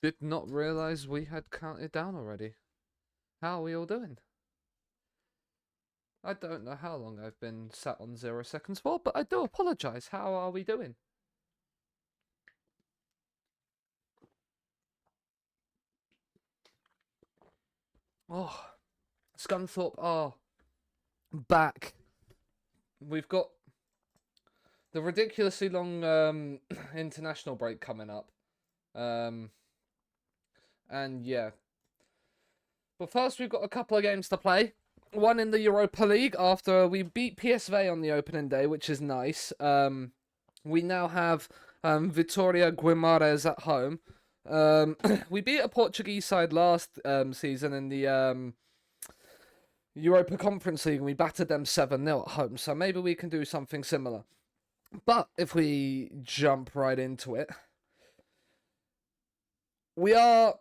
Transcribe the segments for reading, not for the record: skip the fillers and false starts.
Did not realise we had counted down already. How are we all doing? I don't know how long I've been sat on 0 seconds for, but I do apologise. How are we doing? Oh, Scunthorpe are back. We've got the ridiculously long international break coming up. Um, and yeah. But first, we've got a couple of games to play. One in the Europa League after we beat PSV on the opening day, which is nice. We now have Vitória Guimarães at home. We beat a Portuguese side last season in the Europa Conference League, and we battered them 7-0 at home. So maybe we can do something similar. But if we jump right into it, we are.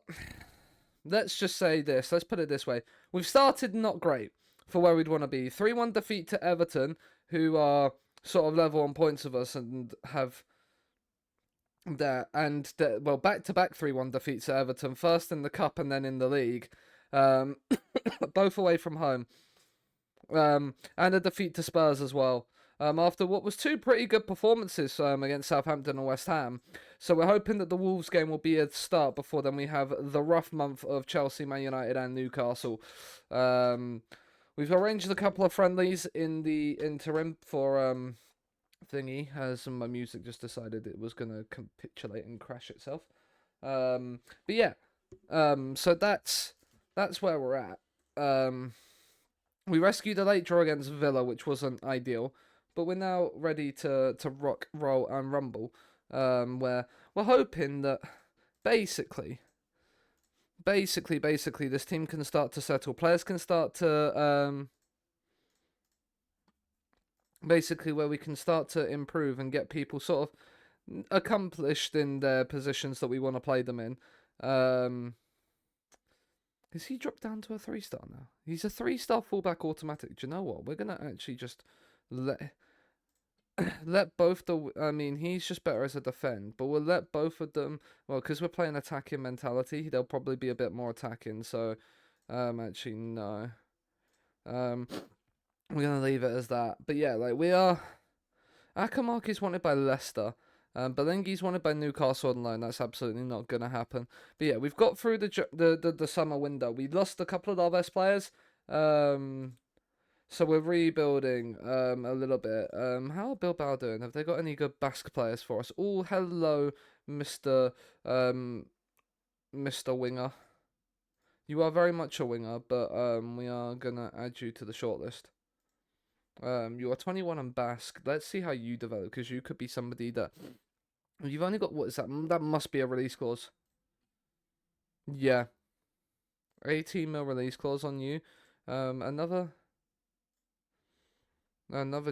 Let's just say this. Let's put it this way. We've started not great for where we'd want to be. 3-1 defeat to Everton, who are sort of level on points of us and have back-to-back 3-1 defeats to Everton, first in the cup and then in the league, both away from home, and a defeat to Spurs as well. After what was two pretty good performances against Southampton and West Ham. So we're hoping that the Wolves game will be a start before then we have the rough month of Chelsea, Man United and Newcastle. We've arranged a couple of friendlies in the interim for thingy, as my music just decided it was going to capitulate and crash itself. But yeah, so that's where we're at. We rescued a late draw against Villa, which wasn't ideal, but we're now ready to rock, roll, and rumble. Where we're hoping that basically, this team can start to settle. Players can start to basically where we can start to improve and get people sort of accomplished in their positions that we want to play them in. Has he dropped down to a 3-star now? He's a 3-star fullback automatic. Do you know what? We're gonna actually just let both the. I mean, he's just better as a defend, but we'll let both of them. Well, because we're playing attacking mentality, they'll probably be a bit more attacking. So, actually no. We're gonna leave it as that. But yeah, like we are. Akamark is wanted by Leicester. Belengi's wanted by Newcastle on loan. That's absolutely not going to happen. But yeah, we've got through the summer window. We lost a couple of our best players. So we're rebuilding a little bit. How are Bilbao doing? Have they got any good Basque players for us? Oh, hello, Mr. Winger. You are very much a winger, but we are gonna add you to the shortlist. You are 21 and Basque. Let's see how you develop, because you could be somebody that you've only got, what is that? That must be a release clause. Yeah, 18 mil release clause on you. Another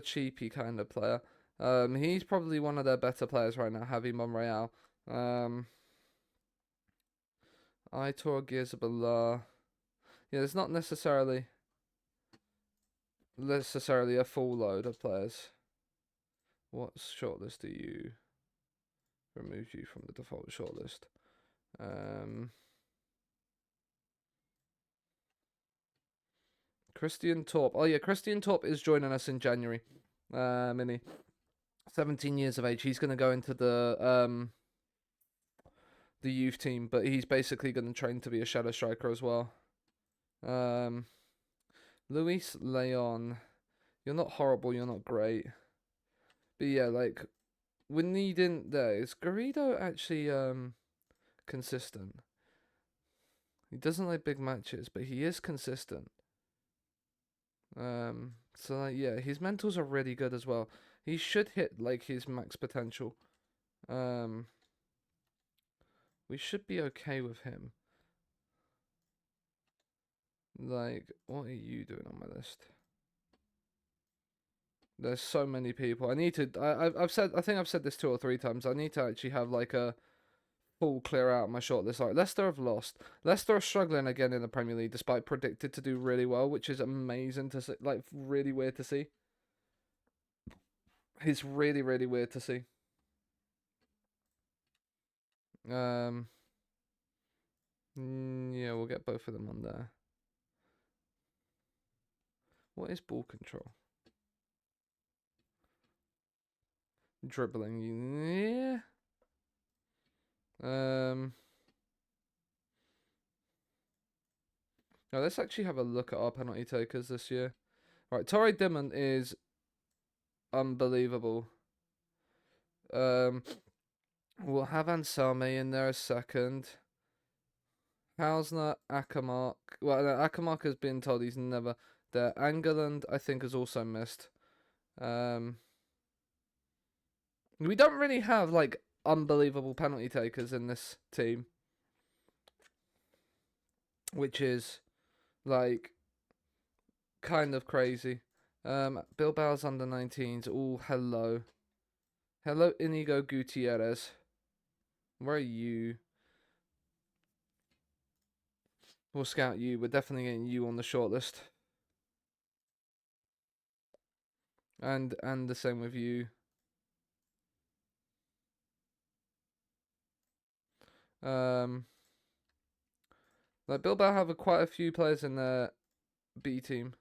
cheapy kind of player. He's probably one of their better players right now, Javi Monreal. Aitor Gizabala. Yeah, there's not necessarily a full load of players. What shortlist do you remove you from the default shortlist? Christian Torp. Oh yeah, Christian Torp is joining us in January. Mini, 17 years of age. He's going to go into the youth team, but he's basically going to train to be a shadow striker as well. Luis Leon. You're not horrible. You're not great. But yeah, like we're needing there. Is Garrido actually consistent? He doesn't like big matches, but he is consistent. So like, yeah, his mentals are really good as well. He should hit like his max potential. We should be okay with him. Like, what are you doing on my list? There's so many people. I need to. I've said. I think I've said this 2 or 3 times. I need to actually have like a full clear out of my shortlist. Like Leicester have lost. Leicester are struggling again in the Premier League, despite predicted to do really well, which is amazing to see. Like really weird to see. It's really weird to see. Um, Yeah, we'll get both of them on there. What is ball control? Dribbling, yeah. Now let's actually have a look at our penalty takers this year. Right, Torrey Dimon is unbelievable. We'll have Anselmi in there a second. Hausner, Ackermark. Well, no, Ackermark has been told he's never there. Angerland, I think, has also missed. We don't really have, like, unbelievable penalty takers in this team. Which is, like, kind of crazy. Bilbao's under 19s. Oh, hello. Hello, Inigo Gutierrez. Where are you? We'll scout you. We're definitely getting you on the shortlist. And the same with you. Like Bilbao have quite a few players in their B team,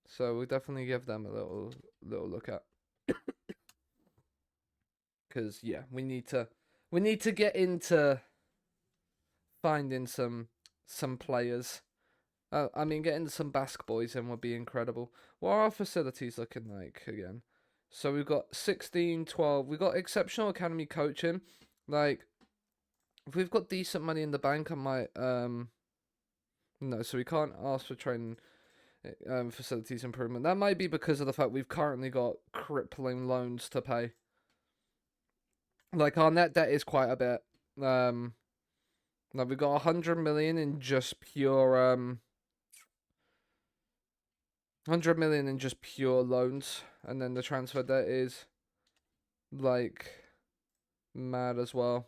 so we'll definitely give them a little look at. Because yeah, we need to get into finding some players. I mean, getting some Basque boys in would be incredible. What are our facilities looking like again? So we've got 16, 12. We've got exceptional academy coaching. Like, if we've got decent money in the bank, I might no. So we can't ask for training facilities improvement. That might be because of the fact we've currently got crippling loans to pay. Like, our net debt is quite a bit. Like, we've got 100 million in just pure 100 million in just pure loans, and then the transfer debt is like mad as well.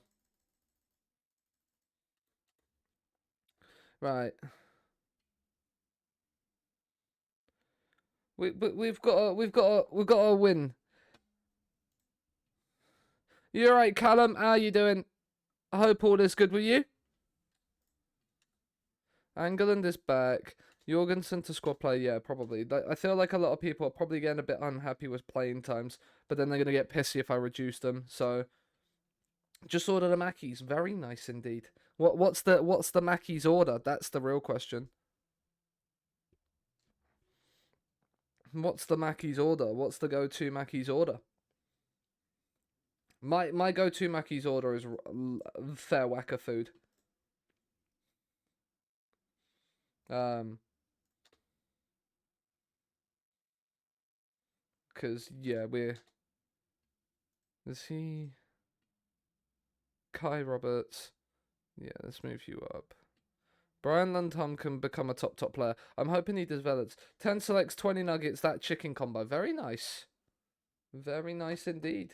Right. We've got a win. You alright, Callum? How you doing? I hope all is good with you. Angeland is back. Jorgensen to squad play, yeah, probably. I feel like a lot of people are probably getting a bit unhappy with playing times, but then they're gonna get pissy if I reduce them. So, just order the Mackies. Very nice indeed. What's the Mackies order? That's the real question. What's the Mackies order? What's the go-to Mackies order? My go-to Mackies order is fair whacker food. Because yeah, is he Kai Roberts? Yeah, let's move you up. Brian Lundholm can become a top player. I'm hoping he develops. 10 selects, 20 nuggets, that chicken combo. Very nice. Very nice indeed.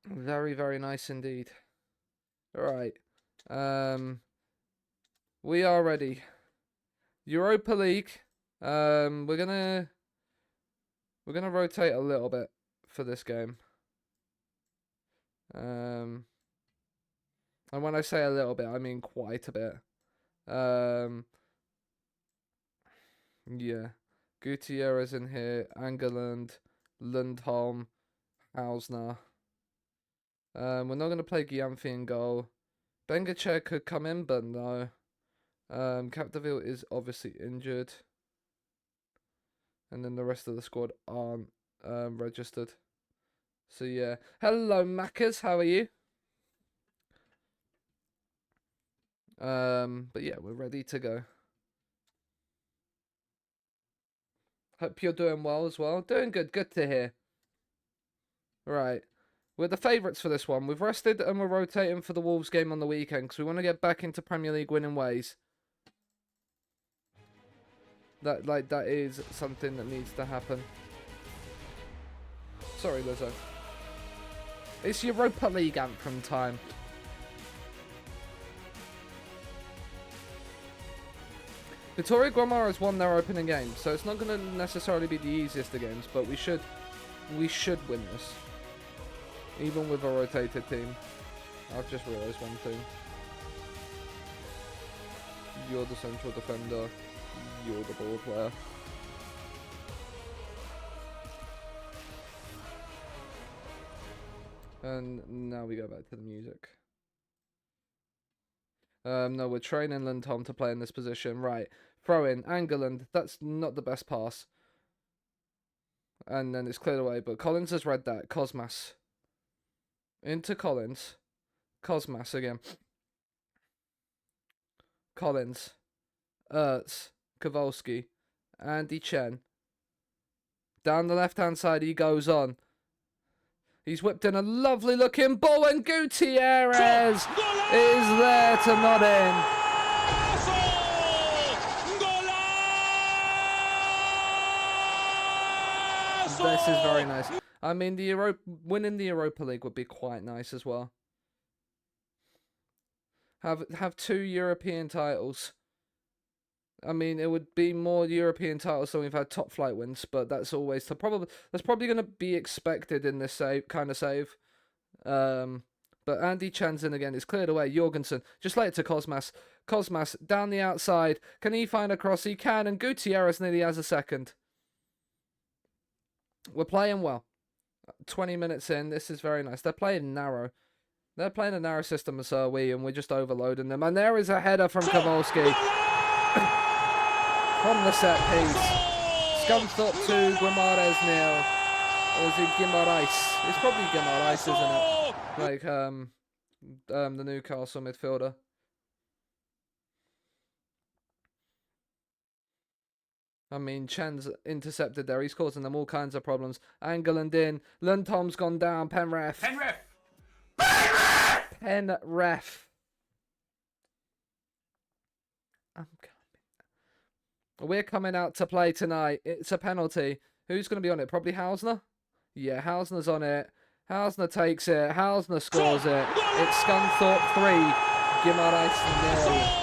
Very, very nice indeed. Alright. We are ready. Europa League. We're gonna rotate a little bit for this game. And when I say a little bit, I mean quite a bit. Yeah. Gutierrez in here, Angerland, Lundholm, Hausner. We're not going to play Gyamfi in goal. Bengacher could come in, but no. Capdeville is obviously injured. And then the rest of the squad aren't registered. So yeah. Hello, Maccas. How are you? But yeah, we're ready to go. Hope you're doing well as well. Doing good. Good to hear. Right. We're the favourites for this one. We've rested and we're rotating for the Wolves game on the weekend because we want to get back into Premier League winning ways. That is something that needs to happen. Sorry, Lizzo. It's Europa League anthem time. Vittoria Guimara has won their opening game, so it's not going to necessarily be the easiest of games, but we should win this. even with a rotated team. I've just realised one thing. You're the central defender. You're the ball player. And now we go back to the music. No, we're training Lindholm to play in this position. Right. Throw in. Angerland. That's not the best pass. And then it's cleared away. But Collins has read that. Cosmas. Into Collins. Cosmas again. Collins. Ertz. Kowalski. Andy Chen. Down the left-hand side he goes on. He's whipped in a lovely looking ball and Gutierrez is there to nod in. This is very nice. I mean, winning the Europa League would be quite nice as well. Have 2 European titles. I mean, it would be more European titles than we've had top flight wins, but that's probably going to be expected in this kind of save. But Andy Chan's in again. It's cleared away. Jorgensen just lay it to Cosmas. Cosmas down the outside. Can he find a cross? He can, and Gutierrez nearly has a second. We're playing well. 20 minutes in. This is very nice. They're playing narrow. They're playing a narrow system, as are we, and we're just overloading them. And there is a header from Kowalski. From the set piece. Scunthorpe 2, Guimaraes 0. Or is it Guimaraes? It's probably Guimaraes, isn't it? Like, the Newcastle midfielder. I mean, Chen's intercepted there. He's causing them all kinds of problems. Angerland in. Lundholm's gone down. Penref. Penref. We're coming out to play tonight. It's a penalty. Who's going to be on it? Probably Hausner? Yeah, Hausner's on it. Hausner takes it. Hausner scores it. It's Scunthorpe 3. Guimaraes 0.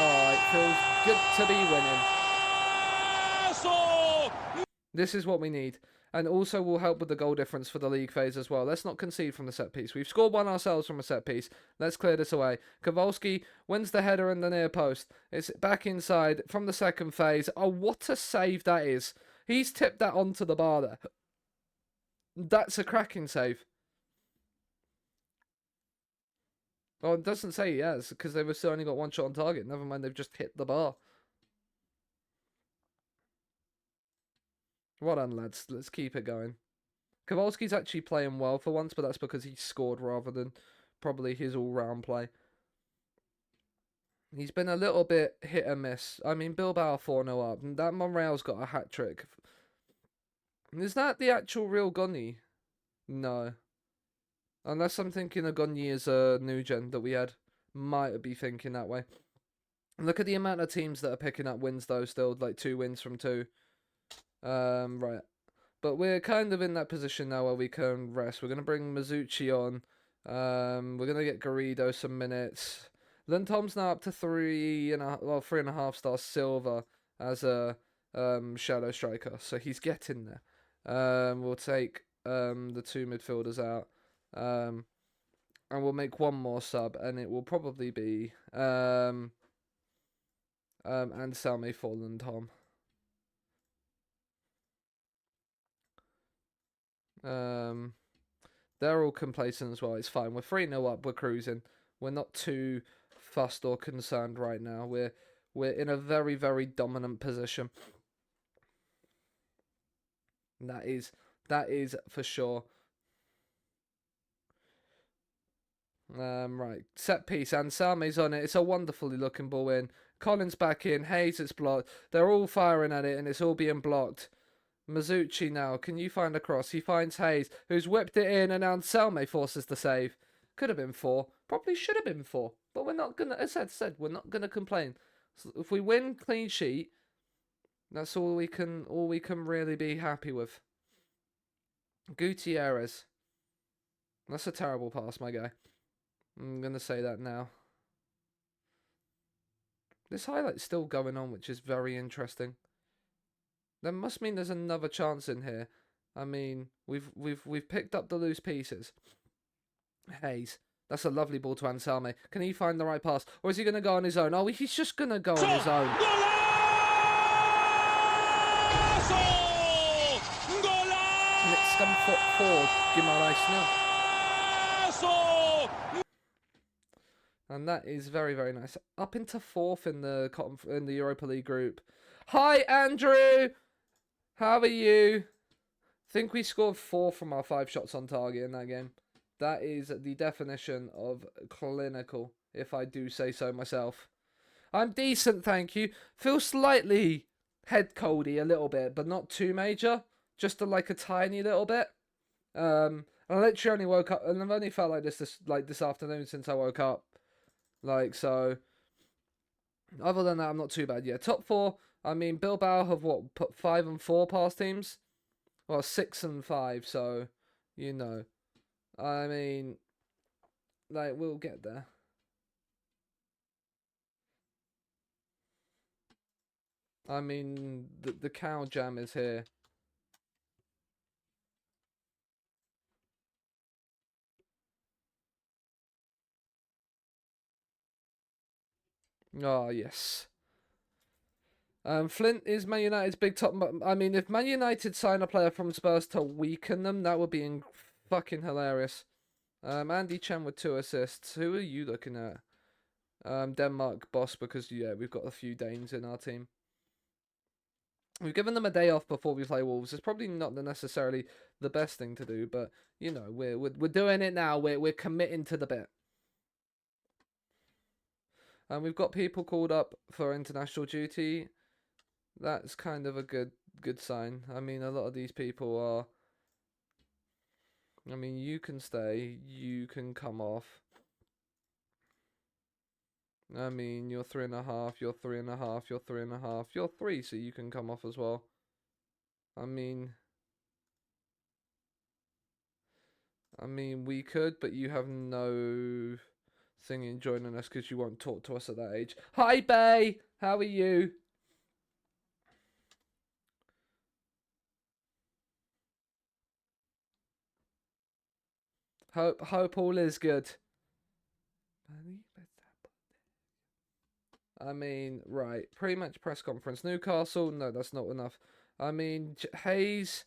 Oh, it feels good to be winning. This is what we need. And also will help with the goal difference for the league phase as well. Let's not concede from the set piece. We've scored one ourselves from a set piece. Let's clear this away. Kowalski wins the header in the near post. It's back inside from the second phase. Oh, what a save that is. He's tipped that onto the bar there. That's a cracking save. Oh, it doesn't say he has, because they've still only got one shot on target. Never mind, they've just hit the bar. Well done, lads. Let's keep it going. Kowalski's actually playing well for once, but that's because he scored rather than probably his all-round play. He's been a little bit hit and miss. I mean, Bilbao 4-0 up, and that Monreal's got a hat-trick. Is that the actual real Gunny? No. Unless I'm thinking of Gunny as a new gen that we had. Might be thinking that way. Look at the amount of teams that are picking up wins, though, still. Like 2 wins from 2. Right. But we're kind of in that position now where we can rest. We're going to bring Mizuchi on. We're going to get Garrido some minutes. Lindholm's now up to 3.5 stars silver as a shadow striker. So he's getting there. We'll take the 2 midfielders out. And we'll make one more sub, and it will probably be and Salme for Lindholm. They're all complacent as well. It's fine. We're 3-0 up. We're cruising. We're not too fussed or concerned right now. We're in a very, very dominant position. That is for sure. Right. Set piece. And Salme's on it. It's a wonderfully looking ball in. Collins back in. Hayes, it's blocked. They're all firing at it, and it's all being blocked. Mizuchi now. Can you find a cross? He finds Hayes, who's whipped it in, and now Salme forces the save. Could have been 4. Probably should have been 4. But we're not going to, as I said, we're not going to complain. So if we win clean sheet, that's all we can really be happy with. Gutierrez. That's a terrible pass, my guy. I'm going to say that now. This highlight's still going on, which is very interesting. That must mean there's another chance in here. I mean, we've picked up the loose pieces. Hayes. That's a lovely ball to Anselme. Can he find the right pass? Or is he going to go on his own? Oh, he's just going to go on his own. And it's Scunthorpe 4, Guimarães 0. And that is very, very nice. Up into 4th in the Europa League group. Hi, Andrew! How are you? I think we scored 4 from our 5 shots on target in that game. That is the definition of clinical, if I do say so myself. I'm decent, thank you. Feel slightly head coldy a little bit, but not too major. Just like a tiny little bit. I literally only woke up, and I've only felt like this afternoon since I woke up. Like, so, other than that, I'm not too bad. Yeah, top 4. I mean, Bilbao have put 5 and 4 past teams. Well, 6 and 5. So, you know, I mean, like, we'll get there. I mean, the cow jam is here. Oh, yes. Flint is Man United's big top. I mean, if Man United sign a player from Spurs to weaken them, that would be fucking hilarious. Andy Chen with 2 assists. Who are you looking at? Denmark boss, because yeah, we've got a few Danes in our team. We've given them a day off before we play Wolves. It's probably not necessarily the best thing to do, but you know, we're doing it now. We're committing to the bit. And we've got people called up for international duty. That's kind of a good sign. I mean, a lot of these people are. I mean, you can stay, you can come off. I mean, you're 3.5, you're 3.5, you're 3.5, you're 3, so you can come off as well. I mean, we could, but you have no thing in joining us because you won't talk to us at that age. Hi, Bay! How are you? Hope all is good. I mean, right. Pre-match press conference. Newcastle? No, that's not enough. I mean, Hayes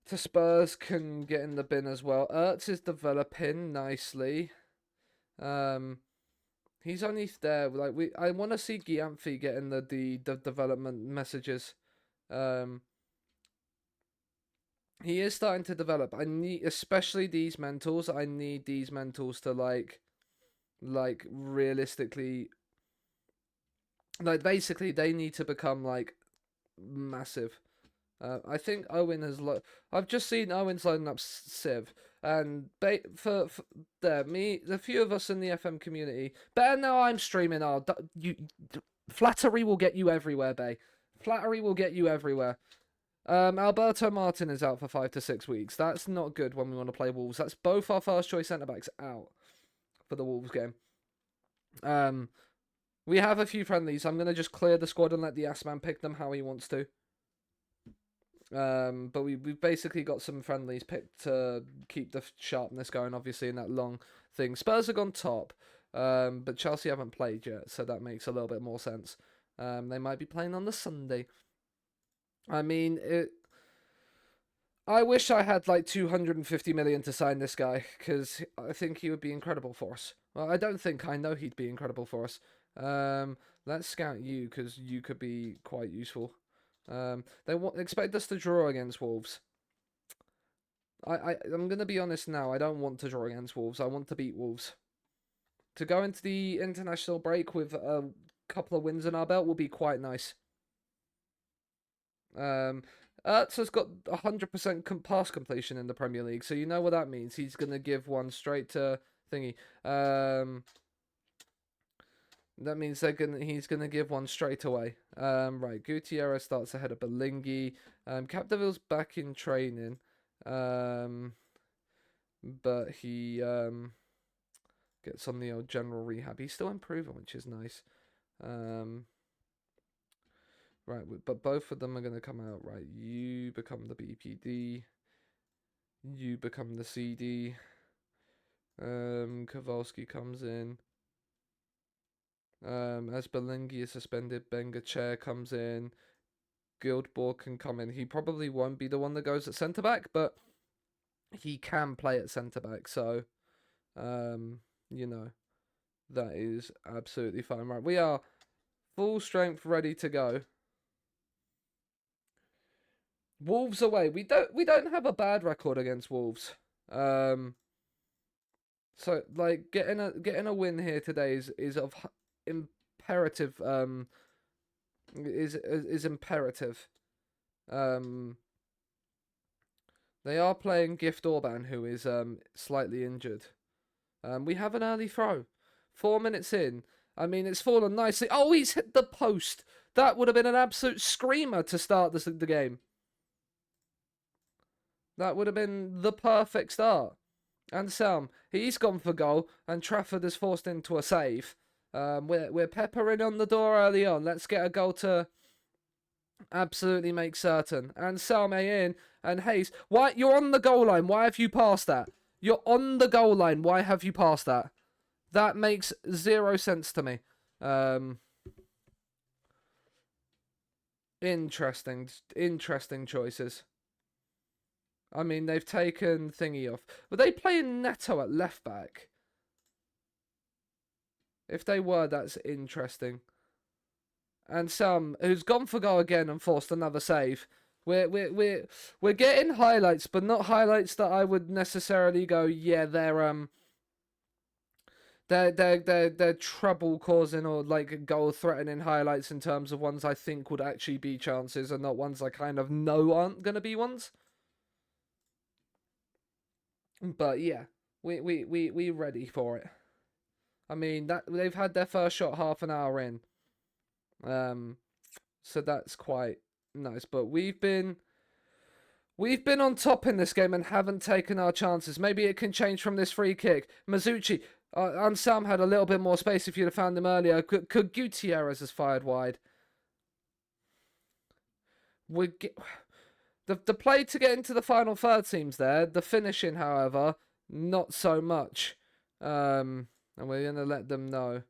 to Spurs can get in the bin as well. Ertz is developing nicely. He's only there. Like I want to see Giamfi getting the development messages. He is starting to develop. I need, especially these mentals. I need these mentals to like realistically, like basically they need to become like massive. I think Owen has. I've just seen Owen's loading up Civ, and for the few of us in the FM community. Better now I'm streaming. Flattery will get you everywhere, Bay. Flattery will get you everywhere. Alberto Martin is out for 5 to 6 weeks. That's not good when we want to play Wolves. That's both our first choice centre backs out for the Wolves game. We have a few friendlies. I'm gonna just clear the squad and let the ass man pick them how he wants to. But we've basically got some friendlies picked to keep the sharpness going, obviously, in that long thing. Spurs have gone top, but Chelsea haven't played yet, so that makes a little bit more sense. They might be playing on the Sunday. I mean, I wish I had like 250 million to sign this guy, because I think he would be incredible for us. Well, I don't think, I know he'd be incredible for us. Let's scout you, because you could be quite useful. They expect us to draw against Wolves. I'm going to be honest now. I don't want to draw against Wolves. I want to beat Wolves. To go into the international break with a couple of wins in our belt will be quite nice. Ertz has got 100% pass completion in the Premier League, so you know what that means. He's going to give one straight to thingy. That means he's gonna give one straight away. Right, Gutierrez starts ahead of Belingi. Capdeville's back in training, but he gets on the old general rehab. He's still improving, which is nice. Right, but both of them are going to come out. Right, you become the BPD. You become the CD. Kowalski comes in. As Belengi is suspended, Benga Chair comes in. Guildborg can come in. He probably won't be the one that goes at centre back, but he can play at centre back. So, you know, that is absolutely fine. Right, we are full strength, ready to go. Wolves away. We don't have a bad record against Wolves. So like getting a win here today is of imperative. Is imperative. They are playing Gift Orban, who is slightly injured. We have an early throw. 4 minutes in. I mean, it's fallen nicely. Oh, he's hit the post. That would have been an absolute screamer to start the game. That would have been the perfect start. And Sam, he's gone for goal, and Trafford is forced into a save. We're peppering on the door early on. Let's get a goal to absolutely make certain. And Salme in, and Hayes. Why you're on the goal line? Why have you passed that? You're on the goal line. Why have you passed that? That makes zero sense to me. Interesting choices. I mean, they've taken Thingy off. Were they playing Neto at left back? If they were, that's interesting. And Sam, who's gone for goal again and forced another save. We're getting highlights, but not highlights that I would necessarily go, yeah, they're trouble causing or like goal threatening highlights in terms of ones I think would actually be chances and not ones I kind of know aren't gonna be ones. But yeah, we ready for it. I mean that they've had their first shot half an hour in. So that's quite nice. But we've been on top in this game and haven't taken our chances. Maybe it can change from this free kick. Mizuchi and Sam had a little bit more space if you'd have found him earlier. Could Gutierrez has fired wide. The play to get into the final third seems there. The finishing, however, not so much. And we're gonna let them know.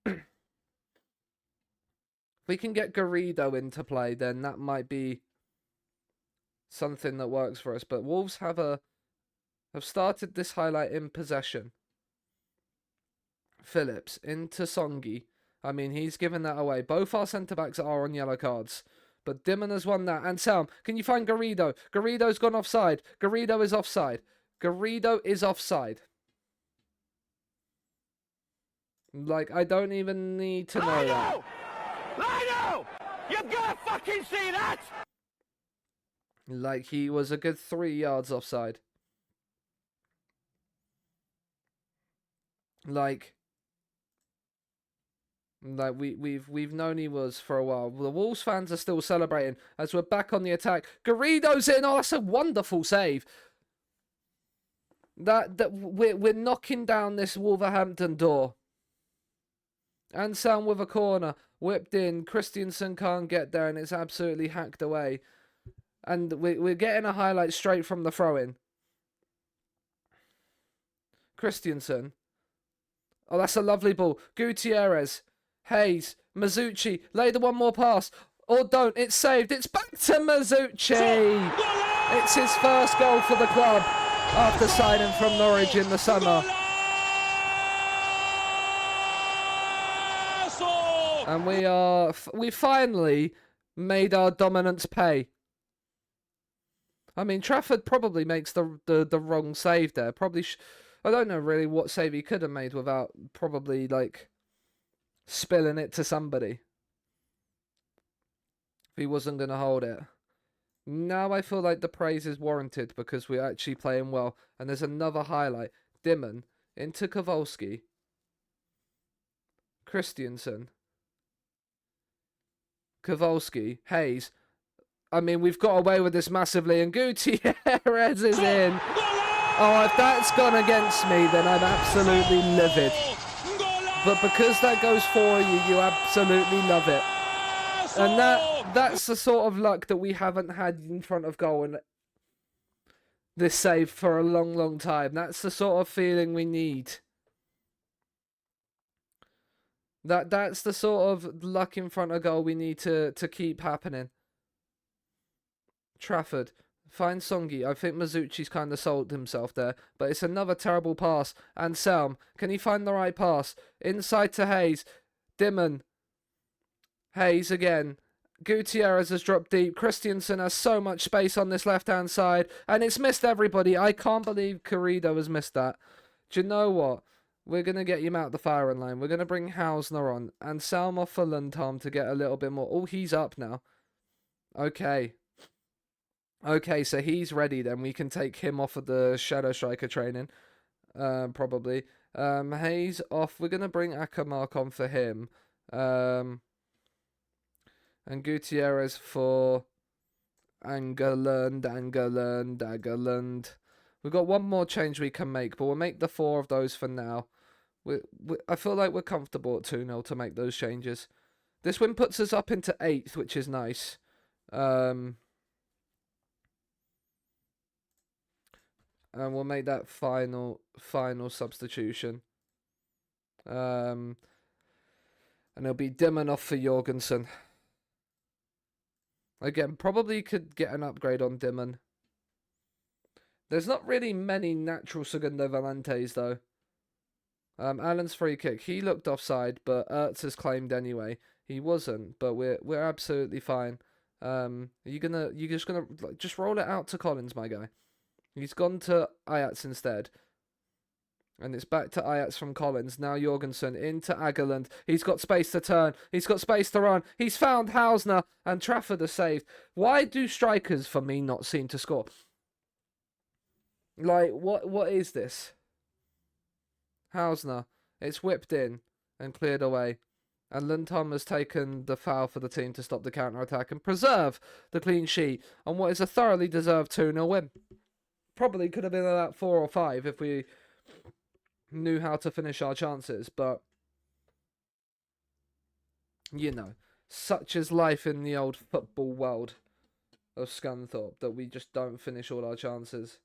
If we can get Garrido into play, then that might be something that works for us. But Wolves have started this highlight in possession. Phillips into Songi. I mean, he's given that away. Both our centre-backs are on yellow cards. But Dimon has won that. And Sam, can you find Garrido? Garrido's gone offside. Garrido is offside. Garrido is offside. Like, I don't even need to know that. Lino! You've got to fucking see that! Like, he was a good 3 yards offside. Like we've known he was for a while. The Wolves fans are still celebrating as we're back on the attack. Garrido's in. Oh, that's a wonderful save. That we're knocking down this Wolverhampton door. And Sam with a corner whipped in. Christiansen can't get there, and it's absolutely hacked away. And we're getting a highlight straight from the throw-in. Christiansen. Oh, that's a lovely ball. Gutierrez. Hayes, Mizuchi, lay the one more pass. Or don't, it's saved. It's back to Mizuchi. It's his first goal for the club after signing from Norwich in the summer. And we finally made our dominance pay. I mean, Trafford probably makes the wrong save there. Probably, I don't know really what save he could have made without probably like spilling it to somebody if he wasn't going to hold it. Now I feel like the praise is warranted because we're actually playing well. And there's another highlight. Dimon into Kowalski. Christiansen. Kowalski. Hayes. I mean, we've got away with this massively, and Gutierrez is in. Oh, if that's gone against me, then I'm absolutely livid. But because that goes for you, you absolutely love it. And that's the sort of luck that we haven't had in front of goal in this save for a long, long time. That's the sort of feeling we need. That's the sort of luck in front of goal we need to keep happening. Trafford. Find Songi. I think Mazzucci's kind of sold himself there. But it's another terrible pass. And Selm. Can he find the right pass? Inside to Hayes. Dimon. Hayes again. Gutierrez has dropped deep. Christiansen has so much space on this left-hand side. And it's missed everybody. I can't believe Carrido has missed that. Do you know what? We're going to get him out the firing line. We're going to bring Hausner on. And Selm off for Lundholm to get a little bit more. Oh, he's up now. Okay. Okay, so he's ready then. We can take him off of the Shadow Striker training. Probably. Hayes off. We're going to bring Akamark on for him. And Gutierrez for Angerland. We've got one more change we can make, but we'll make the 4 of those for now. I feel like we're comfortable at 2-0 to make those changes. This win puts us up into 8th, which is nice. And we'll make that final substitution. And it'll be Dimon for Jorgensen. Again, probably could get an upgrade on Dimon. There's not really many natural Segundo Volantes, though. Allen's free kick. He looked offside, but Ertz has claimed anyway. He wasn't, but we're absolutely fine. You're just gonna just roll it out to Collins, my guy. He's gone to Ajax instead. And it's back to Ajax from Collins. Now Jorgensen into Agerland. He's got space to turn. He's got space to run. He's found Hausner. And Trafford has saved. Why do strikers, for me, not seem to score? Like, what is this? Hausner. It's whipped in and cleared away. And Lundholm has taken the foul for the team to stop the counter-attack and preserve the clean sheet on what is a thoroughly deserved 2-0 win. Probably could have been about 4 or 5 if we knew how to finish our chances, but you know, such is life in the old football world of Scunthorpe that we just don't finish all our chances.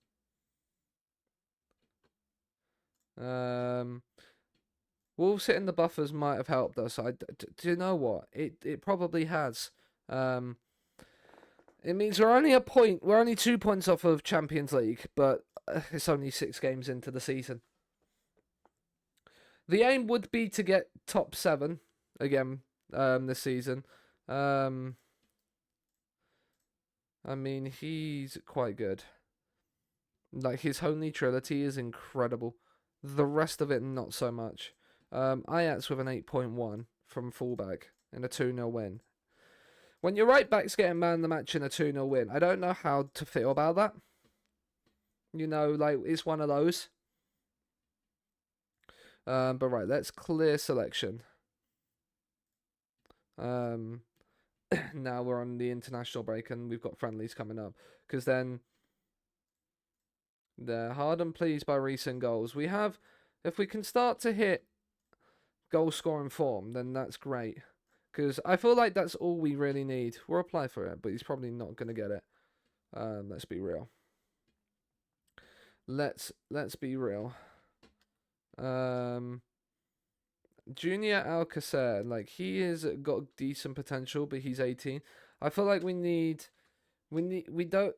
Wolves hitting the buffers might have helped us. Do you know what? It probably has. It means we're only a point. We're only 2 points off of Champions League, but it's only 6 games into the season. The aim would be to get top 7 again this season. I mean, he's quite good. Like, his Holy Trinity is incredible. The rest of it, not so much. Ajax with an 8.1 from fullback in a 2-0 win. When your right back's getting man of the match in a 2-0 win, I don't know how to feel about that. You know, like, it's one of those. But right, let's clear selection. Now we're on the international break and we've got friendlies coming up. Because then they're hard and pleased by recent goals. We have, if we can start to hit goal scoring form, then that's great. Because I feel like that's all we really need. We'll apply for it, but he's probably not going to get it. Let's be real. Let's be real. Junior Alcacer, like, he has got decent potential, but he's 18. I feel like we don't.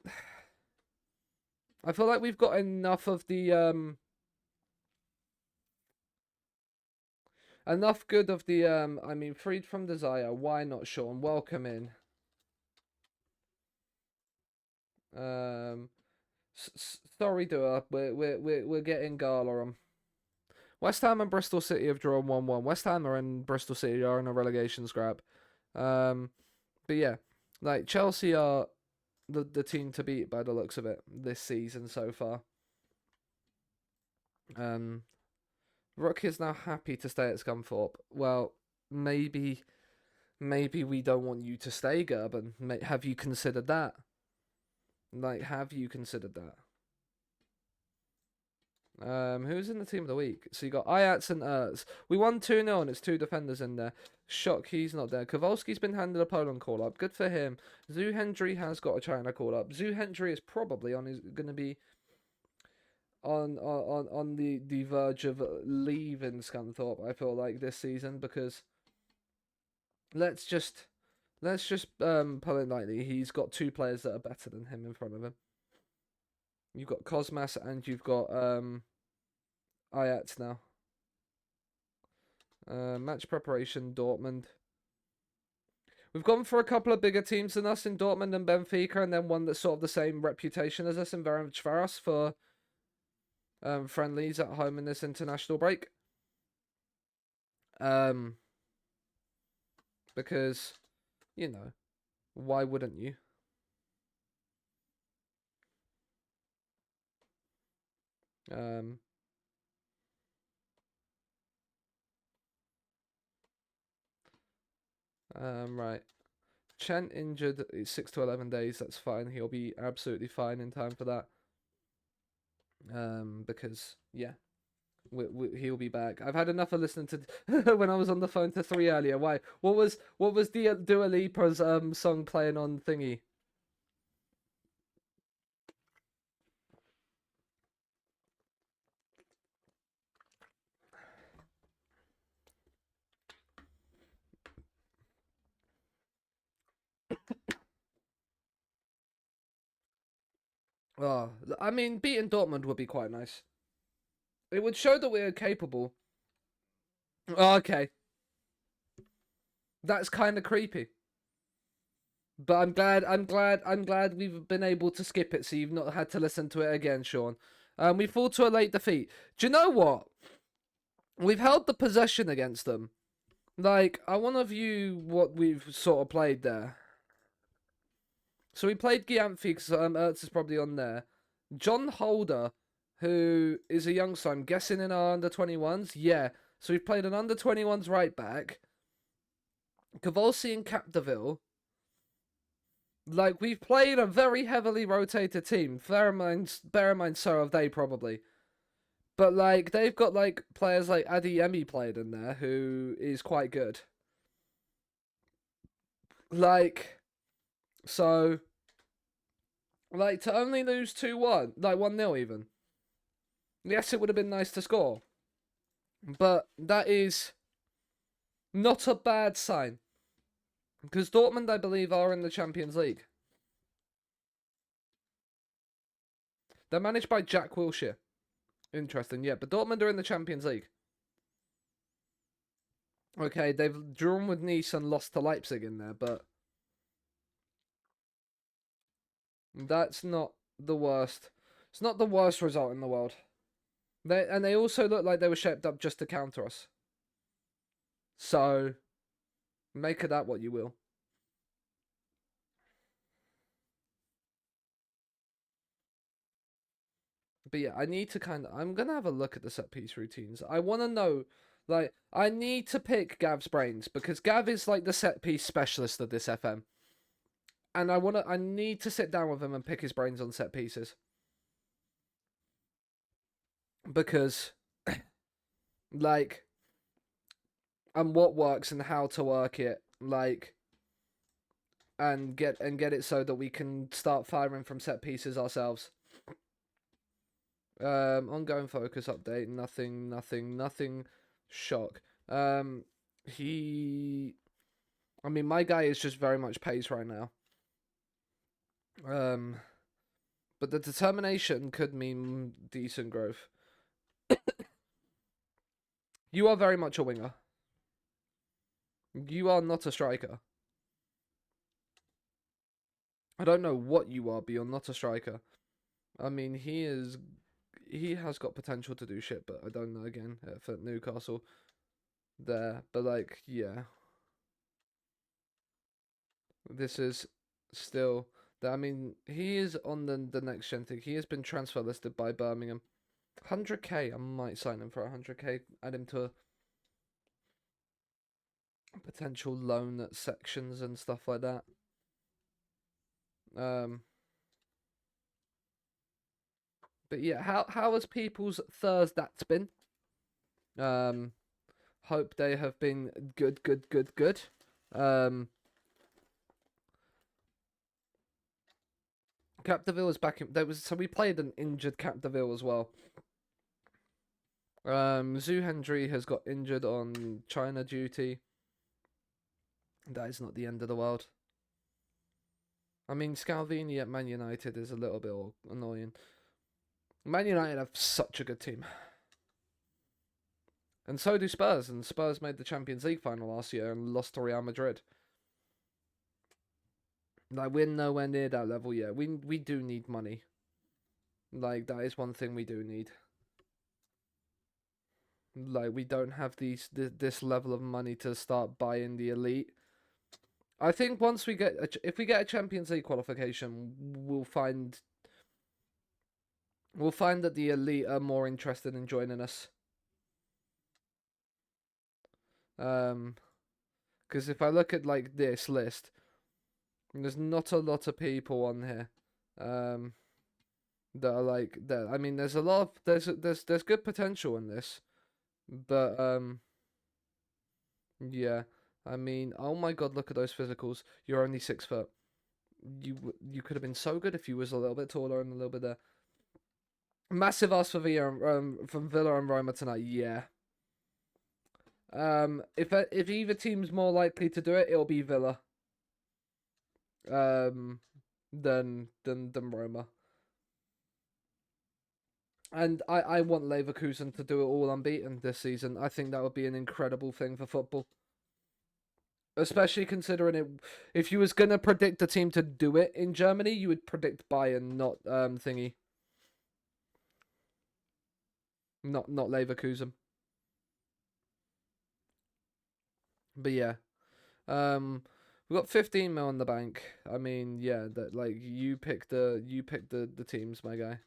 I feel like we've got enough of the enough good of the I mean, freed from desire. Why not, Sean? Welcome in. Sorry, Dua. We're getting Gala on. West Ham and Bristol City have drawn 1-1. West Ham and Bristol City are in a relegation scrap. But yeah, like, Chelsea are the team to beat by the looks of it this season so far. Rook is now happy to stay at Scunthorpe. Well, maybe maybe we don't want you to stay, Gerben. Have you considered that? Like, have you considered that? Who's in the team of the week? So you got Ayats and Ertz. We won 2-0 and it's 2 defenders in there. Shock, he's not there. Kowalski's been handed a Poland call up. Good for him. Zu Hendry has got a China call up. Zu Hendry is probably going to be on the verge of leaving Scunthorpe, I feel like, this season, because let's just put it lightly, he's got 2 players that are better than him in front of him. You've got Cosmas and you've got Ayats now. Match preparation, Dortmund. We've gone for a couple of bigger teams than us in Dortmund and Benfica, and then one that's sort of the same reputation as us in Ferencváros for friendlies at home in this international break. Because, you know, why wouldn't you? Right. Chen injured 6 to 11 days. That's fine. He'll be absolutely fine in time for that. Because yeah, he'll be back. I've had enough of listening to when I was on the phone to 3 earlier. Why? What was the Dua Lipa's song playing on thingy? Oh, I mean, beating Dortmund would be quite nice. It would show that we're capable. Oh, okay, that's kind of creepy. But I'm glad we've been able to skip it, so you've not had to listen to it again, Sean. We fall to a late defeat. Do you know what? We've held the possession against them. Like, I want to view what we've sort of played there. So we played Giamfi because Ertz is probably on there. John Holder, who is a youngster, I'm guessing in our under-21s. Yeah. So we've played an under-21s right back. Kowalski and Capdeville. Like, we've played a very heavily rotated team. Bear in mind, so have they probably. But, like, they've got, like, players like Adeyemi played in there, who is quite good. Like, so, like, to only lose 2-1, like 1-0 even. Yes, it would have been nice to score. But that is not a bad sign. Because Dortmund, I believe, are in the Champions League. They're managed by Jack Wilshere. Interesting, yeah. But Dortmund are in the Champions League. Okay, they've drawn with Nice and lost to Leipzig in there, but that's not the worst. It's not the worst result in the world. They also look like they were shaped up just to counter us. So, make of that what you will. But yeah, I need to I'm going to have a look at the set piece routines. I want to know, like, I need to pick Gav's brains because Gav is like the set piece specialist of this FM. And I need to sit down with him and pick his brains on set pieces. Because, like, and what works and how to work it, like, and get it so that we can start firing from set pieces ourselves. Ongoing focus update. Nothing. Shock. I mean, my guy is just very much pace right now. But the determination could mean decent growth. You are very much a winger. You are not a striker. I don't know what you are, but you're not a striker. I mean, he has got potential to do shit, but I don't know again for Newcastle there. But like, yeah. This is still I mean, he is on the next gen thing. He has been transfer listed by Birmingham. 100k, I might sign him for 100k. Add him to potential loan sections and stuff like that. But yeah, how has people's Thursday been? Hope they have been good. Capdeville is back in. So we played an injured Capdeville as well. Zu Hendry has got injured on China duty. That is not the end of the world. I mean, Scalvini at Man United is a little bit annoying. Man United have such a good team. And so do Spurs. And Spurs made the Champions League final last year and lost to Real Madrid. Like, we're nowhere near that level yet. We do need money. Like, that is one thing we do need. Like, we don't have this level of money to start buying the elite. I think once we get if we get a Champions League qualification, we'll find that the elite are more interested in joining us. Because if I look at like this list, there's not a lot of people on here, that are like that. I mean, there's a lot of there's good potential in this, but yeah. I mean, oh my god, look at those physicals. You're only 6 foot. You could have been so good if you was a little bit taller and a little bit there. Massive ask for from Villa and Roma tonight. Yeah. If either team's more likely to do it, it'll be Villa. Than Roma. And I want Leverkusen to do it all unbeaten this season. I think that would be an incredible thing for football. Especially considering it, if you was gonna predict a team to do it in Germany, you would predict Bayern, not thingy. Not Leverkusen. But yeah. We've got 15 mil in the bank. I mean, yeah, that like you pick the teams, my guy.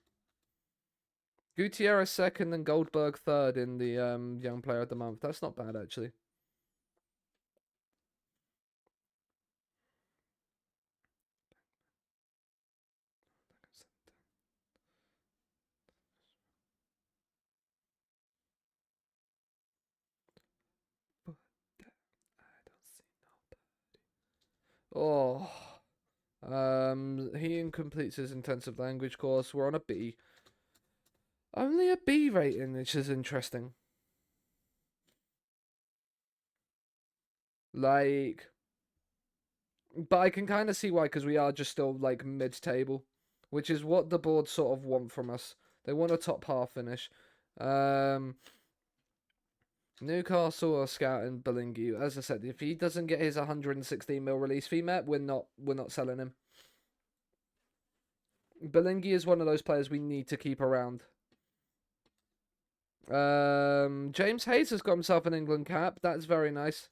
Gutierrez second and Goldberg third in the young player of the month. That's not bad actually. Oh, he completes his intensive language course. We're on a B. Only a B rating, which is interesting. Like, but I can kind of see why, because we are just still like mid-table, which is what the board sort of want from us. They want a top half finish. Newcastle are scouting Bellingham. As I said, if he doesn't get his 116 mil release fee met, we're not selling him. Bellingham is one of those players we need to keep around. James Hayes has got himself an England cap. That's very nice.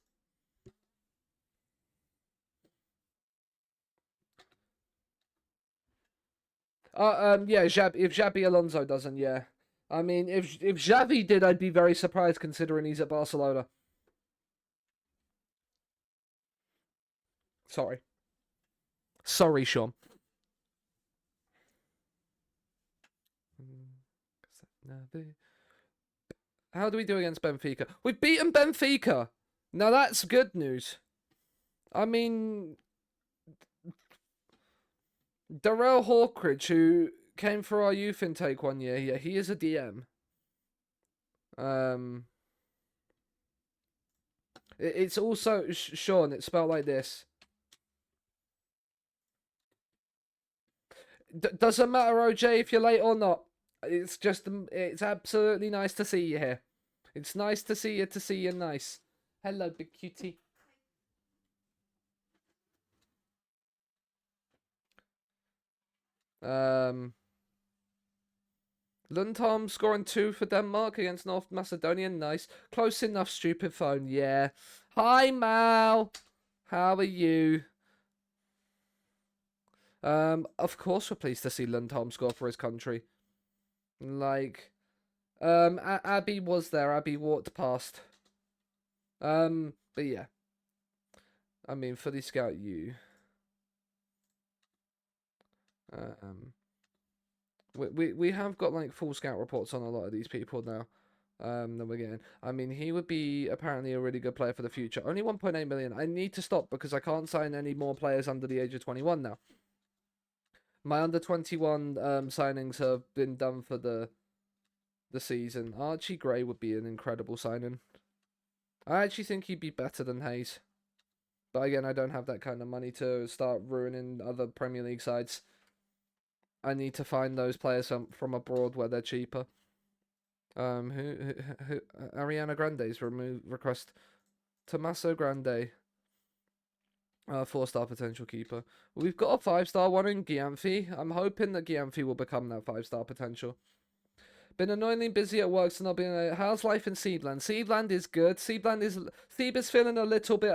Yeah, if Xabi Alonso doesn't, yeah. I mean, if Xavi did, I'd be very surprised considering he's at Barcelona. Sorry, Sean. How do we do against Benfica? We've beaten Benfica. Now that's good news. I mean, Darrell Hawkridge, who came for our youth intake one year, yeah, he is a DM. It's also Sean. It's spelled like this. Doesn't matter, OJ, if you're late or not. It's absolutely nice to see you here. It's nice to see you nice. Hello, big cutie. Lundholm scoring 2 for Denmark against North Macedonia. Nice. Close enough, stupid phone. Yeah. Hi, Mal. How are you? Of course we're pleased to see Lundholm score for his country. Like, Abby was there. Abby walked past. But yeah. I mean, fully scout you. We have got like full scout reports on a lot of these people now. That we're getting. I mean, he would be apparently a really good player for the future. Only 1.8 million. I need to stop because I can't sign any more players under the age of 21 now. My under 21 signings have been done for the season. Archie Gray would be an incredible signing. I actually think he'd be better than Hayes. But again, I don't have that kind of money to start ruining other Premier League sides. I need to find those players from abroad where they're cheaper. Who Ariana Grande's request. Tommaso Grande. 4-star potential keeper. We've got a 5-star one in Gianfi. I'm hoping that Gianfi will become that 5-star potential. Been annoyingly busy at work, so not being. How's life in Seedland? Seedland is good. Seed is feeling a little bit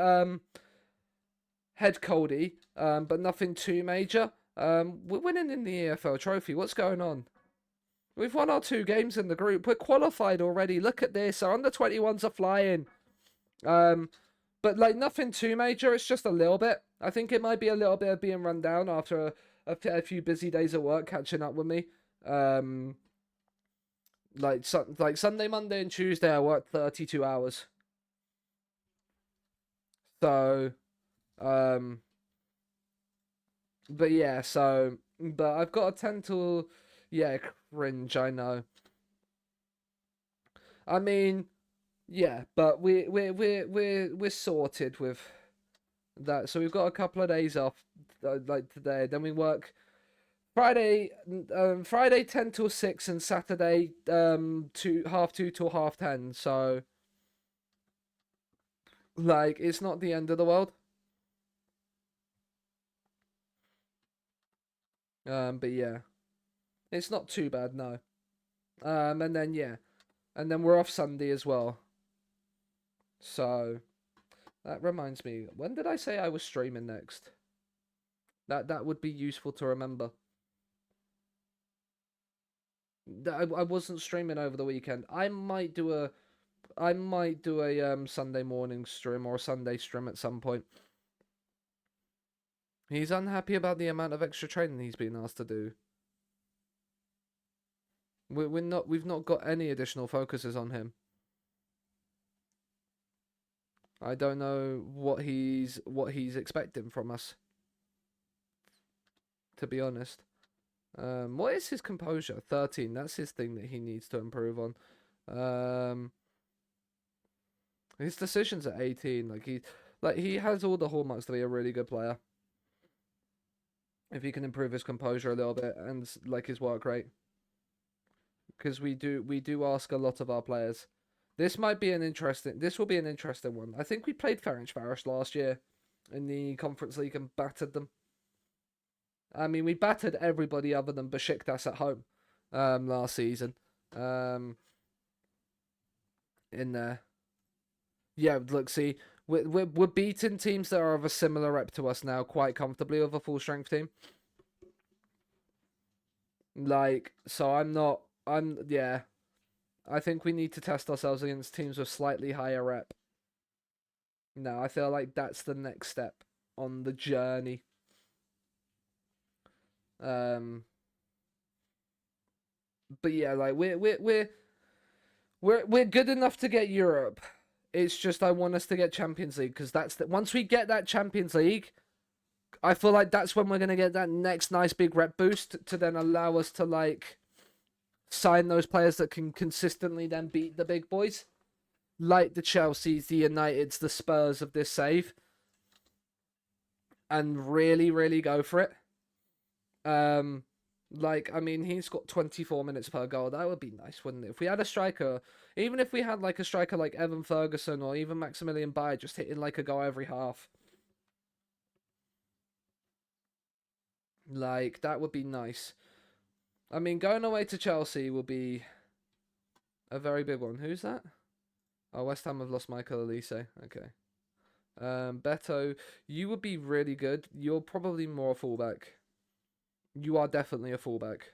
head coldy, but nothing too major. We're winning in the EFL Trophy. What's going on? We've won our 2 games in the group. We're qualified already. Look at this. Our under 21s are flying. But like nothing too major. It's just a little bit. I think it might be a little bit of being run down after a few busy days at work catching up with me. Like Sunday, Monday, and Tuesday, I worked 32 hours. So, but yeah, but I've got a 10 to, yeah, cringe. I know. I mean, yeah, but we're sorted with that. So we've got a couple of days off, like today. Then we work Friday, Friday 10 till 6, and Saturday 2:30 till 10:30. So like it's not the end of the world. But yeah, it's not too bad, no. And then yeah, and then we're off Sunday as well. So that reminds me, when did I say I was streaming next? That would be useful to remember. I wasn't streaming over the weekend. I might do a Sunday morning stream or a Sunday stream at some point. He's unhappy about the amount of extra training he's been asked to do. We've not got any additional focuses on him. I don't know what he's expecting from us. To be honest. What is his composure? 13. That's his thing that he needs to improve on. His decisions at 18. He has all the hallmarks to be a really good player. If he can improve his composure a little bit and like his work rate, because we do ask a lot of our players. This will be an interesting one. I think we played Ferencváros last year in the Conference League and battered them. I mean, we battered everybody other than Besiktas at home last season. In there. Yeah, look, see, we're beating teams that are of a similar rep to us now quite comfortably with a full strength team. Like, so yeah. I think we need to test ourselves against teams with slightly higher rep. No, I feel like that's the next step on the journey. But yeah, like we're good enough to get Europe. It's just I want us to get Champions League because once we get that Champions League, I feel like that's when we're gonna get that next nice big rep boost to then allow us to like sign those players that can consistently then beat the big boys, like the Chelseas, the Uniteds, the Spurs of this save, and really, really go for it. Like, I mean, he's got 24 minutes per goal. That would be nice, wouldn't it? If we had a striker, even if we had like a striker like Evan Ferguson or even Maximilian Bayer just hitting like a goal every half. Like, that would be nice. I mean, going away to Chelsea will be a very big one. Who's that? Oh, West Ham have lost Michael Elise. Okay. Beto, you would be really good. You're probably more a fullback. You are definitely a fullback.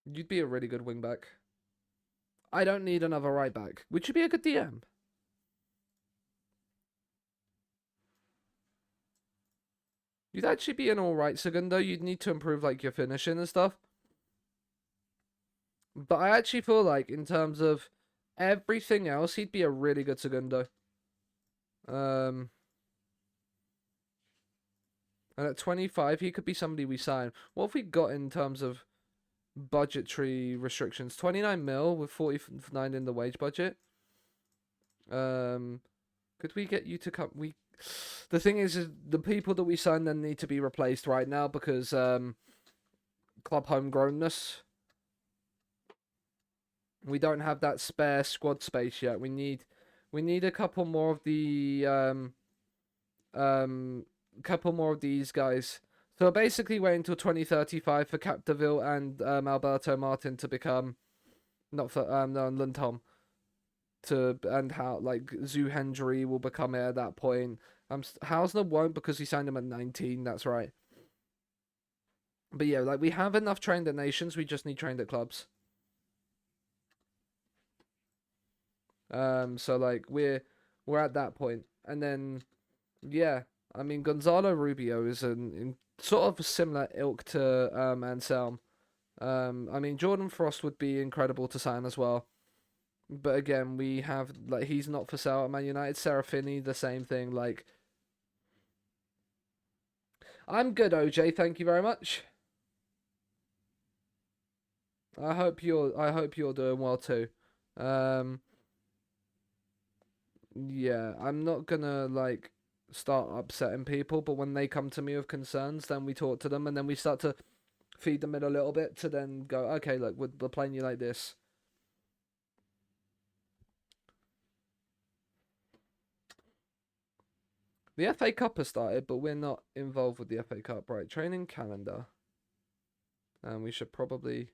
You'd be a really good wingback. I don't need another right back. Would you be a good DM? You'd actually be an alright Segundo. You'd need to improve like your finishing and stuff. But I actually feel like in terms of everything else, he'd be a really good Segundo. And at 25, he could be somebody we sign. What have we got in terms of budgetary restrictions? 29 mil with 49 in the wage budget. Could we get you to come? The thing is the people that we sign then need to be replaced right now because club homegrownness. We don't have that spare squad space yet. We need a couple more of the couple more of these guys. So basically wait until 2035 for Capdeville and Alberto Martin to become not for no Lundholm and how like Zoo Hendry will become it at that point. Hausner won't because he signed him at 19. That's right. But yeah, like we have enough trained at nations. We just need trained at clubs. So like we're at that point, and then yeah, I mean Gonzalo Rubio is in sort of a similar ilk to Anselm. I mean Jordan Frost would be incredible to sign as well. But again, we have like he's not for sale at Man United. Serafini, the same thing. Like, I'm good, OJ. Thank you very much. I hope you're doing well too. Yeah, I'm not gonna like start upsetting people, but when they come to me with concerns, then we talk to them, and then we start to feed them in a little bit to then go, okay, look, we're playing you like this. The FA Cup has started, but we're not involved with the FA Cup. Right, training calendar. And we should probably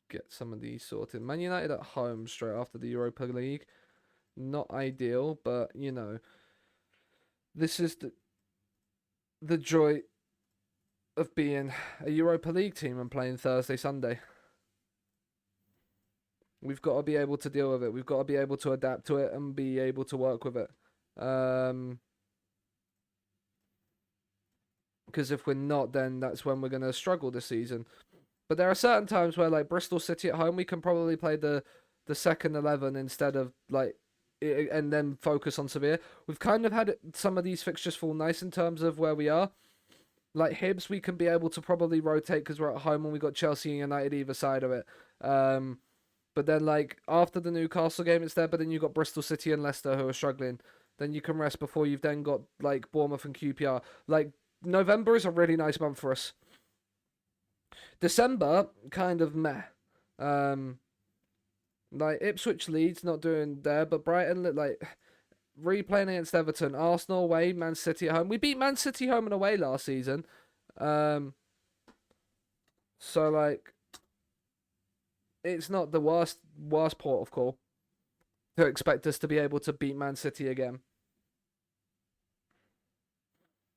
get some of these sorted. Man United at home straight after the Europa League. Not ideal, but, you know, this is the joy of being a Europa League team and playing Thursday, Sunday. We've got to be able to deal with it. We've got to be able to adapt to it and be able to work with it. Because if we're not, then that's when we're going to struggle this season. But there are certain times where, like, Bristol City at home, we can probably play the second 11 instead of, like, and then focus on Sevilla. We've kind of had some of these fixtures fall nice in terms of where we are. Like, Hibs, we can be able to probably rotate because we're at home and we got Chelsea and United either side of it. But then, like, after the Newcastle game, it's there, but then you've got Bristol City and Leicester who are struggling. Then you can rest before you've then got, like, Bournemouth and QPR. Like, November is a really nice month for us. December, kind of meh. Like, Ipswich Leeds not doing there, but Brighton, like, replaying against Everton, Arsenal away, Man City at home. We beat Man City home and away last season. So, like, it's not the worst port of call to expect us to be able to beat Man City again.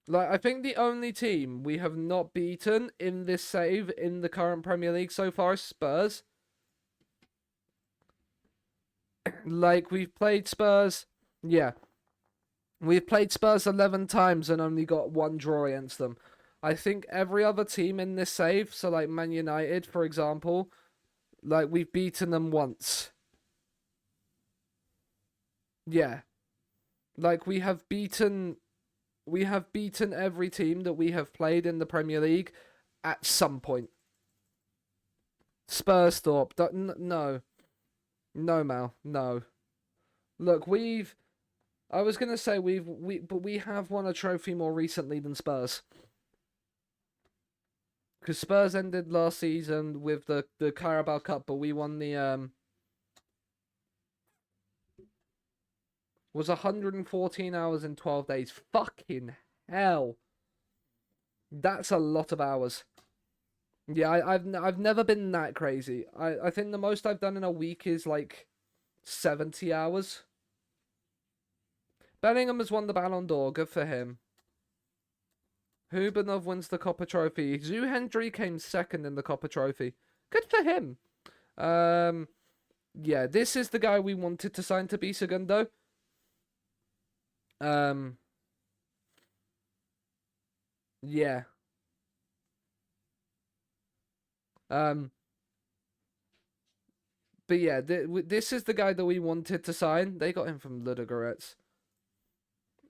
Like, I think the only team we have not beaten in this save in the current Premier League so far is Spurs. Like, we've played Spurs. Yeah. We've played Spurs 11 times and only got one draw against them. I think every other team in this save, so like Man United, for example, like, we've beaten them once. Yeah. Like, we have beaten every team that we have played in the Premier League at some point. Spursthorpe, no. No, Mal, no. Look, I was gonna say but we have won a trophy more recently than Spurs. Because Spurs ended last season with the Carabao Cup, but we won the was 114 hours in 12 days. Fucking hell. That's a lot of hours. Yeah, I've never been that crazy. I think the most I've done in a week is like 70 hours. Bellingham has won the Ballon d'Or. Good for him. Hubanov wins the Copper Trophy. Zoo Hendry came second in the Copper Trophy. Good for him. Yeah, this is the guy we wanted to sign to be Segundo. Yeah. But yeah, this is the guy that we wanted to sign. They got him from Ludogorets.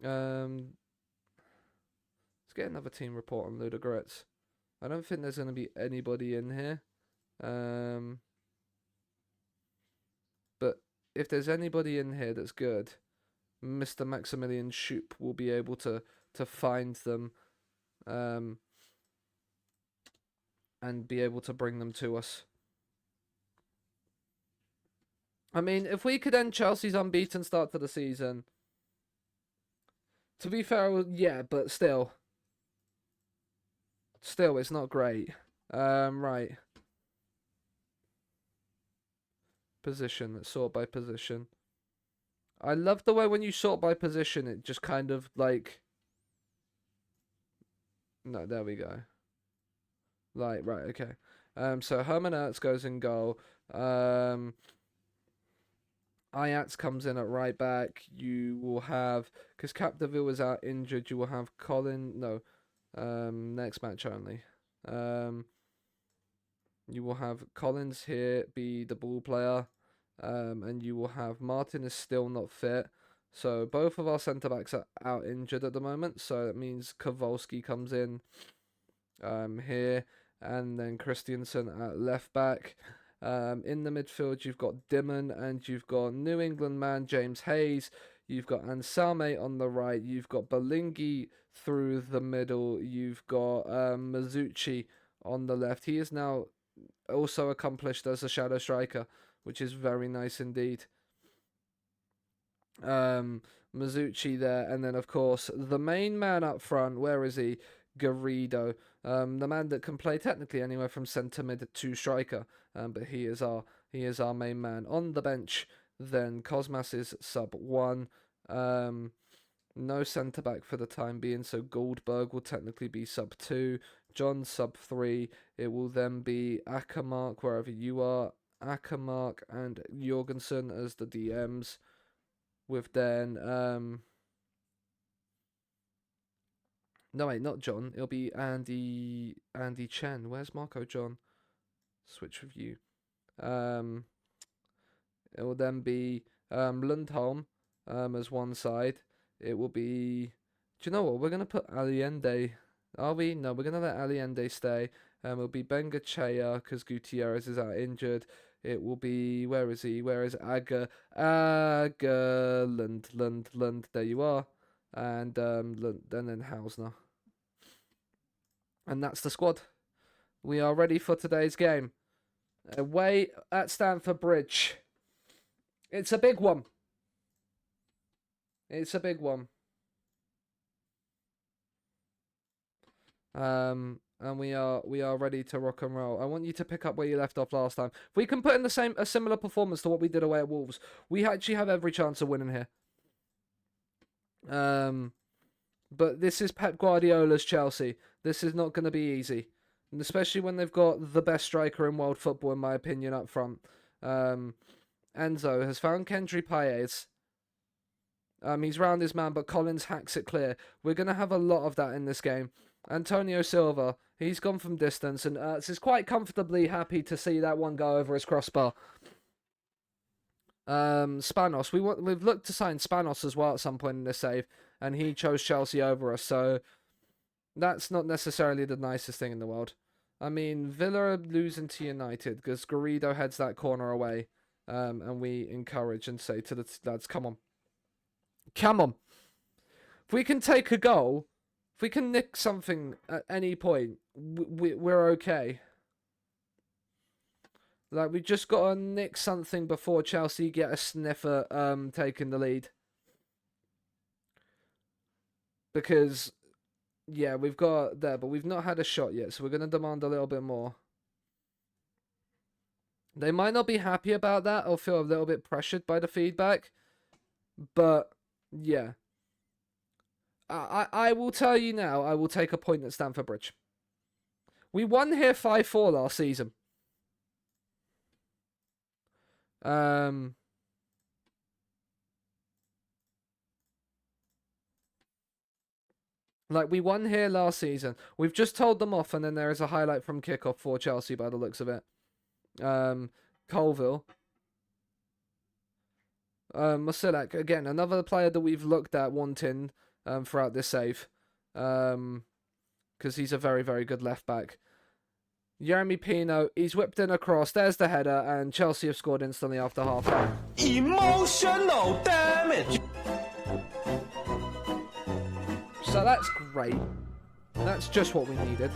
Let's get another team report on Ludogorets. I don't think there's going to be anybody in here. But if there's anybody in here that's good, Mr. Maximilian Shoop will be able to find them and be able to bring them to us. I mean, if we could end Chelsea's unbeaten start to the season, to be fair, yeah, but still, it's not great. Right. Position, let's sort by position. I love the way when you sort by position, it just kind of like... No, there we go. Right, okay. So Herman Ertz goes in goal. Ajax comes in at right back. You will have, because Capdeville is out injured, you will have Colin. No, next match only. You will have Collins here be the ball player, and you will have Martin is still not fit. So both of our centre backs are out injured at the moment. So that means Kowalski comes in here, and then Christiansen at left back. In the midfield, you've got Dimon and you've got New England man James Hayes. You've got Anselme on the right. You've got Belingi through the middle. You've got Mizuchi on the left. He is now also accomplished as a shadow striker, which is very nice indeed. Mizuchi there, and then of course the main man up front. Where is he? Garrido, the man that can play technically anywhere from centre mid to striker, but he is our main man. On the bench, then Cosmas is sub 1. No centre back for the time being, so Goldberg will technically be sub 2. John sub 3. It will then be Ackermark wherever you are. Ackermark and Jorgensen as the DMs, with then no, wait, not John. It'll be Andy Chen. Where's Marco John? Switch with you. It will then be Lundholm as one side. It will be... Do you know what? We're going to put Allende. Are we? No, we're going to let Allende stay. It'll be Bengachea because Gutierrez is out injured. It will be... Where is he? Where is Aga? Lund. There you are. And then Hausner. And that's the squad. We are ready for today's game. Away at Stamford Bridge. It's a big one. It's a big one. And we are ready to rock and roll. I want you to pick up where you left off last time. If we can put in a similar performance to what we did away at Wolves, we actually have every chance of winning here. But this is Pep Guardiola's Chelsea. This is not going to be easy, and especially when they've got the best striker in world football, in my opinion, up front. Enzo has found Kendry Paez. He's round his man, but Collins hacks it clear. We're going to have a lot of that in this game. Antonio Silva, he's gone from distance, and Ertz is quite comfortably happy to see that one go over his crossbar. Spanos, we've looked to sign Spanos as well at some point in this save, and he chose Chelsea over us, so that's not necessarily the nicest thing in the world. I mean, Villa are losing to United because Garrido heads that corner away, and we encourage and say to the lads, come on. If we can take a goal, if we can nick something at any point, we're okay. Like, we just got to nick something before Chelsea get a sniff at taking the lead. Because, yeah, we've got there, but we've not had a shot yet, so we're going to demand a little bit more. They might not be happy about that or feel a little bit pressured by the feedback, but, yeah. I will tell you now, I will take a point at Stamford Bridge. We won here 5-4 last season. Um, like, we won here last season. We've just told them off, and then there is a highlight from kickoff for Chelsea by the looks of it. Colville. Masilak, again, another player that we've looked at wanting throughout this save. Because he's a very, very good left back. Jeremy Pino, he's whipped in across. There's the header, and Chelsea have scored instantly after half time. Emotional damage. So that's great. That's just what we needed.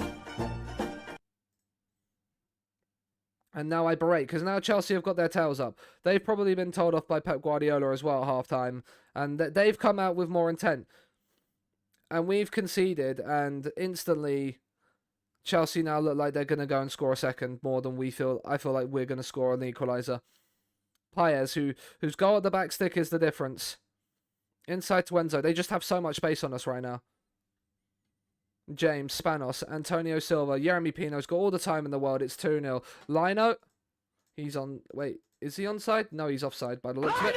And now I berate, because now Chelsea have got their tails up. They've probably been told off by Pep Guardiola as well at half-time. And they've come out with more intent. And we've conceded, and instantly Chelsea now look like they're going to go and score a second more than we feel. I feel like we're going to score an equaliser. Paez, whose goal at the back stick is the difference. Inside to Enzo. They just have so much space on us right now. James, Spanos, Antonio Silva, Jeremy Pino's got all the time in the world. It's 2-0. Lino, he's on... Wait, is he onside? No, he's offside by the looks of it.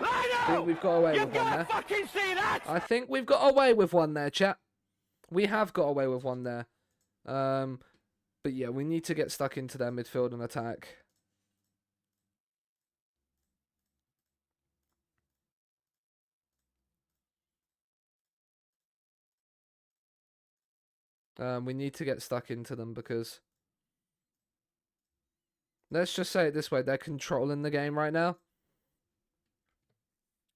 I think we've got away with one there. Fucking see that? I think we've got away with one there, chat. We have got away with one there. But yeah, we need to get stuck into their midfield and attack. We need to get stuck into them because... Let's just say it this way. They're controlling the game right now.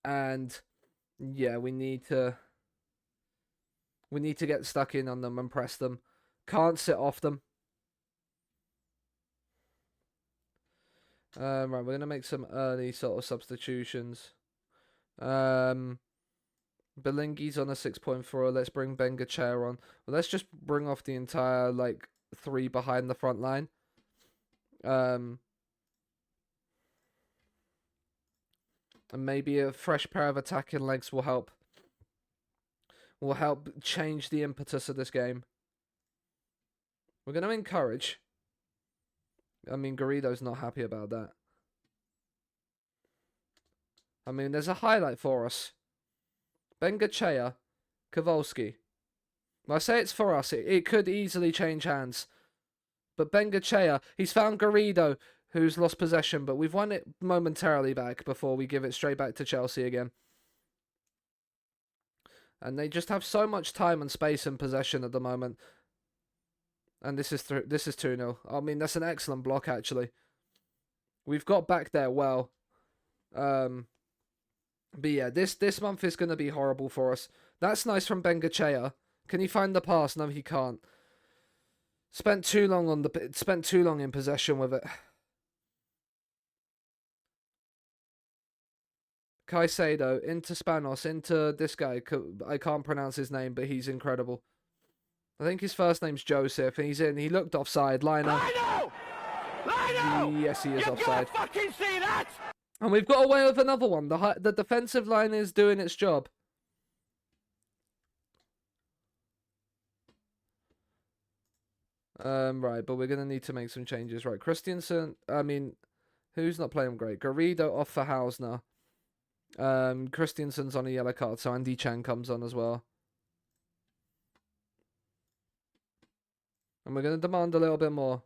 And yeah, we need to get stuck in on them and press them. Can't sit off them. Right, we're going to make some early sort of substitutions. Belingi's on a 6.4. Let's bring Bengachair on. Well, let's just bring off the entire, like, 3 behind the front line. And maybe a fresh pair of attacking legs will help. Will help change the impetus of this game. We're going to encourage. I mean, Garrido's not happy about that. I mean, there's a highlight for us. Bengachair, Kowalski. I say it's for us. It could easily change hands. But Bengachair, he's found Garrido, who's lost possession, but we've won it momentarily back before we give it straight back to Chelsea again. And they just have so much time and space and possession at the moment. And this is 2-0. I mean, that's an excellent block, actually. We've got back there well. But yeah, this month is going to be horrible for us. That's nice from Bengachair. Can he find the pass? No, he can't. Spent too long in possession with it. Caicedo into Spanos, into this guy. I can't pronounce his name, but he's incredible. I think his first name's Joseph, and he's in. He looked offside. Lino. Yes, he is offside. Fucking see that? And we've got away with another one. The defensive line is doing its job. Right, but we're going to need to make some changes. Right, Christiansen, I mean, who's not playing great? Garrido off for Hausner. Christiansen's on a yellow card, so Andy Chan comes on as well. And we're going to demand a little bit more.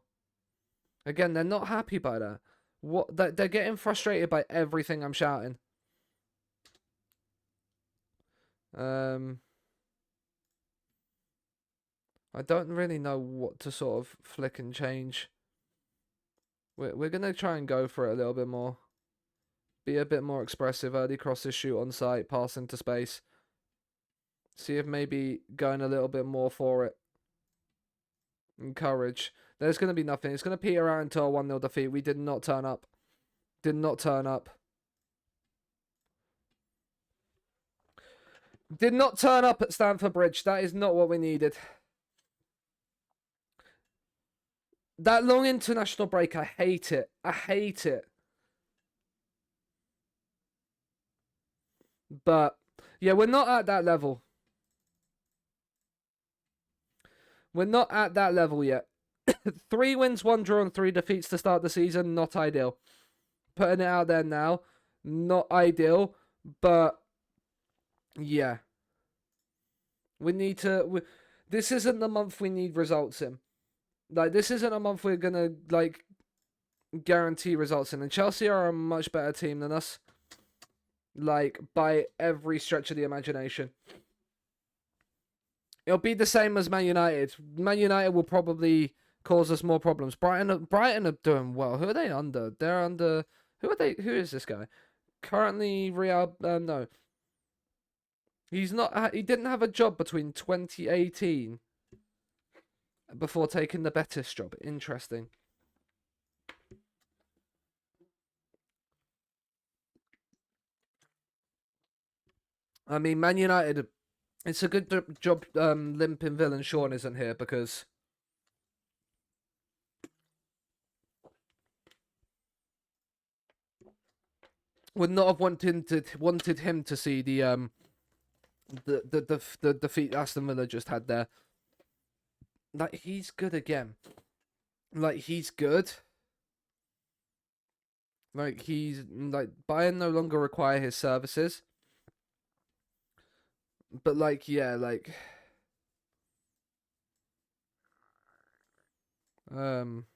Again, they're not happy by that. They're getting frustrated by everything I'm shouting. I don't really know what to sort of flick and change. We're going to try and go for it a little bit more. Be a bit more expressive. Early crosses, shoot on sight, pass into space. See if maybe going a little bit more for it. Encourage. There's going to be nothing. It's going to peter out until a 1-0 defeat. We did not turn up. Did not turn up. Did not turn up at Stamford Bridge. That is not what we needed. That long international break, I hate it. I hate it. But, yeah, we're not at that level. We're not at that level yet. 3 wins, 1 draw, and 3 defeats to start the season. Not ideal. Putting it out there now, not ideal, but yeah, we need to. This isn't the month we need results in. Like, this isn't a month we're gonna like guarantee results in. And Chelsea are a much better team than us, like by every stretch of the imagination. It'll be the same as Man United. Man United will probably cause us more problems. Brighton are doing well. Who are they under? They're under. Who are they? Who is this guy? Currently, Real. No, he's not. He didn't have a job between 2018 before taking the Betis job. Interesting. I mean, Man United. It's a good job. Limping villain Sean isn't here because would not have wanted him to see the defeat Aston Villa just had there. Like, he's good again. Like, he's good. Like, he's like Bayern no longer require his services. But like, yeah, like um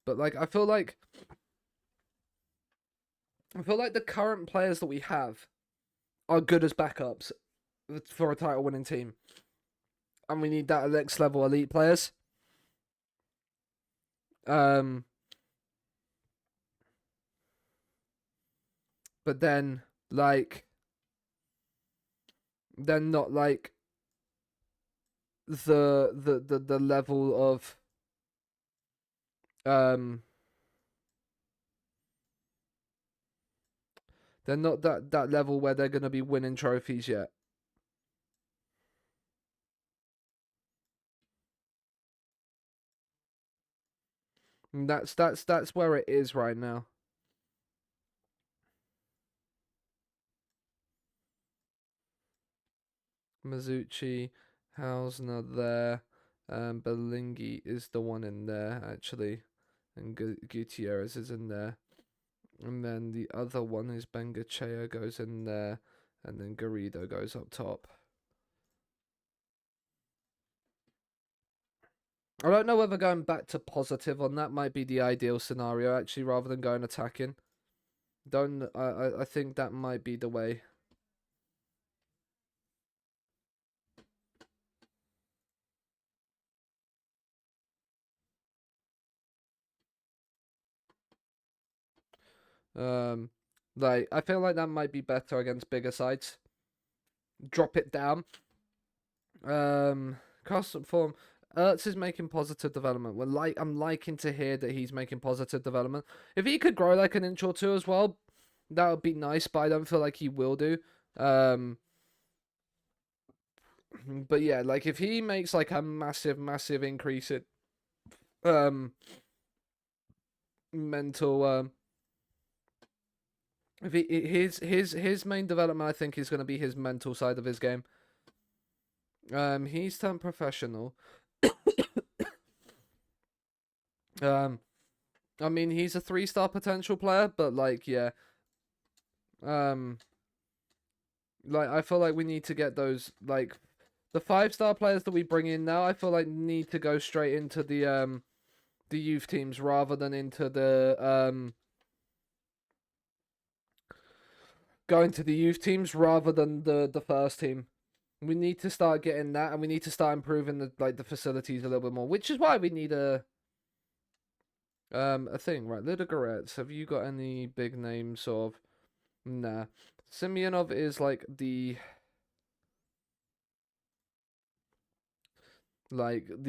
but like I feel like the current players that we have are good as backups for a title winning team. And we need that next level elite players. Um but then like they're not like the level of um they're not that level where they're gonna be winning trophies yet. And that's where it is right now. Mizuchi, Hausner there. Belingi is the one in there, actually. And Gutierrez is in there. And then the other one is Bengachea goes in there. And then Garrido goes up top. I don't know whether going back to positive on that might be the ideal scenario, actually, rather than going attacking. I think that might be the way. Um, like, I feel like that might be better against bigger sides. Drop it down. Constant form. Ertz is making positive development. I'm liking to hear that he's making positive development. If he could grow like an inch or two as well, that would be nice. But I don't feel like he will do. But yeah, like if he makes like a massive increase in mental if he his main development, I think, is going to be his mental side of his game. He's turned professional. I mean, he's a 3-star potential player, but like, yeah, um, like I feel like we need to get those like the 5-star players that we bring in now. I feel like need to go straight into the youth teams rather than into the going to the youth teams rather than the first team. We need to start getting that, and we need to start improving the facilities a little bit more, which is why we need a thing, right? Ludogorets, have you got any big names of? Nah. Simeonov is like the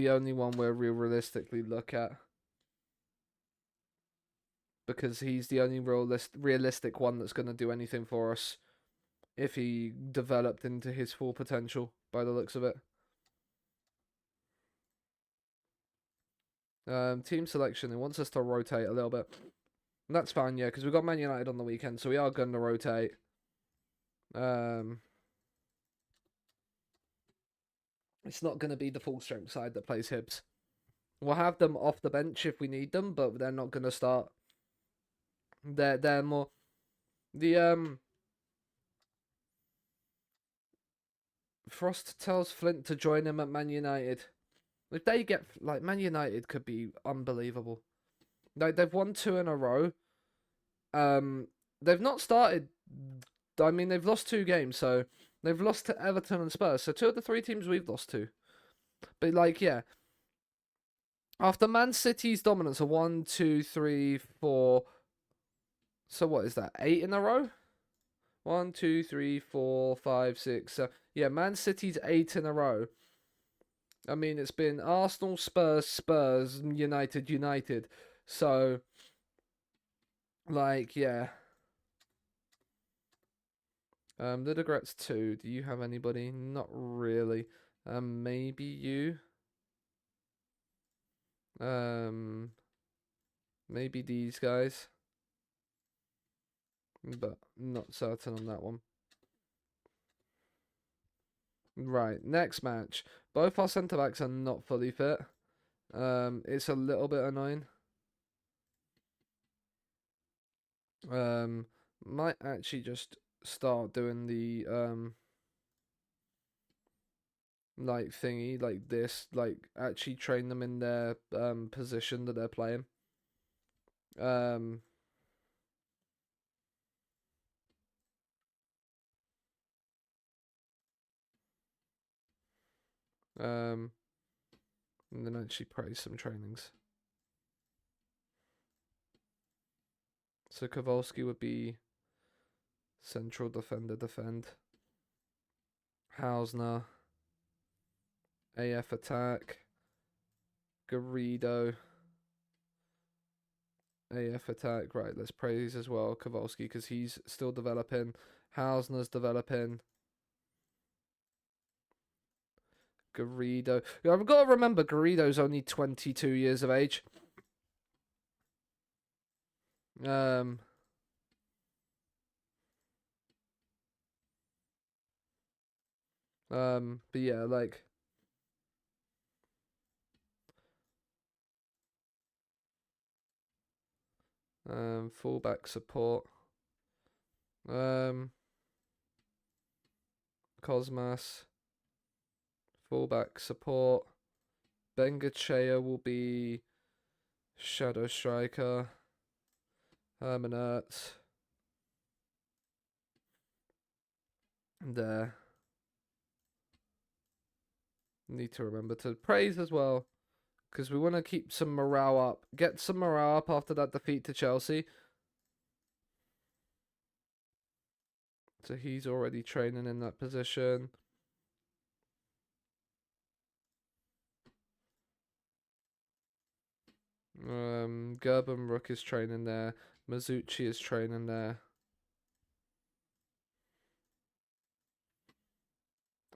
only one we're realistically look at. Because he's the only realistic one that's going to do anything for us if he developed into his full potential by the looks of it. Team selection, it wants us to rotate a little bit. And that's fine, yeah, because we've got Man United on the weekend, so we are going to rotate. It's not going to be the full strength side that plays Hibs. We'll have them off the bench if we need them, but they're not going to start. They're more the Frost tells Flint to join him at Man United. If they get like Man United, could be unbelievable. Like they've won 2 in a row. They've not started. I mean, they've lost 2 games, so they've lost to Everton and Spurs. So 2 of the 3 teams we've lost to. But like, yeah. After Man City's dominance of 1, 2, 3, 4. So what is that? 8 in a row? 1, 2, 3, 4, 5, 6. So yeah, Man City's 8 in a row. I mean, it's been Arsenal, Spurs, Spurs, United, United. So, like, yeah. Lidegrat's 2. Do you have anybody? Not really. Maybe you. Maybe these guys. But not certain on that one. Right, next match. Both our centre backs are not fully fit. It's a little bit annoying. Might actually just start doing the like thingy, like this, like actually train them in their position that they're playing. Um and then actually praise some trainings. So Kowalski would be central defender, defend. Hausner, AF attack. Garrido, AF attack. Right, let's praise as well Kowalski because he's still developing. Hausner's developing. Garrido. I've got to remember Garrido's only 22 years of age. But yeah, like fullback support. Cosmas, fullback support. Bengochea will be shadow striker. Herman Ertz. There. Need to remember to praise as well. Because we want to keep some morale up. Get some morale up after that defeat to Chelsea. So he's already training in that position. Gerben Rook is training there. Mizuchi is training there.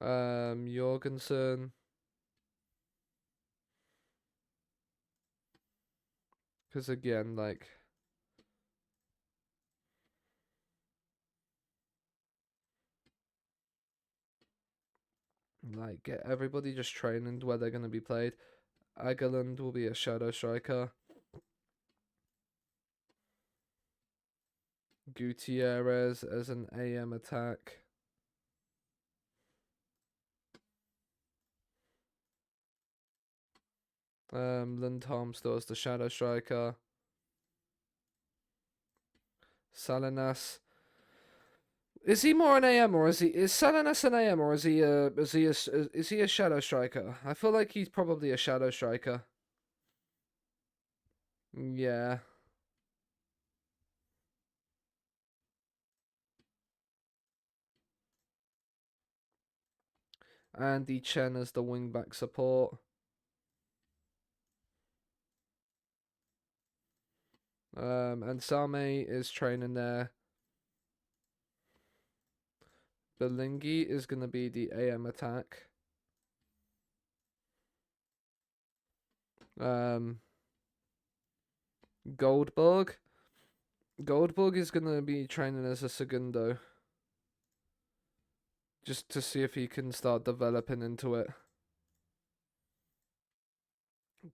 Jorgensen. Because again, like get everybody just training where they're going to be played. Agerland will be a shadow striker. Gutierrez as an AM attack. Lindholm as the shadow striker. Salinas. Is he more an AM or is Salinas an AM or is he a shadow striker? I feel like he's probably a shadow striker. Yeah. Andy Chen as the wingback support. And Same is training there. Belingi is going to be the AM attack. Goldberg. Goldberg is going to be training as a segundo. Just to see if he can start developing into it.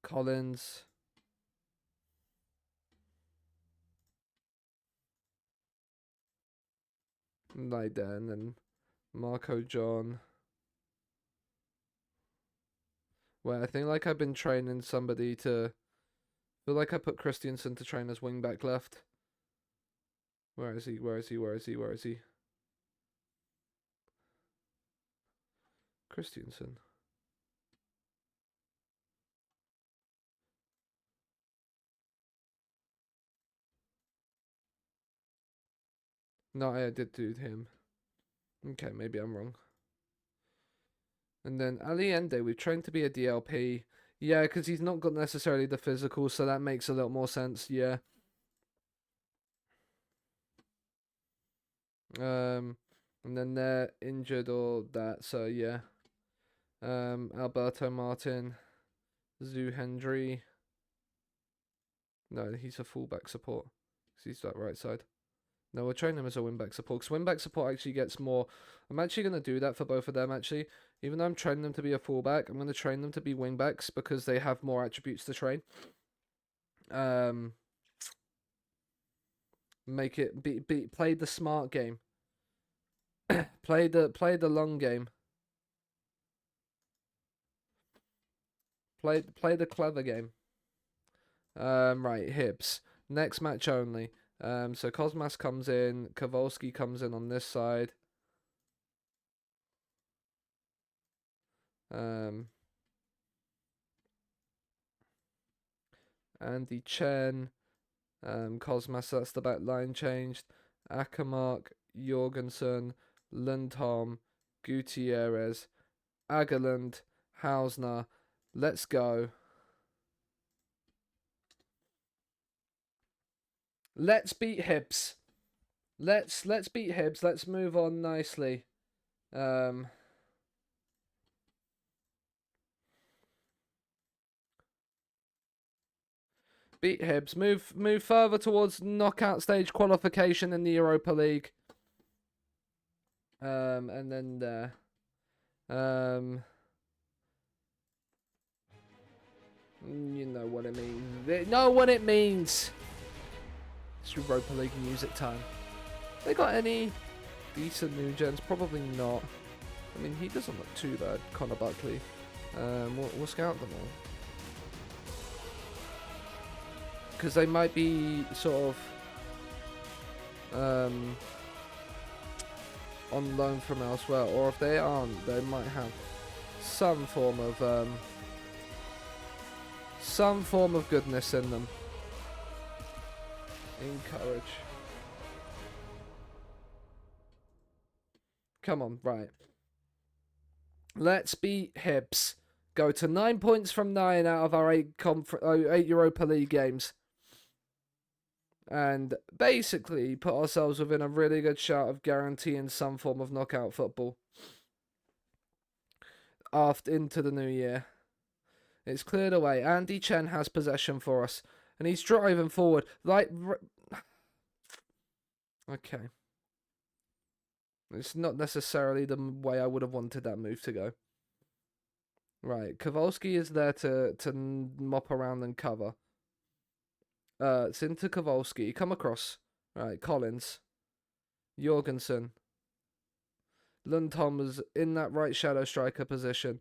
Collins. Like that, and then Marco John. Well, I think like I've been training somebody to. I feel like I put Christiansen to train as wing back left. Where is he? Where is he? Where is he? Where is he? Christiansen. No, I did do him. Okay, maybe I'm wrong. And then Allende, we've trained to be a DLP. Yeah, because he's not got necessarily the physical, so that makes a little more sense. Yeah. And then they're injured or that, so yeah. Alberto Martin, Zu Hendry. No, he's a fullback support. He's that right side. No, we'll train him as a wingback support. Because wingback support actually gets more. I'm actually going to do that for both of them, actually. Even though I'm training them to be a fullback, I'm going to train them to be wingbacks because they have more attributes to train. Make it play the smart game. play the long game. Play the clever game. Right, Hibs. Next match only. So Cosmas comes in, Kowalski comes in on this side. Andy Chen, Cosmas, that's the back line changed. Akamark, Jorgensen, Lundholm, Gutierrez, Agerland, Hausner. Let's go. Let's beat Hibs. Let's beat Hibs. Let's move on nicely. Beat Hibs. Move further towards knockout stage qualification in the Europa League. And then there. You know what it means. Know what it means. It's Europa League music time. They got any decent new gens? Probably not. I mean, he doesn't look too bad, Connor Buckley. We'll scout them all. Because they might be sort of on loan from elsewhere, or if they aren't, they might have some form of goodness in them. Encourage. Come on, right. Let's beat Hibs. Go to 9 points from 9 out of our 8 Europa League games. And basically put ourselves within a really good shot of guaranteeing some form of knockout football after into the new year. It's cleared away. Andy Chen has possession for us, and he's driving forward. Okay. It's not necessarily the way I would have wanted that move to go. Right, Kowalski is there to mop around and cover. It's into Kowalski. Come across. Right, Collins. Jorgensen. Lundholm was in that right shadow striker position.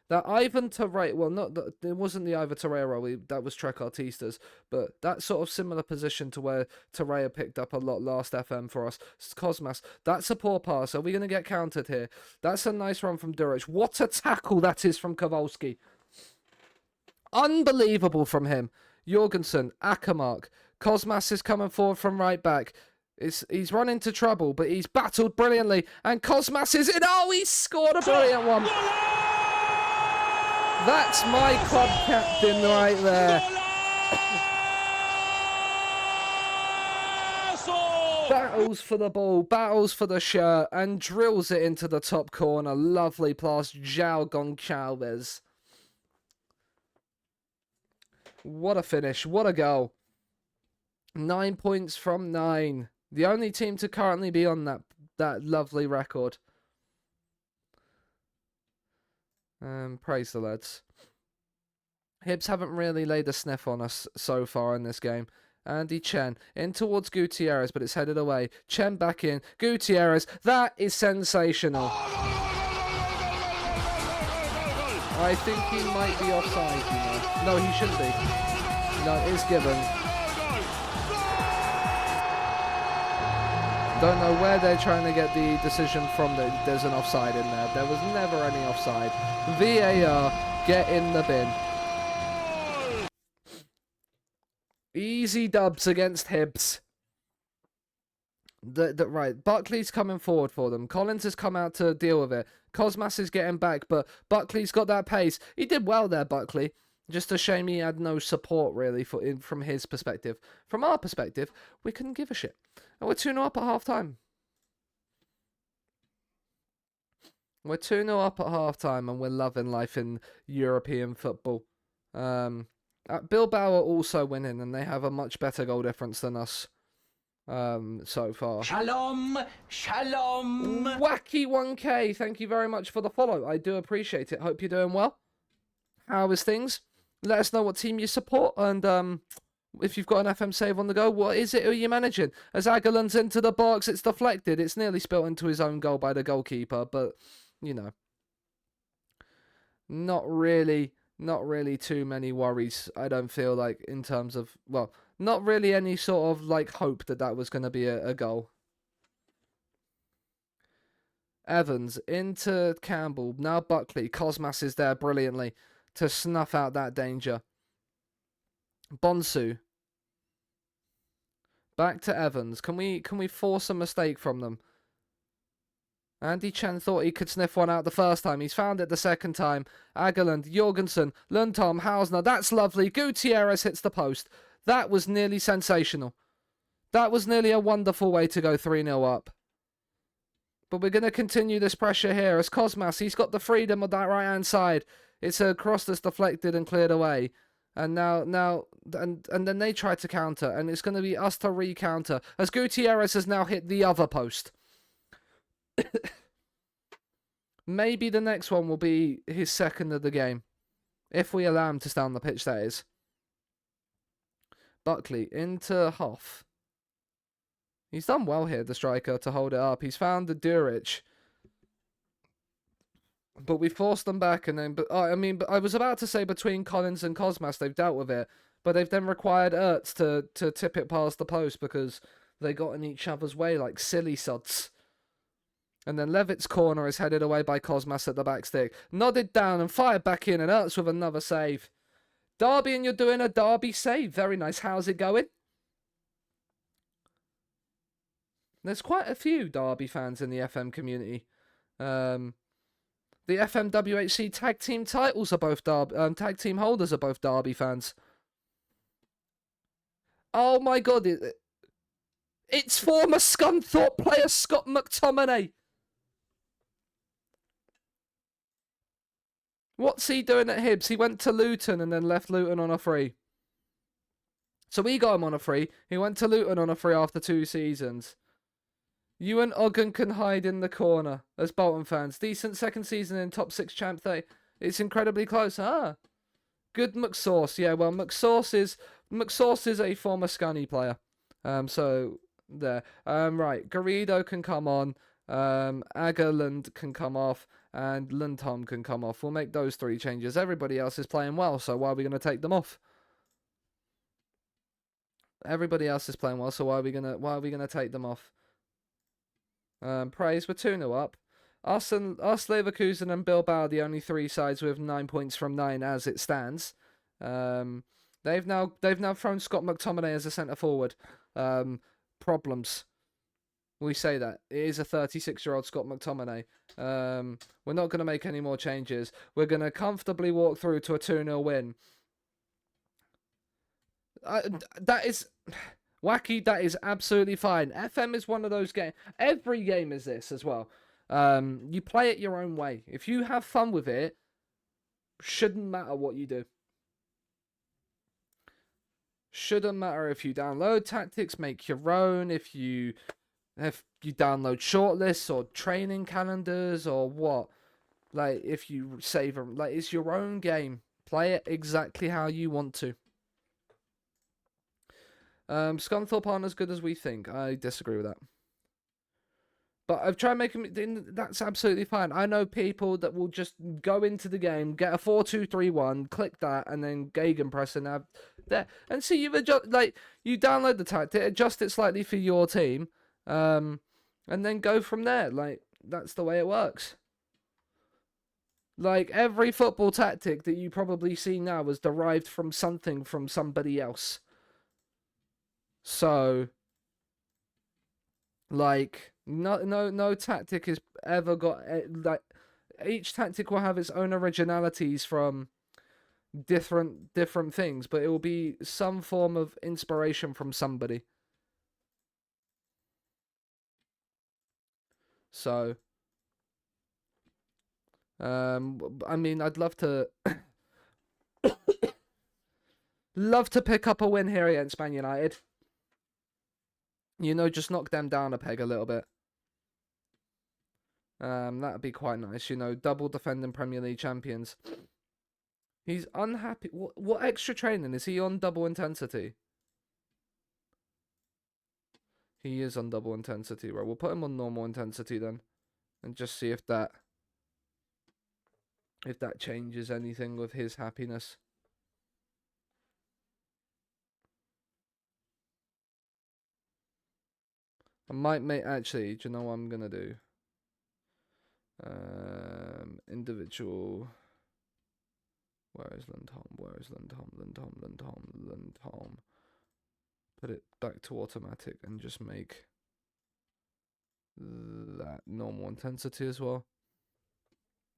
That Ivan Torreira, well, it wasn't the Ivan Torreira, that was Trek Artistas, but that sort of similar position to where Torreira picked up a lot last FM for us. Cosmas, that's a poor pass. Are we going to get countered here? That's a nice run from Duric. What a tackle that is from Kowalski. Unbelievable from him. Jorgensen, Akamark. Cosmas is coming forward from right back. He's run into trouble, but he's battled brilliantly. And Cosmas is in. Oh, he scored a brilliant one. That's my club captain right there. Battles for the ball, battles for the shirt, and drills it into the top corner. Lovely pass, João Gonçalves. What a finish, what a goal. 9 points from 9. The only team to currently be on that lovely record. Praise the lads. Hibs haven't really laid a sniff on us so far in this game. Andy Chen in towards Gutierrez, but it's headed away. Chen back in. Gutierrez. That is sensational. I think he might be offside, you know. No, he shouldn't be. No, it is given. Don't know where they're trying to get the decision from that there's an offside in there. There was never any offside. VAR, get in the bin. Easy dubs against Hibs. Right, Buckley's coming forward for them. Collins has come out to deal with it. Cosmas is getting back, but Buckley's got that pace. He did well there, Buckley. Just a shame he had no support, really, from his perspective. From our perspective, we couldn't give a shit. And we're 2-0 up at half-time. We're 2-0 up at half-time, and we're loving life in European football. Bilbao are also winning, and they have a much better goal difference than us. So far. Shalom, shalom. Wacky 1K, thank you very much for the follow. I do appreciate it. Hope you're doing well. How is things? Let us know what team you support, and if you've got an FM save on the go, what is it? Who are you managing? As Aguilan's into the box, it's deflected. It's nearly spilt into his own goal by the goalkeeper, but you know, not really too many worries. I don't feel like in terms of, well, not really any sort of like hope that was going to be a goal. Evans into Campbell. Now Buckley. Cosmas is there brilliantly to snuff out that danger. Bonsu. Back to Evans. Can we force a mistake from them? Andy Chen thought he could sniff one out the first time. He's found it the second time. Ageland, Jorgensen, Lundholm, Hausner. That's lovely. Gutierrez hits the post. That was nearly sensational. That was nearly a wonderful way to go 3-0 up. But we're going to continue this pressure here as Cosmas, he's got the freedom of that right-hand side. It's a cross that's deflected and cleared away. And now, and then they try to counter, and it's going to be us to re-counter as Gutierrez has now hit the other post. Maybe the next one will be his second of the game. If we allow him to stay on the pitch, that is. Buckley into Hoff. He's done well here, the striker, to hold it up. He's found the Duric. But we forced them back, and then... But I was about to say between Collins and Cosmas, they've dealt with it. But they've then required Ertz to tip it past the post because they got in each other's way like silly sods. And then Levitt's corner is headed away by Cosmas at the back stick. Nodded down and fired back in, and Ertz with another save. Derby, and you're doing a Derby save. Very nice. How's it going? There's quite a few Derby fans in the FM community. The FMWHC tag team titles are both tag team holders are both Derby fans. Oh my god, it's former Scunthorpe player Scott McTominay. What's he doing at Hibs? He went to Luton and then left Luton on a free. So we got him on a free. He went to Luton on a free after 2 seasons. You and Ogden can hide in the corner as Bolton fans. Decent second season in top 6 champ 30. It's incredibly close. Good McSauce. Yeah, well, McSauce is a former Scunny player. So there. Right. Garrido can come on. Agerland can come off. And Lundholm can come off. We'll make those 3 changes. Everybody else is playing well, so why are we going to take them off? Everybody else is playing well, so why are we gonna take them off? Praise, we're 2-0 up. Us Leverkusen and Bilbao are the only 3 sides with 9 points from 9 as it stands. They've now thrown Scott McTominay as a centre forward. Problems. We say that. It is a 36-year-old Scott McTominay. We're not going to make any more changes. We're going to comfortably walk through to a 2-0 win. That is... Wacky, that is absolutely fine. FM is one of those games. Every game is this as well. You play it your own way. If you have fun with it, shouldn't matter what you do. Shouldn't matter if you download tactics, make your own, if you download shortlists or training calendars or what. Like, if you save them. Like, it's your own game. Play it exactly how you want to. Scunthorpe aren't as good as we think. I disagree with that. But I've tried making that's absolutely fine. I know people that will just go into the game, get a 4-2-3-1, click that, and then gegenpress and have there. And see, you download the tactic, adjust it slightly for your team, and then go from there. Like, that's the way it works. Like, every football tactic that you probably see now was derived from something from somebody else. So, like, no tactic has ever got, like, each tactic will have its own originalities from different things, but it will be some form of inspiration from somebody. So, I mean, I'd love to pick up a win here against Man United. You know, just knock them down a peg a little bit. That'd be quite nice. You know, double defending Premier League champions. He's unhappy. What extra training? Is he on double intensity? He is on double intensity. Right, we'll put him on normal intensity then. And just see if that changes anything with his happiness. I might make... Actually, do you know what I'm going to do? Individual... Where is Lindholm? Put it back to automatic and just make that normal intensity as well.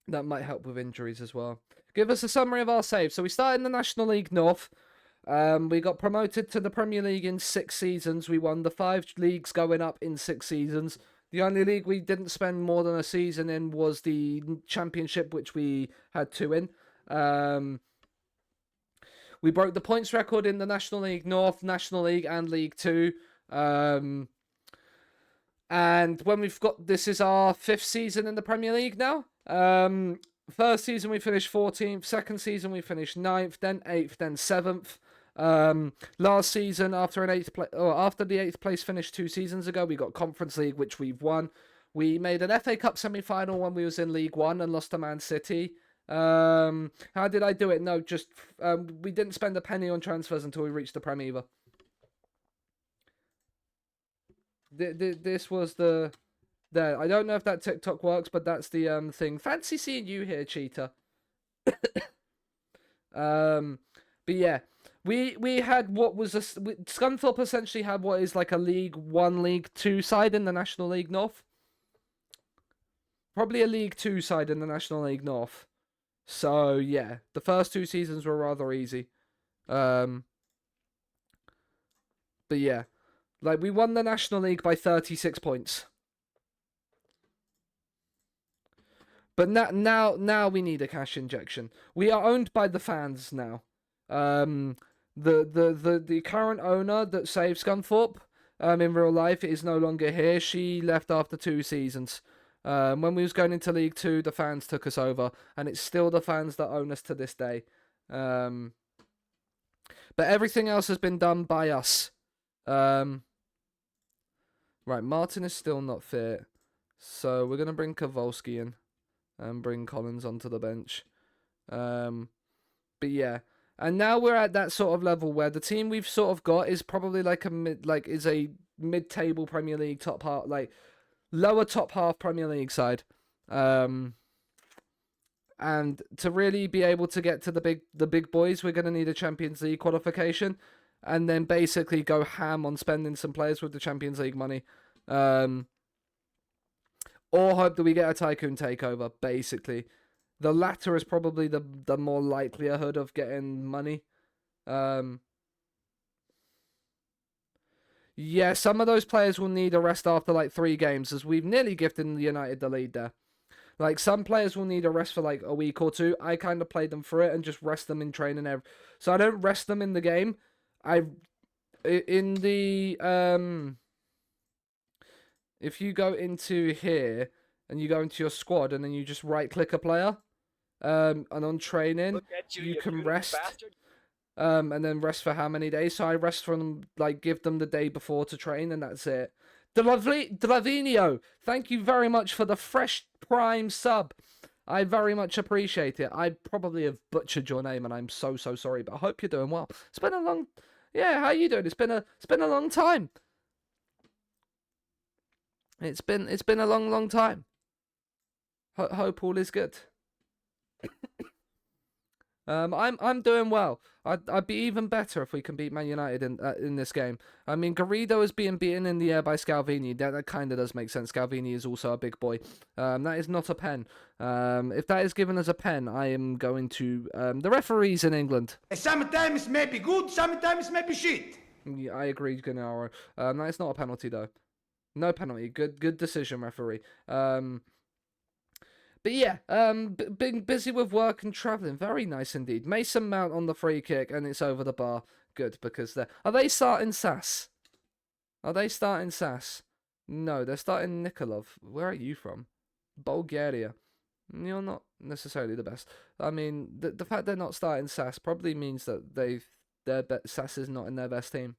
That might help with injuries as well. Give us a summary of our saves. So we started in the National League North. We got promoted to the Premier League in 6 seasons. We won the 5 leagues going up in 6 seasons. The only league we didn't spend more than a season in was the Championship, which we had 2 in. We broke the points record in the National League North, National League, and League 2. And when we've got... This is our 5th season in the Premier League now. First season we finished 14th. Second season we finished 9th, then 8th, then 7th. Last season, after the 8th place finish 2 seasons ago, we got Conference League, which we've won. We made an FA Cup semi-final when we was in League 1 and lost to Man City. How did I do it? No, just we didn't spend a penny on transfers until we reached the Prem either. This was the... There, I don't know if that TikTok works, but that's the thing. Fancy seeing you here, Cheetah. But yeah, we had what was Scunthorpe essentially had what is like a League 1, League 2 side in the National League North. Probably a League 2 side in the National League North. So yeah, the first 2 seasons were rather easy. But yeah, like we won the National League by 36 points. But now we need a cash injection. We are owned by the fans now. The current owner that saved Scunthorpe in real life is no longer here. She left after 2 seasons. When we was going into League 2, the fans took us over, and it's still the fans that own us to this day. But everything else has been done by us. Right, Martin is still not fit, so we're gonna bring Kowalski in and bring Collins onto the bench. But yeah, and now we're at that sort of level where the team we've sort of got is probably like a mid-table Premier League top half, like lower top half Premier League side. And to really be able to get to the big boys, we're going to need a Champions League qualification, and then basically go ham on spending some players with the Champions League money. Or hope that we get a Tycoon takeover, basically. The latter is probably the more likelihood of getting money. Yeah, some of those players will need a rest after like 3 games, as we've nearly gifted United the lead there. Like, some players will need a rest for like a week or 2. I kind of played them for it and just rest them in training. So I don't rest them in the game. If you go into here and you go into your squad and then you just right-click a player, and on training, Look at you, you you can beautiful rest. bastard. And then rest for how many days? So I rest from, like, give them the day before to train, and that's it. Dlavinio, thank you very much for the fresh prime sub. I very much appreciate it. I probably have butchered your name, and I'm so sorry. But I hope you're doing well. It's been a long, yeah. How are you doing? It's been a long time. It's been a long time. Hope all is good. I'm doing well. I'd be even better if we can beat Man United in this game. I mean, Garrido is being beaten in the air by Scalvini. That kind of does make sense. Scalvini is also a big boy. That is not a pen. If that is given as a pen, I am going to the referees in England. Sometimes may be good, sometimes may be shit. Yeah, I agree, Gennaro. That is not a penalty though. No penalty. Good decision, referee. But yeah, being busy with work and travelling. Very nice indeed. Mason Mount on the free kick, and it's over the bar. Good, because are they starting Sass? Are they starting Sass? No, they're starting Nikolov. Where are you from? Bulgaria. You're not necessarily the best. I mean, the fact they're not starting Sass probably means that Sass is not in their best team,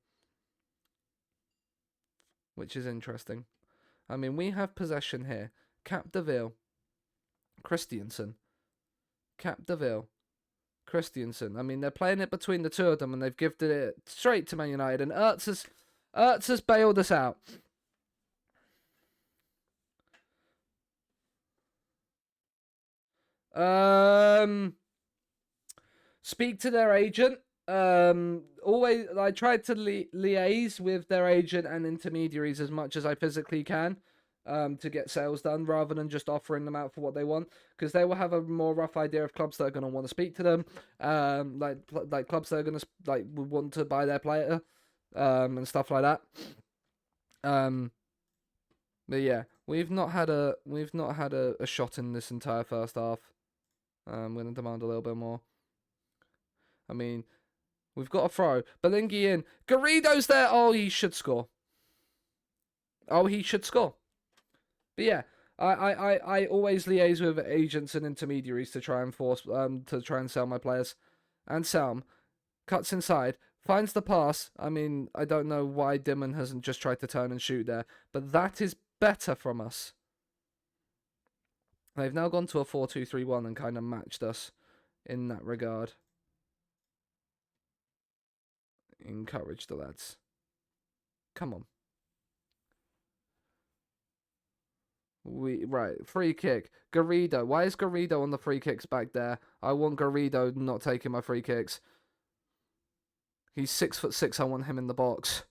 which is interesting. I mean, we have possession here. Capdeville. Christiansen. Capdeville. Christiansen. I mean, they're playing it between the two of them, and they've gifted it straight to Man United, and Ertz has bailed us out. Speak to their agent. Always, I tried to liaise with their agent and intermediaries as much as I physically can. To get sales done rather than just offering them out for what they want, because they will have a more rough idea of clubs that are going to want to speak to them, like clubs that are going to would want to buy their player, and stuff like that. But yeah, we've not had a shot in this entire first half. I'm going to demand a little bit more. I mean, we've got a throw. Belingi in. Garrido's there. Oh, he should score. But yeah, I always liaise with agents and intermediaries to try and sell my players. And Salm cuts inside, finds the pass. I mean, I don't know why Dimon hasn't just tried to turn and shoot there, but that is better from us. They've now gone to a 4-2-3-1 and kind of matched us in that regard. Encourage the lads. Come on. Right, free kick. Garrido. Why is Garrido on the free kicks back there? I want Garrido not taking my free kicks. He's 6'6". I want him in the box.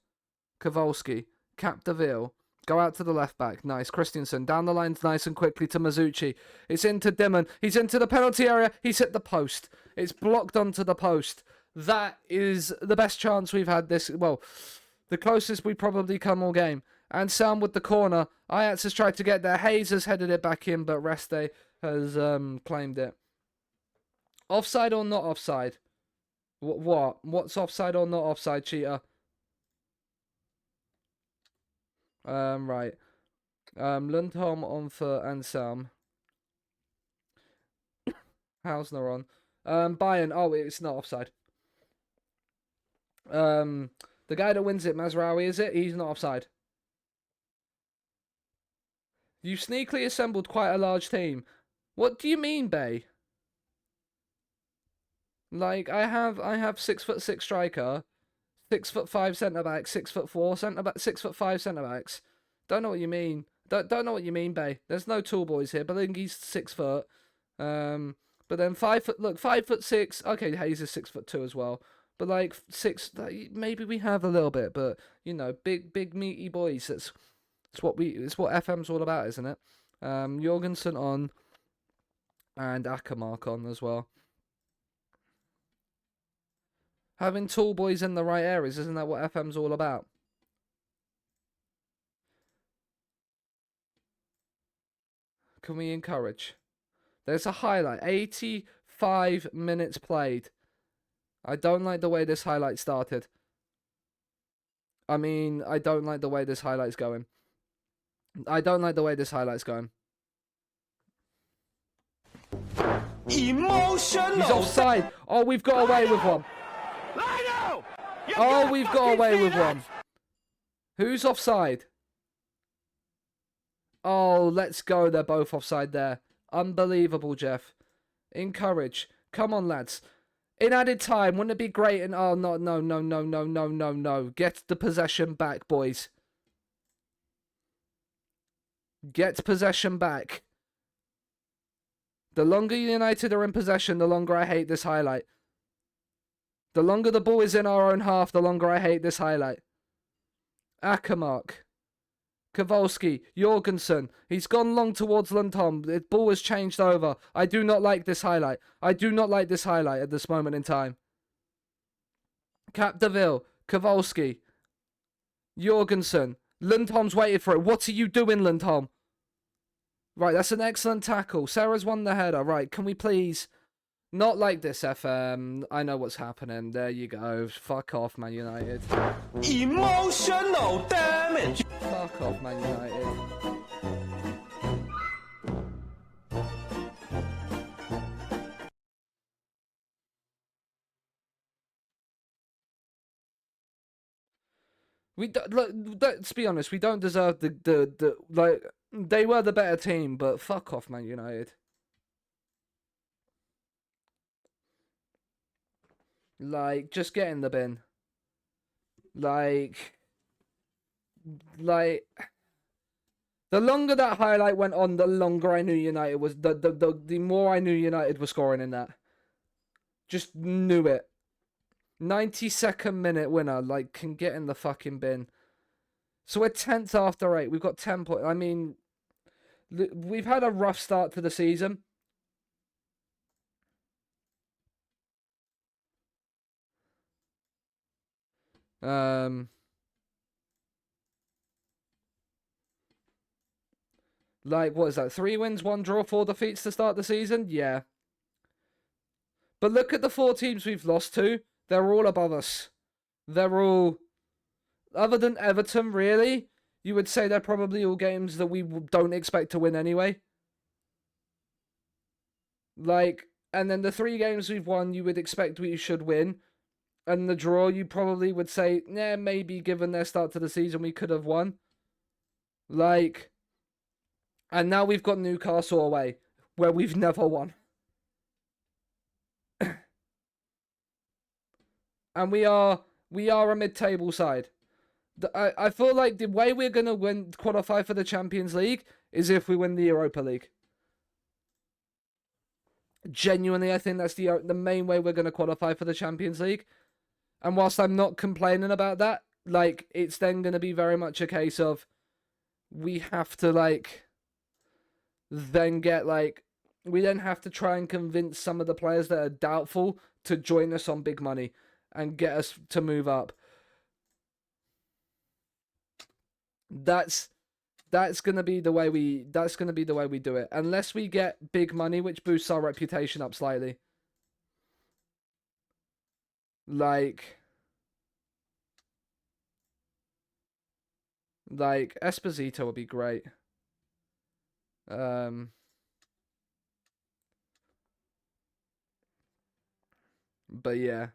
Kowalski. Capdeville. Go out to the left back. Nice. Christiansen. Down the lines nice and quickly to Mazzucci. It's into Dimon. He's into the penalty area. He's hit the post. It's blocked onto the post. That is the best chance we've had this... Well, the closest we probably come all game. And Sam with the corner. Ajax has tried to get there. Hayes has headed it back in, but Reste has claimed it. Offside or not offside? What? What's offside or not offside, cheater? Right. Lundholm on for Ansam. Hausner on. Bayern. Oh, it's not offside. The guy that wins it, Mazraoui, is it? He's not offside. You sneakily assembled quite a large team. What do you mean, Bay? Like, I have 6'6" striker, 6'5" centre back, 6'4" centre back, 6'5" centre backs. Don't know what you mean. Don't know what you mean, Bay. There's no tall boys here. Belingi's 6 foot. But then 5 foot. Look, 5'6". Okay, Hayes is 6'2" as well. But like 6, maybe we have a little bit. But you know, big meaty boys. It's what FM's all about, isn't it? Jorgensen on, and Ackermark on as well. Having tall boys in the right areas, isn't that what FM's all about? Can we encourage? There's a highlight. 85 minutes played. I don't like the way this highlight started. I mean, I don't like the way this highlight's going. Emotional. He's offside. Oh, we've got away with one. Lino! Oh, we've got away with one. Who's offside? Oh, let's go. They're both offside there. Unbelievable, Jeff. Encourage. Come on, lads. In added time, wouldn't it be great? And oh, no, no, no, no, no, no, no, no. Get the possession back, boys. Get possession back. The longer United are in possession, the longer I hate this highlight. The longer the ball is in our own half, the longer I hate this highlight. Ackermark. Kowalski. Jorgensen. He's gone long towards Lundholm. The ball has changed over. I do not like this highlight. I do not like this highlight at this moment in time. Capdeville. Kowalski. Jorgensen. Lundholm's waited for it. What are you doing, Lundholm? Right, that's an excellent tackle. Sarah's won the header. Right, can we please... Not like this, FM. I know what's happening. There you go. Fuck off, Man United. Emotional damage. Fuck off, Man United. Look, let's be honest. We don't deserve the like. They were the better team, but fuck off, Man United. Like, just get in the bin. Like, the longer that highlight went on, the longer I knew United was the more I knew United was scoring in that. Just knew it. 92nd minute winner, like, can get in the fucking bin. So we're 10th after 8. We've got 10 points. I mean, we've had a rough start to the season. Like, what is that? 3 wins, 1 draw, 4 defeats to start the season? Yeah. But look at the 4 teams we've lost to. They're all above us. They're all... Other than Everton, really, you would say they're probably all games that we don't expect to win anyway. Like, and then the 3 games we've won, you would expect we should win. And the draw, you probably would say, nah, maybe given their start to the season, we could have won. Like, and now we've got Newcastle away, where we've never won. And we are a mid-table side. I feel like the way we're going to qualify for the Champions League is if we win the Europa League. Genuinely, I think that's the main way we're going to qualify for the Champions League. And whilst I'm not complaining about that, like, it's then going to be very much a case of we have to, like, then get, like, we then have to try and convince some of the players that are doubtful to join us on big money and get us to move up. That's gonna be the way we do it. Unless we get big money, which boosts our reputation up slightly. Like Esposito would be great. But yeah.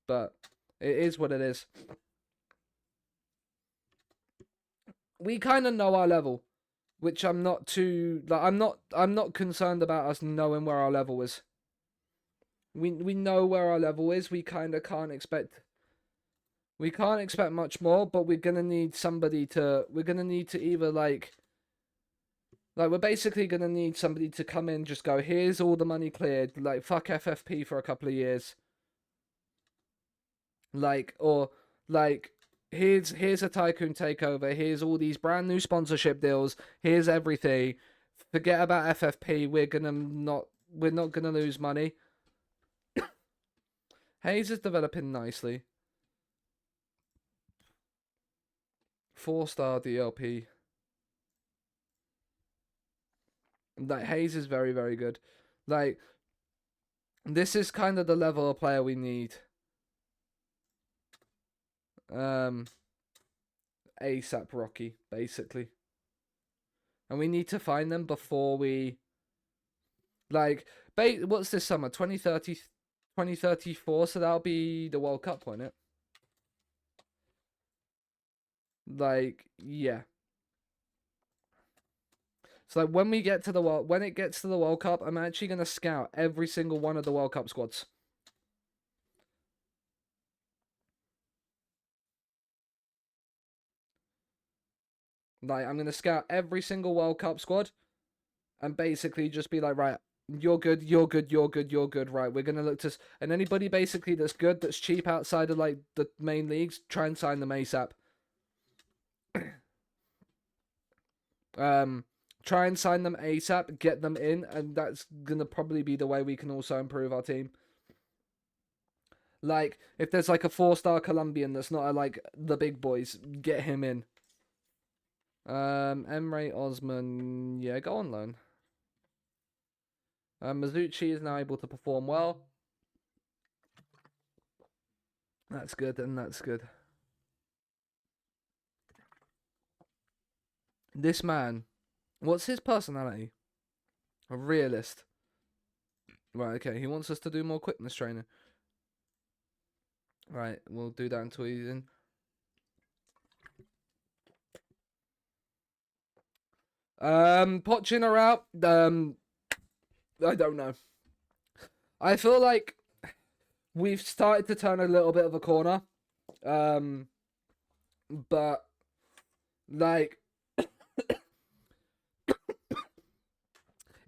But it is what it is. We kind of know our level, which I'm not too like. I'm not concerned about us knowing where our level is. We know where our level is. We kind of can't expect. We can't expect much more, but we're gonna need somebody to. We're gonna need to either like we're basically gonna need somebody to come in, just go, here's all the money cleared. Like, fuck FFP for a couple of years. Like, or like, here's a tycoon takeover. Here's all these brand new sponsorship deals. Here's everything. Forget about FFP. We're not gonna lose money. Hayes is developing nicely. 4-star DLP. Like, Hayes is very, very good. Like, this is kind of the level of player we need. ASAP Rocky, basically. And we need to find them before we... Like, what's this summer? 2034, so that'll be the World Cup, won't it? Like, yeah. So like, when it gets to the World Cup, I'm actually gonna scout every single one of the World Cup squads. Like, I'm gonna scout every single World Cup squad, and basically just be like, right, you're good, you're good, you're good, you're good. Right, we're gonna look to, and anybody basically that's good, that's cheap outside of like the main leagues, try and sign them ASAP. Try and sign them ASAP, get them in, and that's gonna probably be the way we can also improve our team. Like, if there's like a 4-star Colombian that's not like the big boys, get him in. Emre Osman, yeah, go on loan. Mizuchi is now able to perform well. That's good, and that's good. This man, what's his personality? A realist. Right, okay, he wants us to do more quickness training. Right, we'll do that until he's in. Poching her out. I don't know. I feel like we've started to turn a little bit of a corner. But like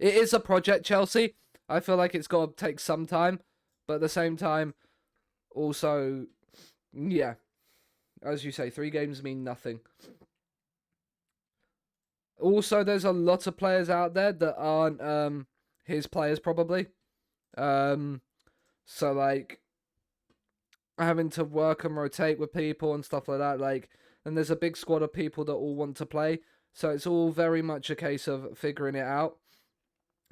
it is a project, Chelsea. I feel like it's got to take some time, but at the same time, also, yeah, as you say, 3 games mean nothing. Also, there's a lot of players out there that aren't his players probably. So like having to work and rotate with people and stuff like that. Like, and there's a big squad of people that all want to play. So it's all very much a case of figuring it out.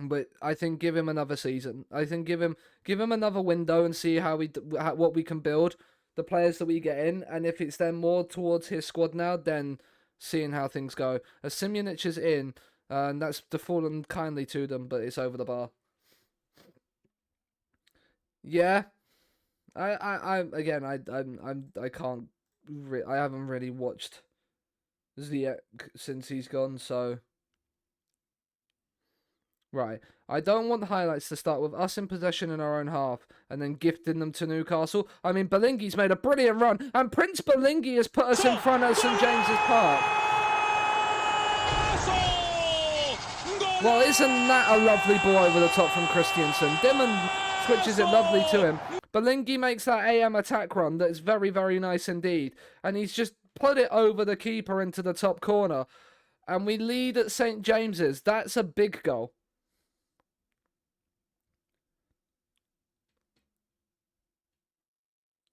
But I think give him another season. I think give him another window and see what we can build, the players that we get in, and if it's then more towards his squad now, then seeing how things go. As Simunic is in, and that's fallen kindly to them, but it's over the bar. Yeah, I can't. I haven't really watched Ziyech since he's gone, so. Right. I don't want the highlights to start with us in possession in our own half and then gifting them to Newcastle. I mean, Belingi's made a brilliant run, and Prince Belingi has put us in front at St James's Park. Well, isn't that a lovely ball over the top from Christiansen? Dimon switches it lovely to him. Belingi makes that AM attack run that's very, very nice indeed. And he's just put it over the keeper into the top corner. And we lead at St James's. That's a big goal.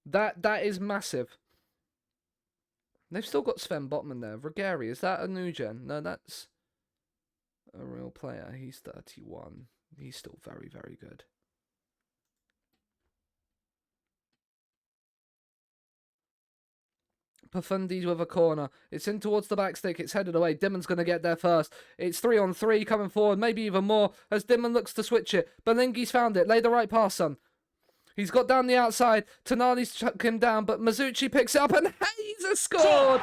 That is massive. They've still got Sven Botman there. Ruggieri, is that a new gen? No, that's a real player. He's 31. He's still very, very good. Pafundi's with a corner. It's in towards the back stick. It's headed away. Dimmon's going to get there first. It's 3-on-3 coming forward, maybe even more, as Dimmon looks to switch it. Belingi's found it. Lay the right pass, son. He's got down the outside. Tonali's chucked him down, but Mizuchi picks it up, and Hayes has scored!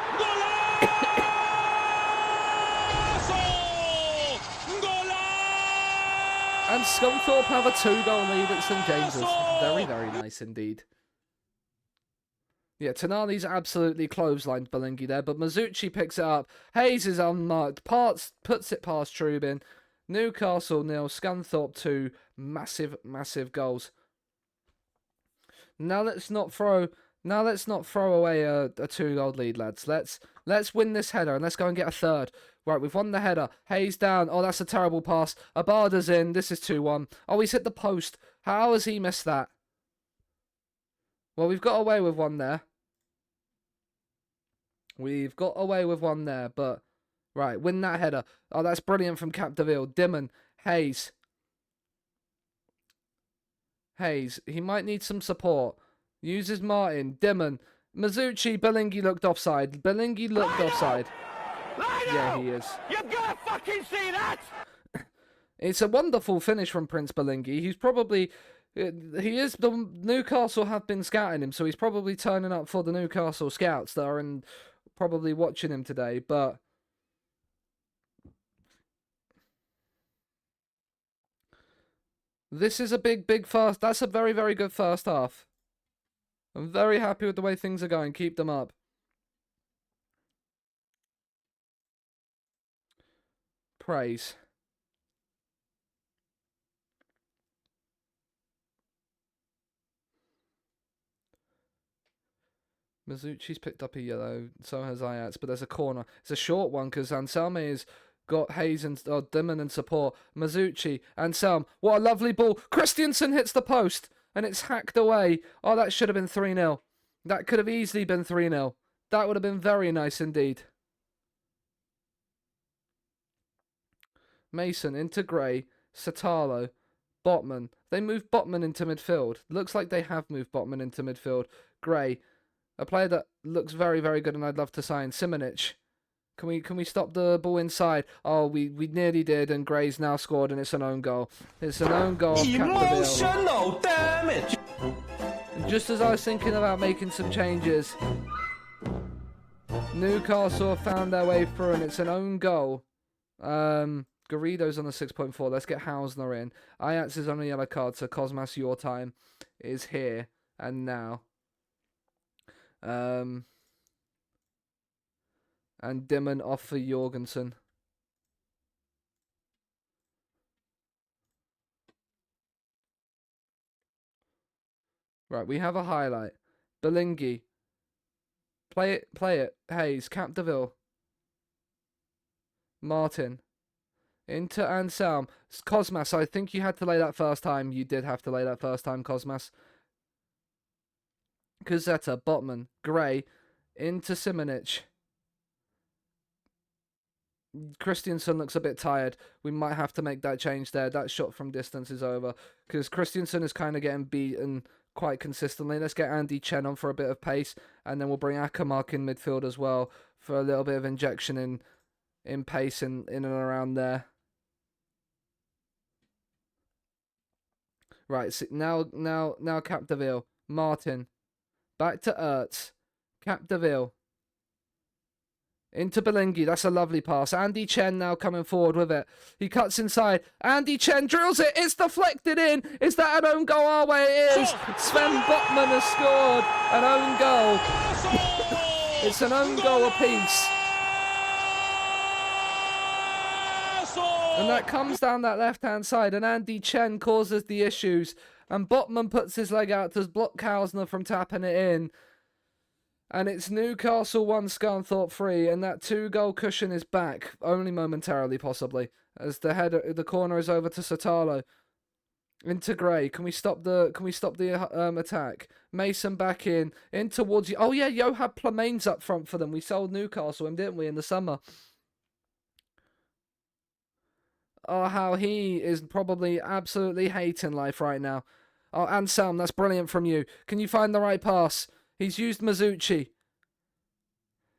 And Scunthorpe have a 2-goal lead at St James's. Very, very nice indeed. Yeah, Tonali's absolutely clotheslined Belingi there, but Mizuchi picks it up. Hayes is unmarked. Puts it past Trubin. Newcastle 0, Scunthorpe 2. Massive, massive goals. Now let's not throw away a 2-goal lead, lads. Let's win this header and let's go and get a third. Right, we've won the header. Hayes down. Oh, that's a terrible pass. Abada's in. This is 2-1. Oh, he's hit the post. How has he missed that? Well, we've got away with one there. We've got away with one there, but right, win that header. Oh, that's brilliant from Capdeville. Dimon, Hayes. Hayes, he might need some support. Uses Martin, Dimon, Mizuchi, Belingi looked offside. Belingi looked offside. Yeah, he is. You've got to fucking see that! It's a wonderful finish from Prince Belingi. He's probably... He is... The Newcastle have been scouting him, so he's probably turning up for the Newcastle scouts that are probably watching him today, but... This is a big first... That's a very, very good first half. I'm very happy with the way things are going. Keep them up. Praise. Mizuchi's picked up a yellow, so has Ayats, but there's a corner. It's a short one because Anselme has got Hayes and Dimon in support. Mizuchi, Anselm, what a lovely ball. Christiansen hits the post and it's hacked away. Oh, that should have been 3-0. That could have easily been 3-0. That would have been very nice indeed. Mason into Gray, Satalo, Botman. They moved Botman into midfield. Looks like they have moved Botman into midfield. Gray, a player that looks very, very good and I'd love to sign. Simonic. Can we stop the ball inside? Oh, we nearly did, and Gray's now scored, and it's an own goal. It's an own goal. Emotional damage. And just as I was thinking about making some changes, Newcastle have found their way through, and it's an own goal. Garrido's on the 6.4. Let's get Hausner in. Ayats is on a yellow card, so Cosmas, your time is here and now. And Dimon off for Jorgensen. Right, we have a highlight. Belingi. Play it. Hayes, Capdeville. Martin. Into Anselm. Cosmas, I think you had to lay that first time. You did have to lay that first time, Cosmas. Cazetta, Botman, Gray. Into Simonic. Christiansen looks a bit tired. We might have to make that change there. That shot from distance is over because Christiansen is kind of getting beaten quite consistently. Let's get Andy Chen on for a bit of pace, and then we'll bring Akamark in midfield as well for a little bit of injection in pace in and around there. Right, so now Capdeville, Martin, back to Ertz, Capdeville. Into Belingi. That's a lovely pass. Andy Chen now coming forward with it. He cuts inside. Andy Chen drills it. It's deflected in. Is that an own goal? Our way it is. Sven Botman has scored an own goal. It's an own goal apiece. And that comes down that left-hand side. And Andy Chen causes the issues. And Botman puts his leg out to block Hausner from tapping it in. And it's Newcastle 1, Scunthorpe 3, and that 2-goal cushion is back, only momentarily possibly, as the corner is over to Satalo. Into Gray. Can we stop the attack? Mason back in towards you. Oh yeah, Yohab Plamain's up front for them. We sold Newcastle him, didn't we, in the summer? Oh, how he is probably absolutely hating life right now. Oh, Anselm, that's brilliant from you. Can you find the right pass? He's used Mizuchi.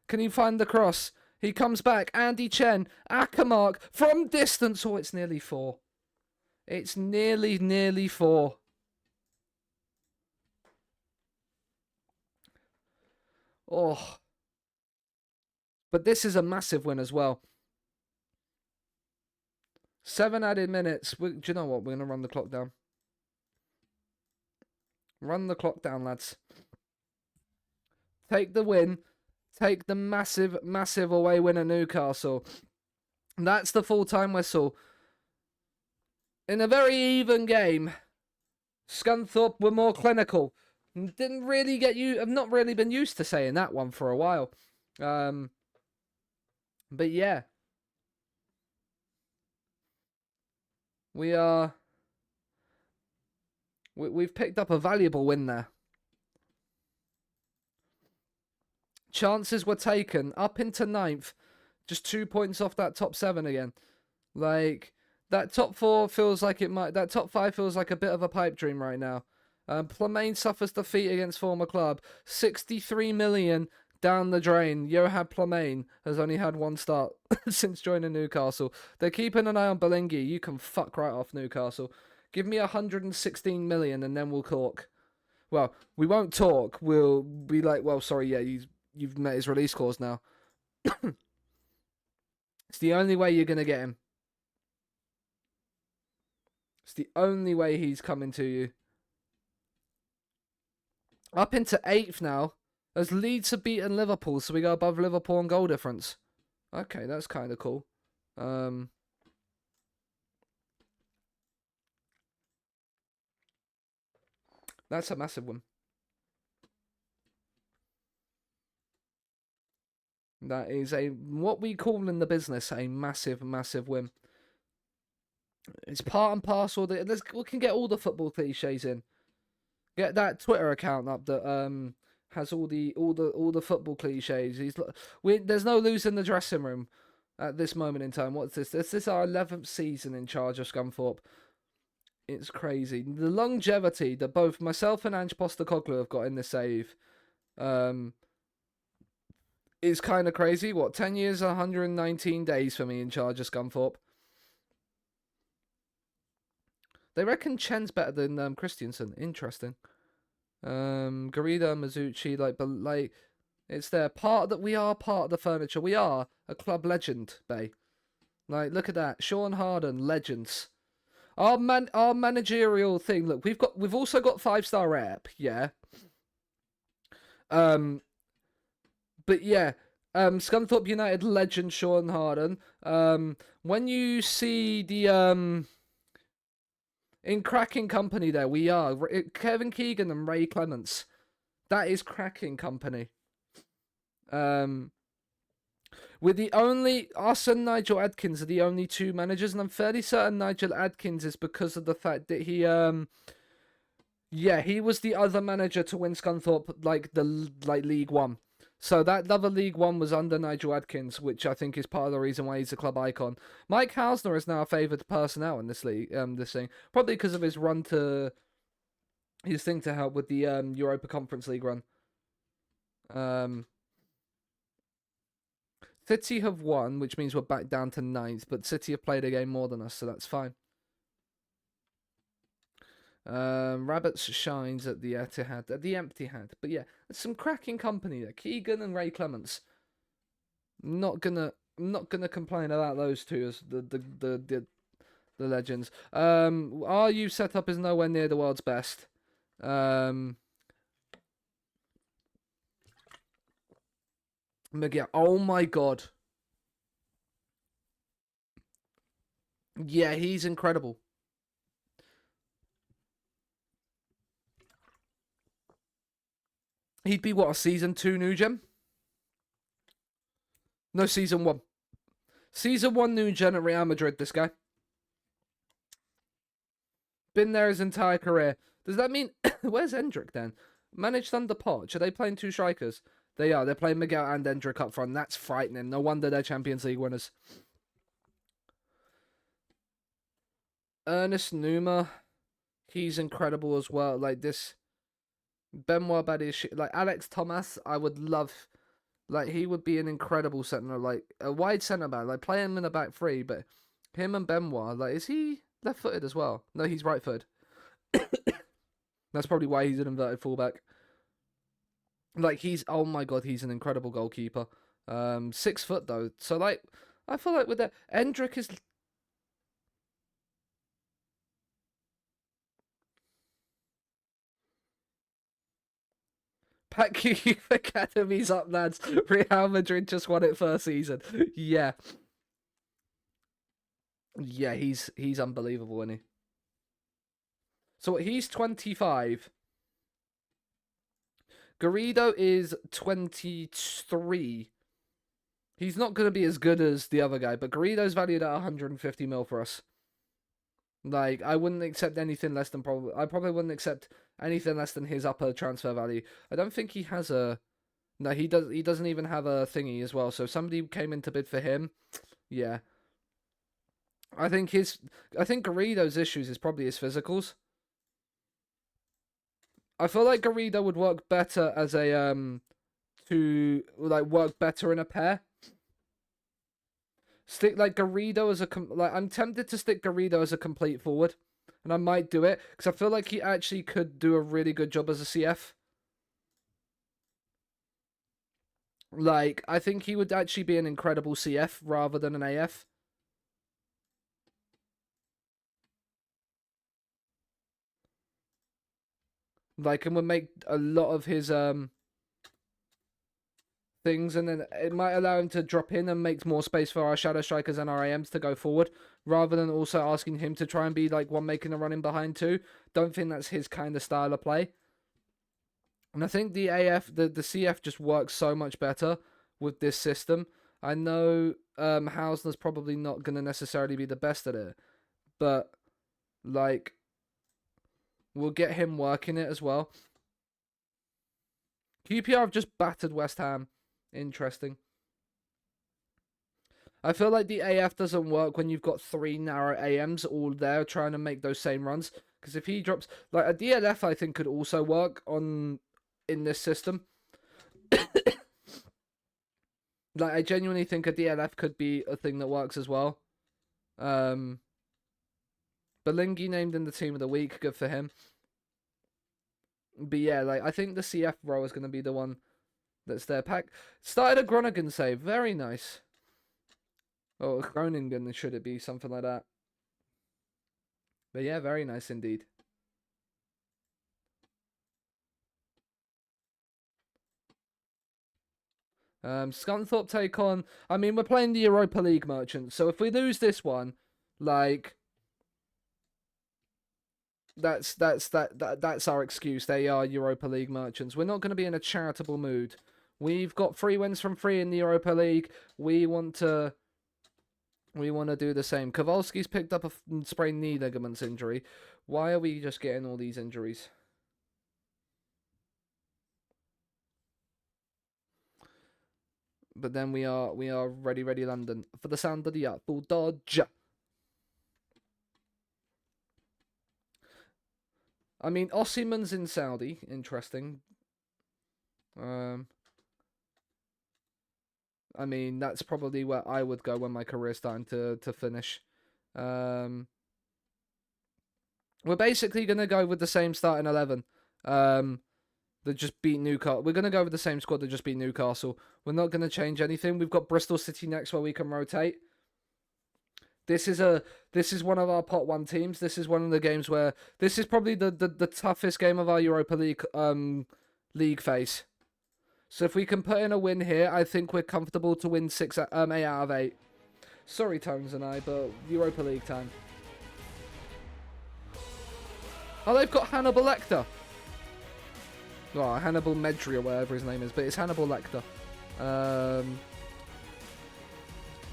Can he find the cross? He comes back. Andy Chen. Akamark from distance. Oh, it's nearly 4. It's nearly 4. Oh. But this is a massive win as well. 7 added minutes. Do you know what? We're going to run the clock down. Run the clock down, lads. Take the win. Take the massive away win at Newcastle. That's the full-time whistle. In a very even game, Scunthorpe were more clinical. Didn't really get you. I've not really been used to saying that one for a while. But yeah. We've picked up a valuable win there. Chances were taken up into 9th, just 2 points off that top 7 again. Like, that top 4 feels like that top 5 feels like a bit of a pipe dream right now. Plamain suffers defeat against former club. 63 million down the drain. Johan Plamain has only had one start since joining Newcastle. They're keeping an eye on Belingi. You can fuck right off, Newcastle. Give me 116 million and then we'll talk. Well, we won't talk. We'll be like, well, sorry, yeah, you've met his release clause now. It's the only way you're going to get him. It's the only way he's coming to you. Up into 8th now. As Leeds have beaten Liverpool, so we go above Liverpool on goal difference. Okay, that's kind of cool. That's a massive one. That is what we call in the business a massive, massive win. It's part and parcel. We can get all the football cliches in. Get that Twitter account up that has all the football cliches. There's no losing the dressing room at this moment in time. What's this? This is our 11th season in charge of Scunthorpe. It's crazy. The longevity that both myself and Ange Postecoglou have got in this save is kind of crazy. What, 10 years and 119 days for me in charge of Scunthorpe? They reckon Chen's better than Christiansen. Interesting. Garrido, Mazzucci, it's their part that we are part of the furniture. We are a club legend, Bay. Look at that. Sean Harden, legends. Our managerial thing. Look, we've also got 5-star rep, yeah. But yeah, Scunthorpe United legend Sean Harden. When you see the in cracking company there, we are Kevin Keegan and Ray Clements. That is cracking company. We're the only, us and Nigel Adkins are the only 2 managers, and I'm fairly certain Nigel Adkins is because of the fact that he was the other manager to win Scunthorpe League One. So that other League One was under Nigel Adkins, which I think is part of the reason why he's a club icon. Mike Hausner is now a favoured personnel in this league, this thing, probably because of his run to his thing to help with the Europa Conference League run. City have won, which means we're back down to 9th, but City have played a game more than us, so that's fine. Rabbits shines at the Etihad, at the Empty Had. But yeah, there's some cracking company there. Keegan and Ray Clements. I'm not gonna complain about those two as the legends. Our youth setup is nowhere near the world's best. Miguel, oh my god. Yeah, he's incredible. He'd be what, a season 2 new gem? No, season 1. Season 1 new gen at Real Madrid, this guy. Been there his entire career. Does that mean... Where's Hendrick then? Managed under Poch. Are they playing 2 strikers? They are. They're playing Miguel and Hendrick up front. That's frightening. No wonder they're Champions League winners. Ernest Numa. He's incredible as well. Like this... Benoit Badiashile, like Alex Thomas, I would love, like he would be an incredible centre, like a wide centre back, like play him in a back 3, but him and Benoit, like is he left-footed as well? No, he's right-footed. That's probably why he's an inverted fullback. Like he's, oh my god, he's an incredible goalkeeper. 6 foot though, so like I feel like with that, Hendrick is. Pack Youth Academy's up, lads. Real Madrid just won it first season. Yeah. Yeah, he's unbelievable, isn't he? So he's 25. Garrido is 23. He's not going to be as good as the other guy, but Garrido's valued at 150 mil for us. Like, I wouldn't accept anything less than I probably wouldn't accept anything less than his upper transfer value. I don't think he has a... No, he doesn't even have a thingy as well. So if somebody came in to bid for him, yeah. I think Garrido's issues is probably his physicals. I feel like Garrido would work better as a to like work better in a pair. Stick like Garrido as a I'm tempted to stick Garrido as a complete forward, and I might do it because I feel like he actually could do a really good job as a CF. Like I think he would actually be an incredible CF rather than an AF. Like, and would make a lot of his things, and then it might allow him to drop in and make more space for our shadow strikers and our AMs to go forward, rather than also asking him to try and be like one making a run in behind two. Don't think that's his kind of style of play. And I think the CF just works so much better with this system. I know Hausner's probably not going to necessarily be the best at it, but like we'll get him working it as well. QPR have just battered West Ham. Interesting. I feel like the AF doesn't work when you've got 3 narrow AMs all there trying to make those same runs. Because if he drops... Like, a DLF, I think, could also work in this system. Like, I genuinely think a DLF could be a thing that works as well. Belingi named in the team of the week. Good for him. But yeah, like, I think the CF role is going to be the one that's there. Pack started a Groningen save. Very nice. Or Groningen, should it be? Something like that. But yeah, very nice indeed. Scunthorpe take on... I mean, we're playing the Europa League merchants. So if we lose this one, like... That's our excuse. They are Europa League merchants. We're not going to be in a charitable mood. We've got 3 wins from 3 in the Europa League. We want to do the same. Kowalski's picked up a sprained knee ligaments injury. Why are we just getting all these injuries? But then we are ready London for the sound of the Apple Dodge. I mean, Osimhen's in Saudi. Interesting. I mean, that's probably where I would go when my career's starting to finish. We're basically going to go with the same starting 11. That just beat Newcastle. We're going to go with the same squad that just beat Newcastle. We're not going to change anything. We've got Bristol City next where we can rotate. This is one of our pot 1 teams. This is one of the games where this is probably the toughest game of our Europa League league phase. So if we can put in a win here, I think we're comfortable to win 8 out of 8. Sorry, Tones and I, but Europa League time. Oh, they've got Hannibal Lecter. Oh, Hannibal Medri or whatever his name is, but it's Hannibal Lecter.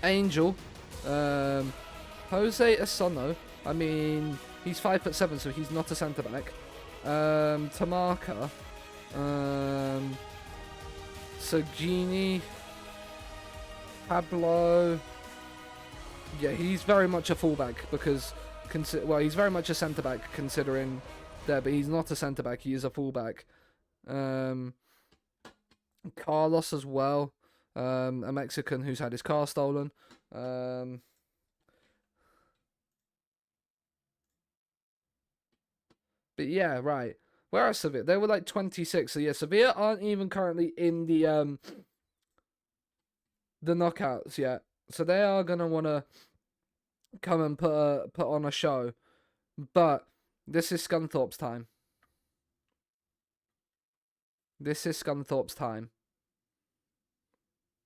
Angel. Jose Asano. I mean, he's 5'7", so he's not a centre back. Tamaka. Sagini. Pablo. Yeah, he's very much a fullback because, he's very much a centre back considering there, but he's not a centre back. He is a fullback. Carlos as well, a Mexican who's had his car stolen. But yeah, right. Where are Sevilla? They were like 26. So yeah, Sevilla aren't even currently in the knockouts yet. So they are gonna wanna come and put on a show. But this is Scunthorpe's time. This is Scunthorpe's time.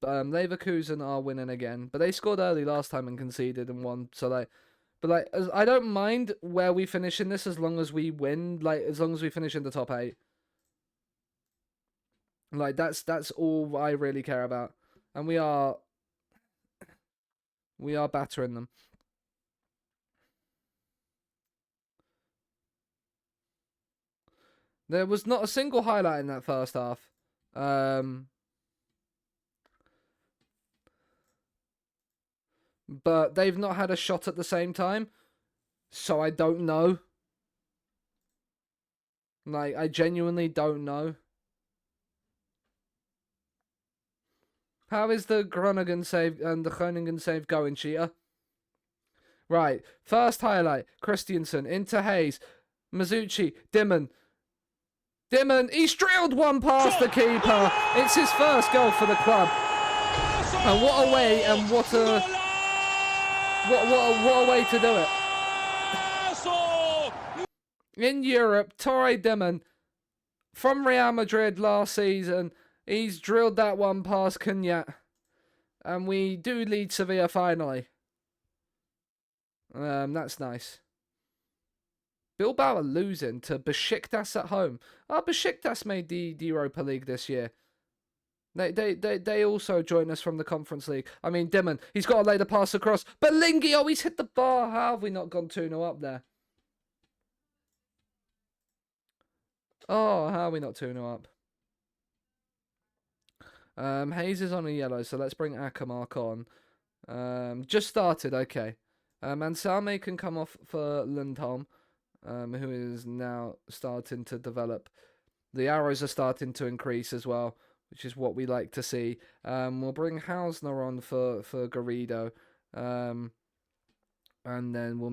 Leverkusen are winning again, but they scored early last time and conceded and won. So I don't mind where we finish in this as long as we win. Like as long as we finish in the top 8. Like that's all I really care about, and we are battering them. There was not a single highlight in that first half. But they've not had a shot at the same time. So I don't know. Like, I genuinely don't know. How is the Groningen save and the Groningen save going, Cheetah? Right, first highlight, Christiansen into Hayes, Mizuchi, Dimon, he's drilled one past the keeper. It's his first goal for the club. And what a way, and what a way to do it. In Europe, Torre Dimon from Real Madrid last season, he's drilled that one past Cunha. And we do lead Sevilla finally. That's nice. Bilbao are losing to Besiktas at home. Besiktas made the Europa League this year. They also joined us from the Conference League. I mean, Dimon, he's got to lay the pass across. But Lingy, he's hit the bar. How have we not gone 2-0 up there? Oh, how are we not 2-0 up? Hayes is on a yellow, so let's bring Akamark on. Just started, okay. And Salme can come off for Lundholm, who is now starting to develop. The arrows are starting to increase as well, which is what we like to see. We'll bring Hausner on for Garrido. And then we'll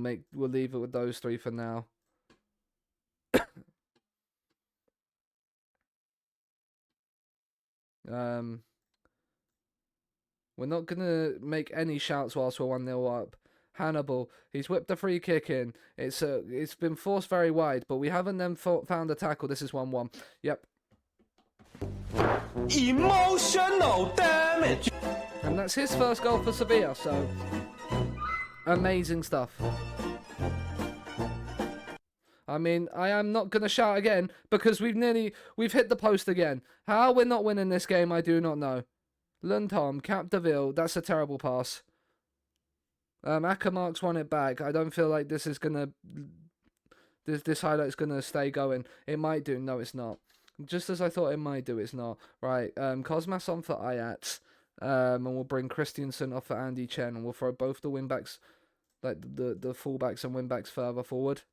leave it with those three for now. We're not going to make any shouts whilst we're 1-0 up. Hannibal, he's whipped the free kick in. It's been forced very wide, but we haven't then found a tackle. This is 1-1. Yep. Emotional damage. And that's his first goal for Sevilla, so amazing stuff. I mean, I am not going to shout again because we've hit the post again. How we're not winning this game, I do not know. Lundholm, Capdeville, that's a terrible pass. Akamark's won it back. I don't feel like this is going to... This highlight's going to stay going. It might do. No, it's not. Just as I thought it might do, it's not. Right, Cosmas on for Ajax. And we'll bring Christiansen off for Andy Chen. And we'll throw both the wing-backs, like the full-backs and wing-backs further forward.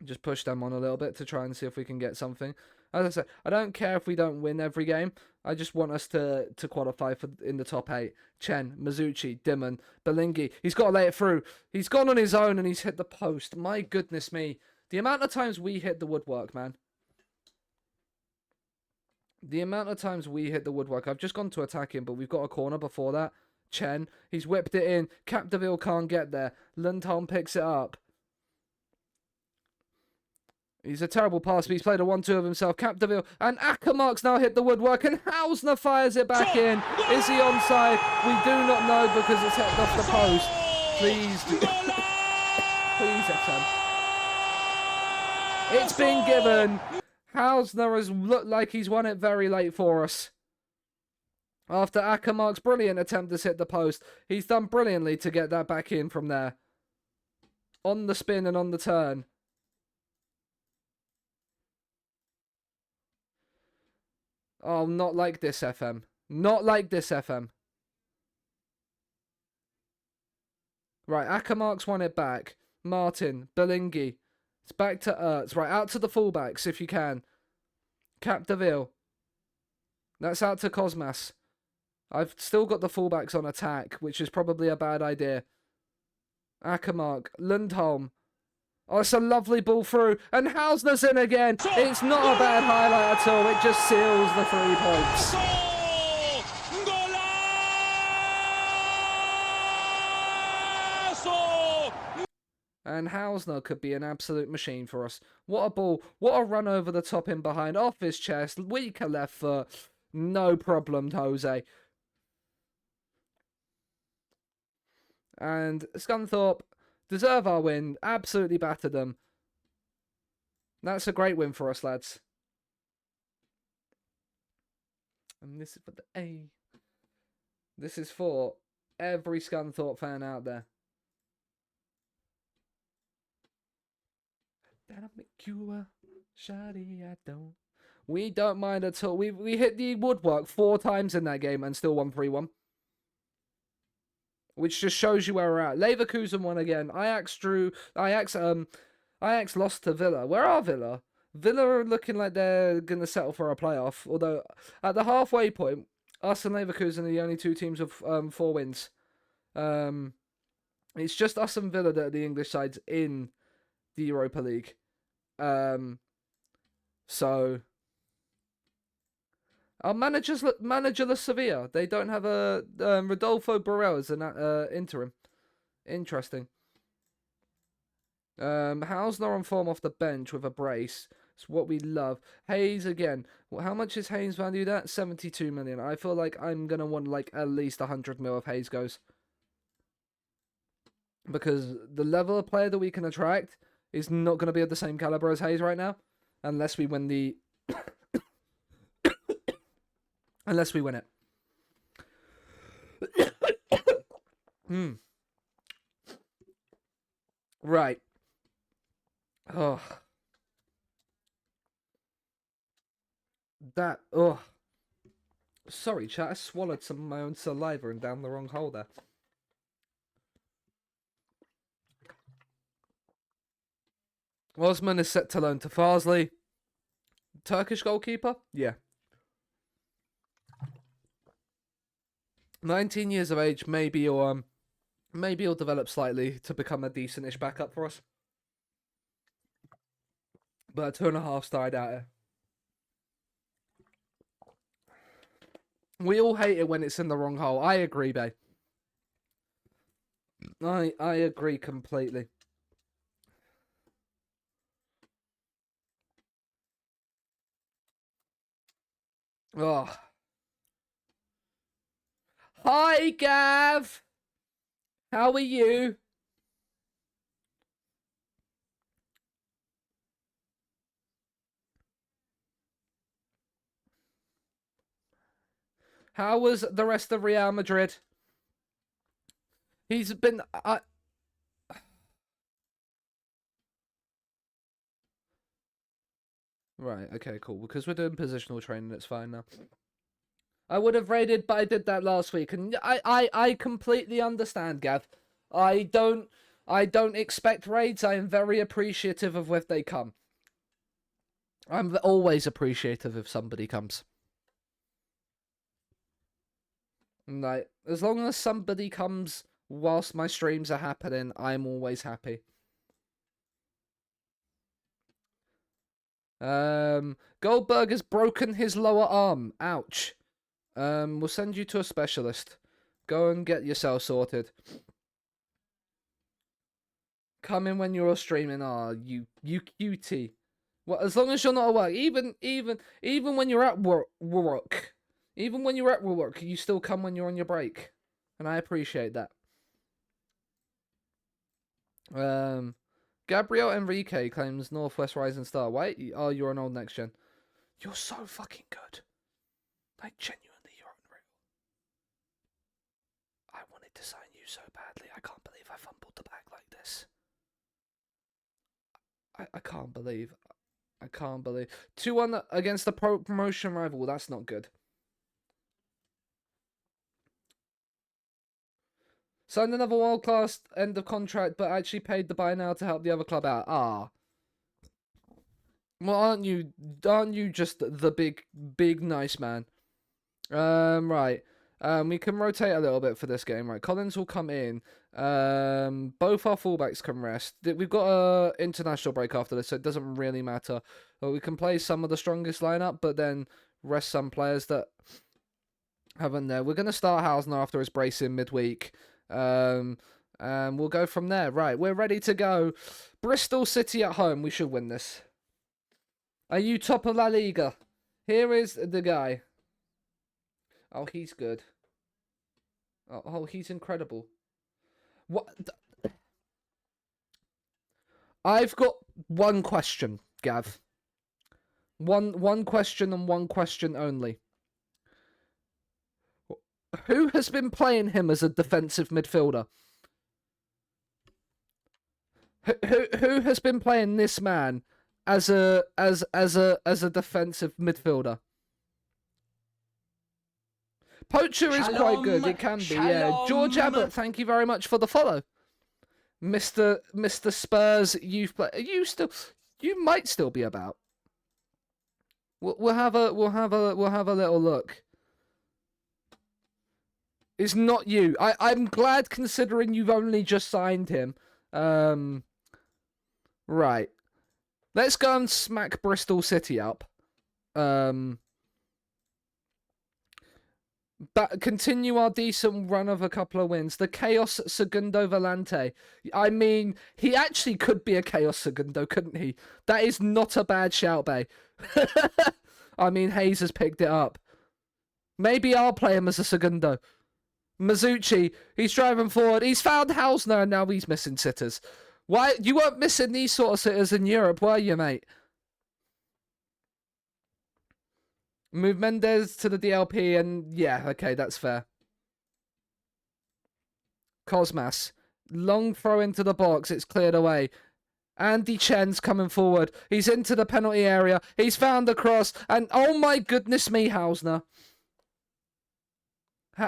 Just push them on a little bit to try and see if we can get something. As I said, I don't care if we don't win every game. I just want us to qualify for in the top 8. Chen, Mizuchi, Dimon, Belingi. He's got to lay it through. He's gone on his own and he's hit the post. My goodness me. The amount of times we hit the woodwork, man. The amount of times we hit the woodwork. I've just gone to attack him, but we've got a corner before that. Chen, he's whipped it in. Capdeville can't get there. Lundholm picks it up. He's a terrible pass, but he's played a 1-2 of himself. Capdeville and Akamark's now hit the woodwork, and Hausner fires it back in. Is he onside? We do not know because it's hit off the post. Please, please, FM. It's been given. Hausner has looked like he's won it very late for us. After Akamark's brilliant attempt to hit the post, he's done brilliantly to get that back in from there. On the spin and on the turn. Oh, not like this, FM. Not like this, FM. Right, Akamark's won it back. Martin, Belingi. It's back to Ertz. Right, out to the fullbacks if you can. Capdeville. That's out to Cosmas. I've still got the fullbacks on attack, which is probably a bad idea. Akamark. Lundholm. Oh, it's a lovely ball through. And Hausner's in again. It's not a bad highlight at all. It just seals the 3 points. And Hausner could be an absolute machine for us. What a ball. What a run over the top in behind. Off his chest. Weaker left foot. No problem, Jose. And Scunthorpe deserve our win. Absolutely battered them. That's a great win for us, lads. And this is for the A. This is for every Scunthorpe fan out there. That'll make you a shoddy, I don't. We don't mind at all. We hit the woodwork 4 times in that game and still won 3-1. Which just shows you where we're at. Leverkusen won again. Ajax lost to Villa. Where are Villa? Villa are looking like they're going to settle for a playoff. Although at the halfway point, us and Leverkusen are the only two teams with 4 wins. It's just us and Villa that are the English sides in the Europa League. So our managerless Sevilla. They don't have a Rodolfo Borrell as an interim. Interesting. Hausner on form off the bench with a brace. It's what we love. Hayes again. Well, how much is Hayes valued at? 72 million. I feel like I'm gonna want like at least 100 mil if Hayes goes, because the level of player that we can attract is not gonna be of the same caliber as Hayes right now, unless we win the unless we win it. Right. Oh. That. Oh. Sorry, chat. I swallowed some of my own saliva and down the wrong hole there. Osman is set to loan to Farsley. Turkish goalkeeper? Yeah. 19 years of age. Maybe he'll develop slightly to become a decentish backup for us. But a 2.5 star, I doubt it. We all hate it when it's in the wrong hole. I agree, babe. I agree completely. Oh. Hi, Gav. How are you? How was the rest of Real Madrid? He's been... Right, okay, cool. Because we're doing positional training, it's fine now. I would have raided, but I did that last week. And I completely understand, Gav. I don't expect raids. I am very appreciative of when they come. I'm always appreciative if somebody comes. Like, as long as somebody comes whilst my streams are happening, I'm always happy. Goldberg has broken his lower arm. Ouch. We'll send you to a specialist. Go and get yourself sorted. Come in when you're streaming. You cutie. Well, as long as you're not at work, even when you're at work, even when you're at work, you still come when you're on your break, and I appreciate that. Gabriel Enrique claims Northwest Rising Star. Wait, oh, you're an old next gen. You're so fucking good. Like, genuinely, you're unreal. I wanted to sign you so badly. I can't believe I fumbled the bag like this. I can't believe. I can't believe. 2-1 against the promotion rival. That's not good. Signed another world-class end of contract, but actually paid the buy now to help the other club out. Well, aren't you just the big nice man? Right. We can rotate a little bit for this game, right? Collins will come in. Both our fullbacks can rest. We've got a international break after this, so it doesn't really matter. But we can play some of the strongest lineup, but then rest some players that haven't there. We're gonna start Hausner after his brace in midweek. And we'll go from there. Right, we're ready to go. Bristol City at home. We should win this. Are you top of La Liga? Here is the guy. Oh, he's good. Oh, he's incredible. What? I've got one question, Gav. One question and one question only. Who has been playing him as a defensive midfielder? Who has been playing this man as a defensive midfielder? Poacher is quite good. It can be, yeah. George Abbott, thank you very much for the follow. Mr. Spurs youth player. You might still be about. We'll have a little look. It's not you. I'm glad considering you've only just signed him. Right. Let's go and smack Bristol City up. But continue our decent run of a couple of wins. The Chaos Segundo Volante. I mean, he actually could be a Chaos Segundo, couldn't he? That is not a bad shout, Bay. I mean, Hayes has picked it up. Maybe I'll play him as a Segundo. Mizuchi, he's driving forward. He's found Hausner and now he's missing sitters. Why? You weren't missing these sort of sitters in Europe, were you, mate? Move Mendes to the DLP and yeah, okay, that's fair. Cosmas. Long throw into the box. It's cleared away. Andy Chen's coming forward. He's into the penalty area. He's found the cross. And oh my goodness me, Hausner. What?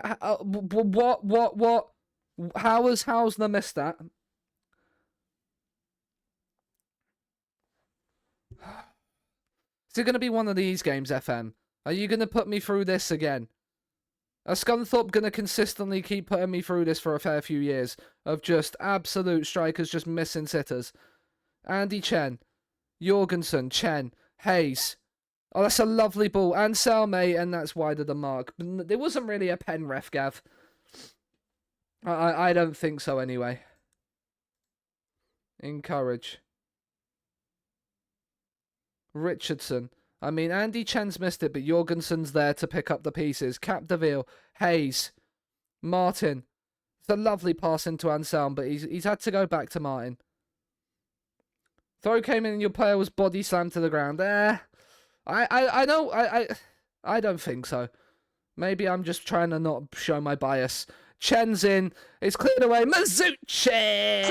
How has Hausner missed that? Is it going to be one of these games, FM? Are you going to put me through this again? Are Scunthorpe going to consistently keep putting me through this for a fair few years of just absolute strikers just missing sitters? Andy Chen, Jorgensen, Chen, Hayes. Oh, that's a lovely ball. And Salme, and that's wide of the mark. There wasn't really a pen ref, Gav. I don't think so anyway. Encourage. Richardson. I mean, Andy Chen's missed it, but Jorgensen's there to pick up the pieces. Capdeville, Hayes, Martin. It's a lovely pass into Anselm, but he's had to go back to Martin. Throw came in and your player was body slammed to the ground. I don't think so. Maybe I'm just trying to not show my bias. Chen's in. It's cleared away. Mizuchi!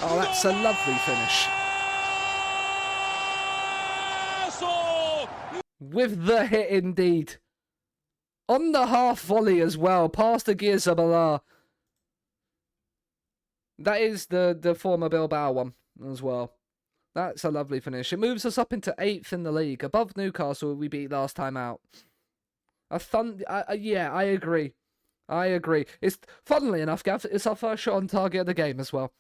Oh, that's a lovely finish. With the hit indeed. On the half volley as well. Past the Zabala. That is the former Bilbao one as well. That's a lovely finish. It moves us up into 8th in the league. Above Newcastle, we beat last time out. Yeah, I agree. It's, funnily enough, Gav, it's our first shot on target of the game as well.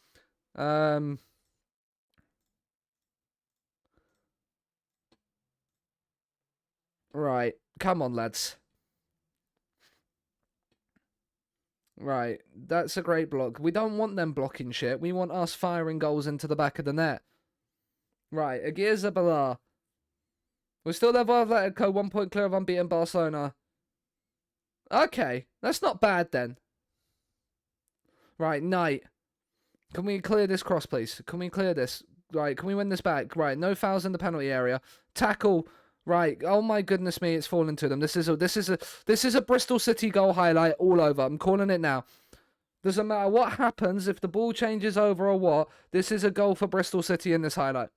Right. Come on, lads. Right. That's a great block. We don't want them blocking shit. We want us firing goals into the back of the net. Right. Agir Zabala. We're still level Atletico, 1 point clear of unbeaten Barcelona. Okay. That's not bad then. Right. Knight. Can we clear this cross, please? Can we clear this? Right, can we win this back? Right, no fouls in the penalty area. Tackle. Right. Oh my goodness me, it's fallen to them. This is a Bristol City goal highlight all over. I'm calling it now. Doesn't matter what happens if the ball changes over or what. This is a goal for Bristol City in this highlight.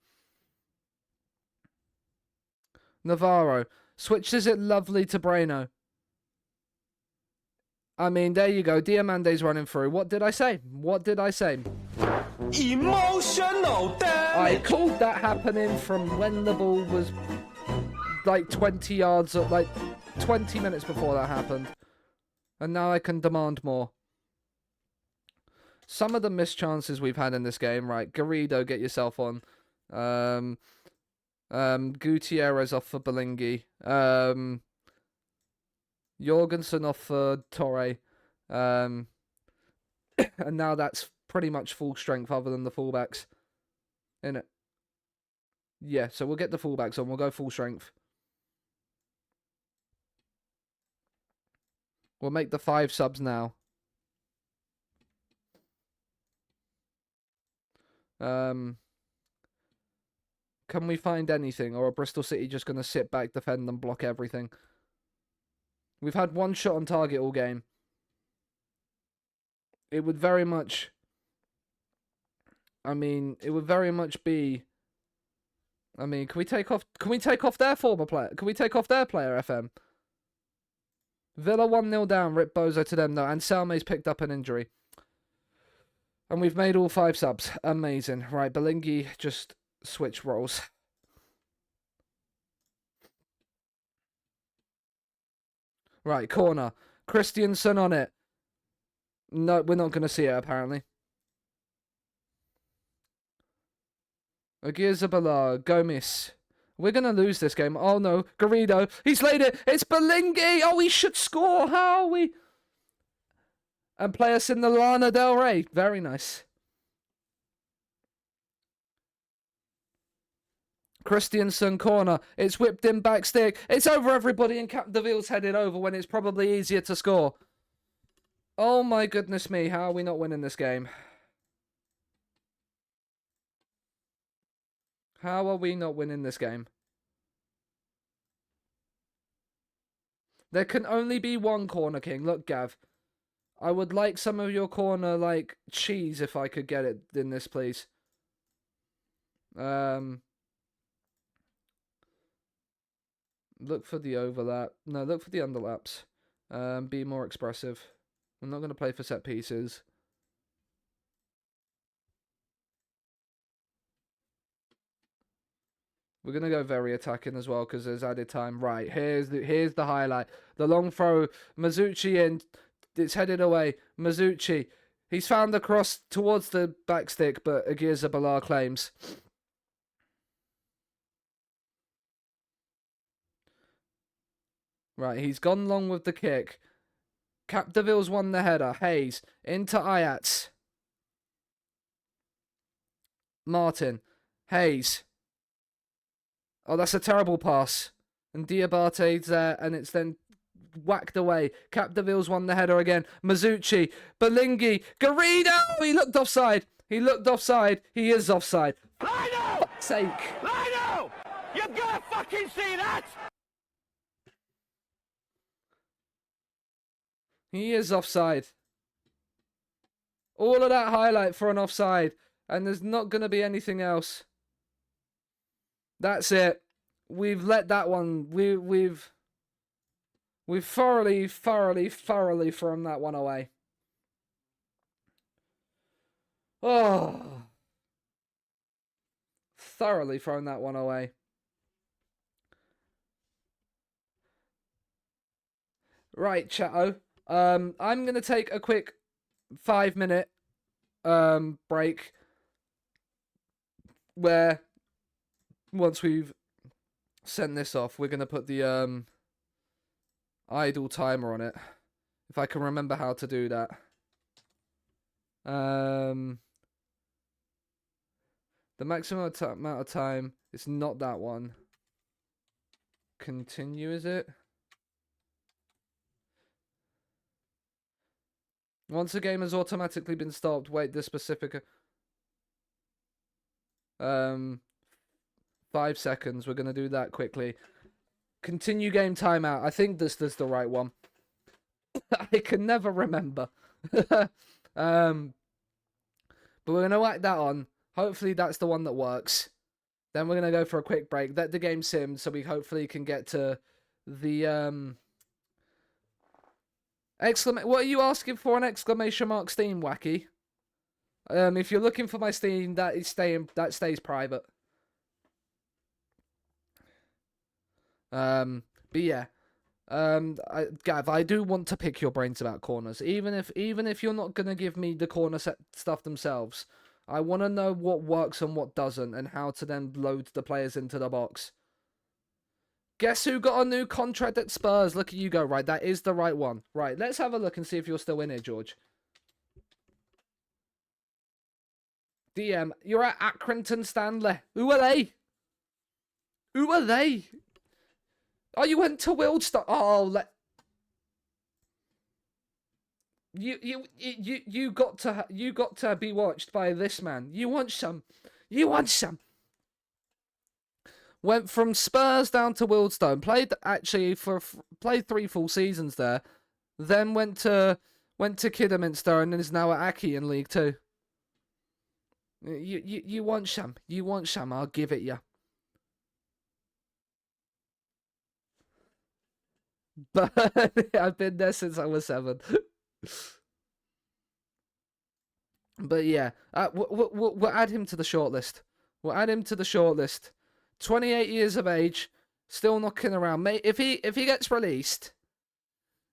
Navarro switches it lovely to Breno. I mean, there you go. Diamande's running through. What did I say? Emotional damage. I called that happening from when the ball was like 20 yards, like 20 minutes before that happened. And now I can demand more. Some of the missed chances we've had in this game, right? Garrido, get yourself on. Gutierrez off for Belingi. Jorgensen off for Torre. And now that's pretty much full strength other than the fullbacks. Innit? Yeah, so we'll get the fullbacks on. We'll go full strength. We'll make the 5 subs now. Can we find anything? Or are Bristol City just going to sit back, defend, and block everything? We've had 1 shot on target all game. It would very much... I mean, it would very much be... I mean, can we take off their former player? Can we take off their player, FM? Villa 1-0 down, rip Bozo to them, though. And Salme's picked up an injury. And we've made all 5 subs. Amazing. Right, Belingi just switch roles. Right, corner. Christiansen on it. No, we're not going to see it, apparently. Agizabala, Gomis. We're going to lose this game. Oh, no. Garrido. He's laid it. It's Belingi. Oh, he should score. How are we? And play us in the Lana Del Rey. Very nice. Christiansen corner. It's whipped in back stick. It's over everybody and Capdevielle's headed over when it's probably easier to score. Oh my goodness me. How are we not winning this game? How are we not winning this game? There can only be one corner king. Look, Gav. I would like some of your corner, like, cheese if I could get it in this, please. Look for the overlap. No, look for the underlaps. Be more expressive. I'm not going to play for set pieces. We're going to go very attacking as well because there's added time. Right, here's the highlight. The long throw. Mazzucci in. It's headed away. Mazzucci. He's found the cross towards the back stick, but Agir claims. Right, he's gone long with the kick. Capdevielle's won the header. Hayes into Ayats. Martin. Hayes. Oh, that's a terrible pass. And Diabate's there, and it's then whacked away. Capdevielle's won the header again. Mazzucci. Belingi. Garrido! He looked offside. He looked offside. He is offside. Lino! For sake. Lino! You gotta fucking see that! He is offside. All of that highlight for an offside. And there's not going to be anything else. That's it. We've let that one. We've thoroughly thrown that one away. Oh. Thoroughly thrown that one away. Right, chatto. I'm going to take a quick 5-minute break where once we've sent this off, we're going to put the idle timer on it. If I can remember how to do that. The maximum amount of time, it's not that one. Continue, is it? Once a game has automatically been stopped, wait the specific 5 seconds. We're gonna do that quickly. Continue game timeout. I think this is the right one. I can never remember. But we're gonna whack that on. Hopefully that's the one that works. Then we're gonna go for a quick break. Let the game sim so we hopefully can get to the What are you asking for? An exclamation mark Steam, Wacky? If you're looking for my Steam, that stays private. But yeah. Gav, I do want to pick your brains about corners. Even if you're not gonna give me the corner set stuff themselves, I want to know what works and what doesn't, and how to then load the players into the box. Guess who got a new contract at Spurs? Look at you go. Right, that is the right one. Right, let's have a look and see if you're still in here, George. DM, you're at Accrington Stanley. Who are they? Who are they? Oh, you went to Wildstone. Oh, you got to be watched by this man. You want some? You want some? Went from Spurs down to Wildstone. Played 3 full seasons there. Then went to Kidderminster and is now at Aki in League 2. You want some? You want some? I'll give it you. But I've been there since I was 7. But yeah, we'll add him to the shortlist. We'll add him to the shortlist. 28 years of age, still knocking around, mate. If he gets released,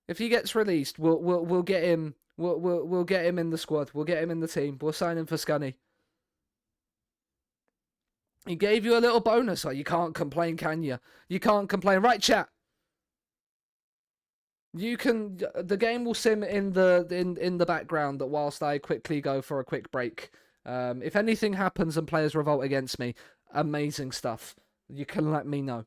we'll get him. We'll get him in the squad. We'll get him in the team. We'll sign him for Scunny. He gave you a little bonus. Oh, you can't complain, can you? You can't complain, right, chat? You can. The game will sim in the background that whilst I quickly go for a quick break. If anything happens and players revolt against me, amazing stuff. You can let me know.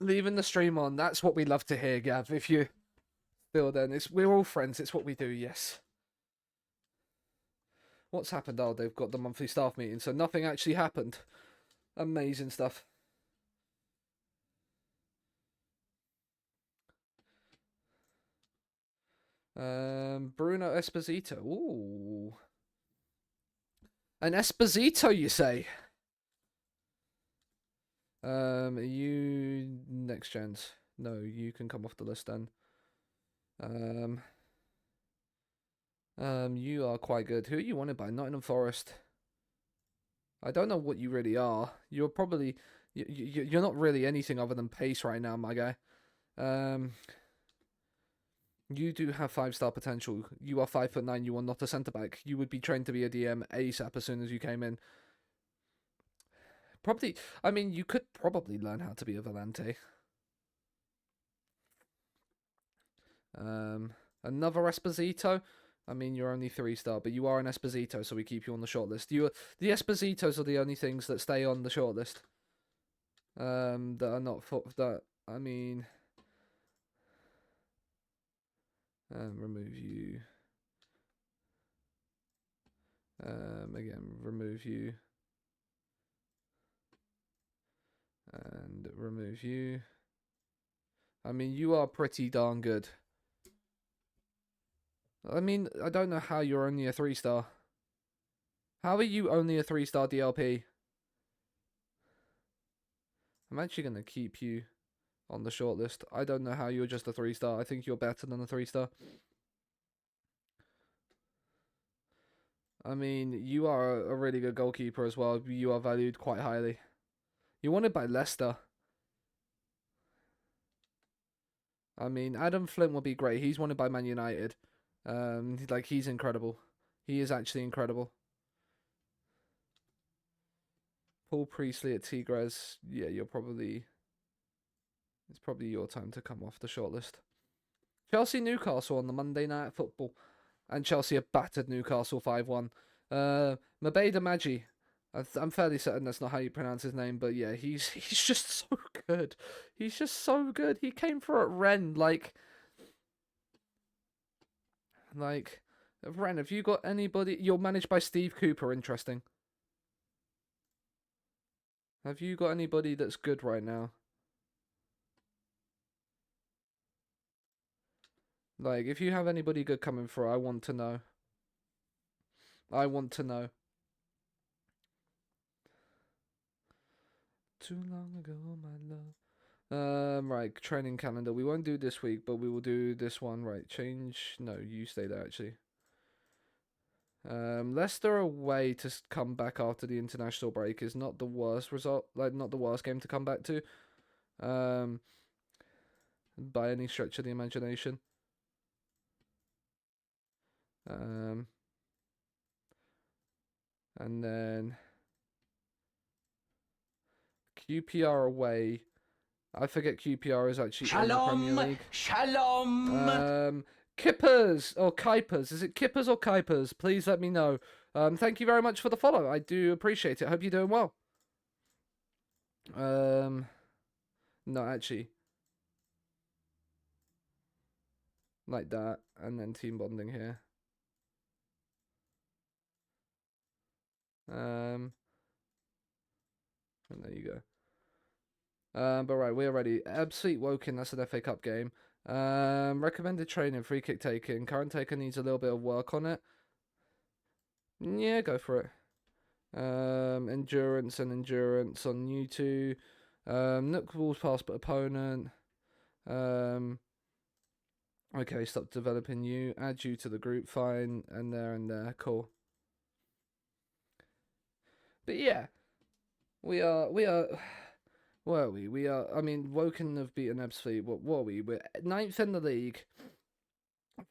Leaving the stream on. That's what we love to hear, Gav. If you still then, we're all friends. It's what we do. Yes. What's happened? Oh, they've got the monthly staff meeting, so nothing actually happened. Amazing stuff. Bruno Esposito. Ooh. An Esposito, you say? You next gens? No, you can come off the list then. You are quite good. Who are you wanted by? Nottingham Forest. I don't know what you really are. You're probably you're not really anything other than pace right now, my guy. You do have 5-star potential. You are 5'9". You are not a centre back. You would be trained to be a DM ASAP as soon as you came in. Probably, I mean, you could probably learn how to be a volante. Another Esposito. I mean, you're only 3-star, but you are an Esposito, so we keep you on the shortlist. The Espositos are the only things that stay on the shortlist. That are not for that. I mean, remove you. Again, remove you. And remove you. I mean, you are pretty darn good. I mean, I don't know how you're only a 3-star. How are you only a 3-star DLP? I'm actually going to keep you on the shortlist. I don't know how you're just a 3-star. I think you're better than a 3-star. I mean, you are a really good goalkeeper as well. You are valued quite highly. You're wanted by Leicester. I mean, Adam Flint will be great. He's wanted by Man United. He's incredible. He is actually incredible. Paul Priestley at Tigres. Yeah, it's probably your time to come off the shortlist. Chelsea Newcastle on the Monday Night Football. And Chelsea have battered Newcastle 5-1. Mabeda Magi. I'm fairly certain that's not how you pronounce his name, but yeah, he's just so good. He's just so good. He came through at Rennes, like Rennes. Have you got anybody? You're managed by Steve Cooper. Interesting. Have you got anybody that's good right now? Like, if you have anybody good coming through, I want to know. I want to know. Too long ago, my love. Right, training calendar. We won't do this week, but we will do this one. Right, change. No, you stay there, actually. Leicester away to come back after the international break is not the worst result. Like, not the worst game to come back to. By any stretch of the imagination. And then QPR away. I forget QPR is actually in the Premier League. Shalom. Kippers or Kuipers. Is it Kippers or Kuipers? Please let me know. Thank you very much for the follow. I do appreciate it. Hope you're doing well. No, actually. Like that. And then team bonding here. And there you go. But right, we're ready. Absolute Woking, that's an FA Cup game. Recommended training, free kick taking. Current taker needs a little bit of work on it. Yeah, go for it. Endurance and endurance on you two. Nook balls past but opponent. Okay, stop developing you. Add you to the group, fine. And there, cool. But yeah, we are. Where are we? We are. I mean, Woking have beaten Ebbsfleet. What are we? We're 9th in the league.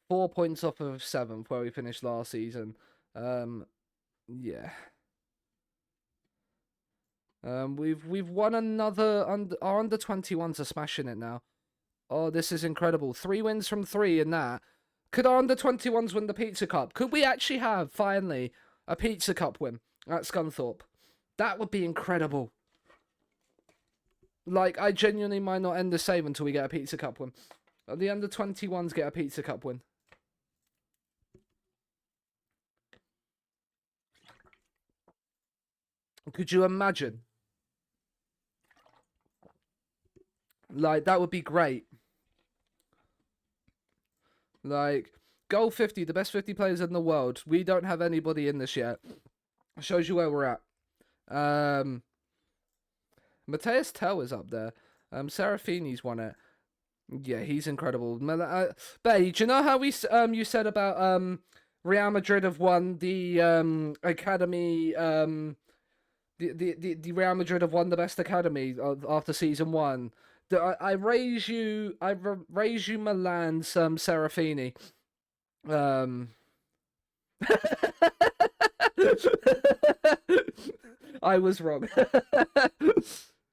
4 points off of 7th, where we finished last season. Yeah. We've won another. Our under 21s are smashing it now. Oh, this is incredible. 3 wins from 3 in that. Could our under 21s win the Pizza Cup? Could we actually have finally a Pizza Cup win at Scunthorpe? That would be incredible. Like, I genuinely might not end the save until we get a Pizza Cup win. The under-21s get a Pizza Cup win. Could you imagine? Like, that would be great. Like, goal 50, the best 50 players in the world. We don't have anybody in this yet. Shows you where we're at. Mateus Tell is up there. Serafini's won it. Yeah, he's incredible. Bay, do you know how you said about Real Madrid have won the academy the Real Madrid have won the best academy after season 1. I raise you Milan's Serafini. I was wrong.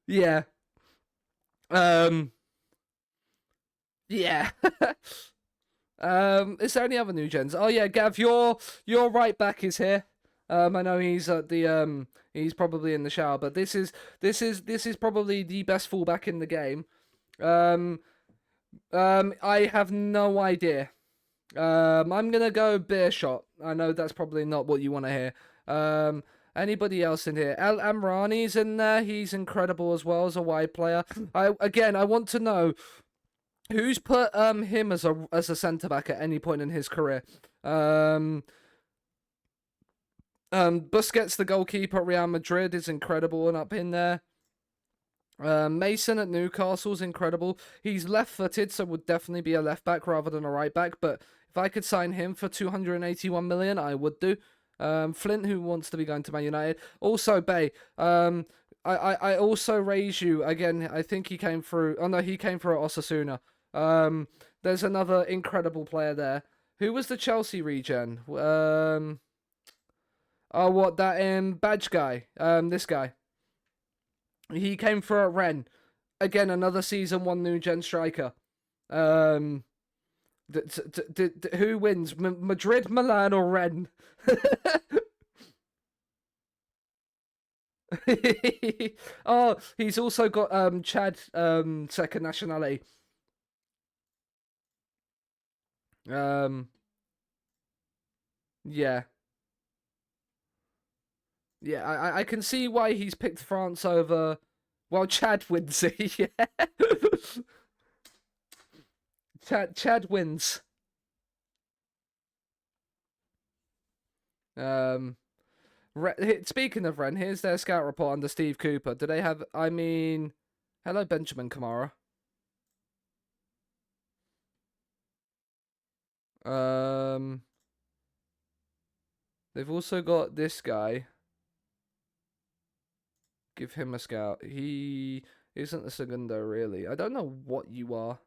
Yeah. Yeah. Is there any other new gens? Oh yeah, Gav, your right back is here. I know he's at the he's probably in the shower, but this is probably the best fullback in the game. I have no idea. I'm gonna go beer shot. I know that's probably not what you want to hear. Anybody else in here? El Amrani's in there. He's incredible as well as a wide player. I want to know who's put him as a centre back at any point in his career. Busquets, the goalkeeper at Real Madrid, is incredible and up in there. Mason at Newcastle's incredible. He's left-footed, so would definitely be a left back rather than a right back. But if I could sign him for 281 million, I would do. Flint, who wants to be going to Man United. Also, Bay. I also raise you again. I think he came through. Oh no, he came through at Osasuna. There's another incredible player there. Who was the Chelsea regen? Oh, what that badge guy? This guy. He came through at Rennes. Again, another season 1 new gen striker. Who wins? Madrid, Milan, or Rennes? Oh, he's also got Chad second nationality. Yeah. Yeah, I can see why he's picked France over. Well, Chad wins it. Yeah. Chad wins. Speaking of Ren, here's their scout report under Steve Cooper. Do they have? I mean, hello Benjamin Kamara. They've also got this guy. Give him a scout. He isn't a segundo, really. I don't know what you are.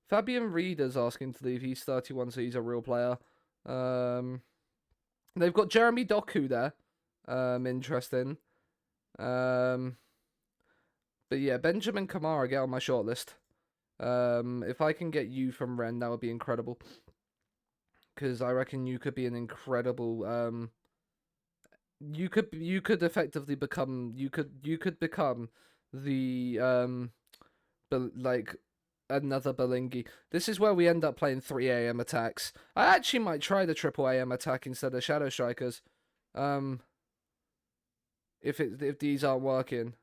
Fabian Reeder's asking to leave. He's 31, so he's a real player. They've got Jeremy Doku there. Interesting. But yeah, Benjamin Kamara, get on my shortlist. If I can get you from Rennes, that would be incredible. Because I reckon you could be an incredible. You could effectively become. You could become the like another Belingi. This is where we end up playing 3 AM attacks. I actually might try the triple AM attack instead of Shadow Strikers. If these aren't working.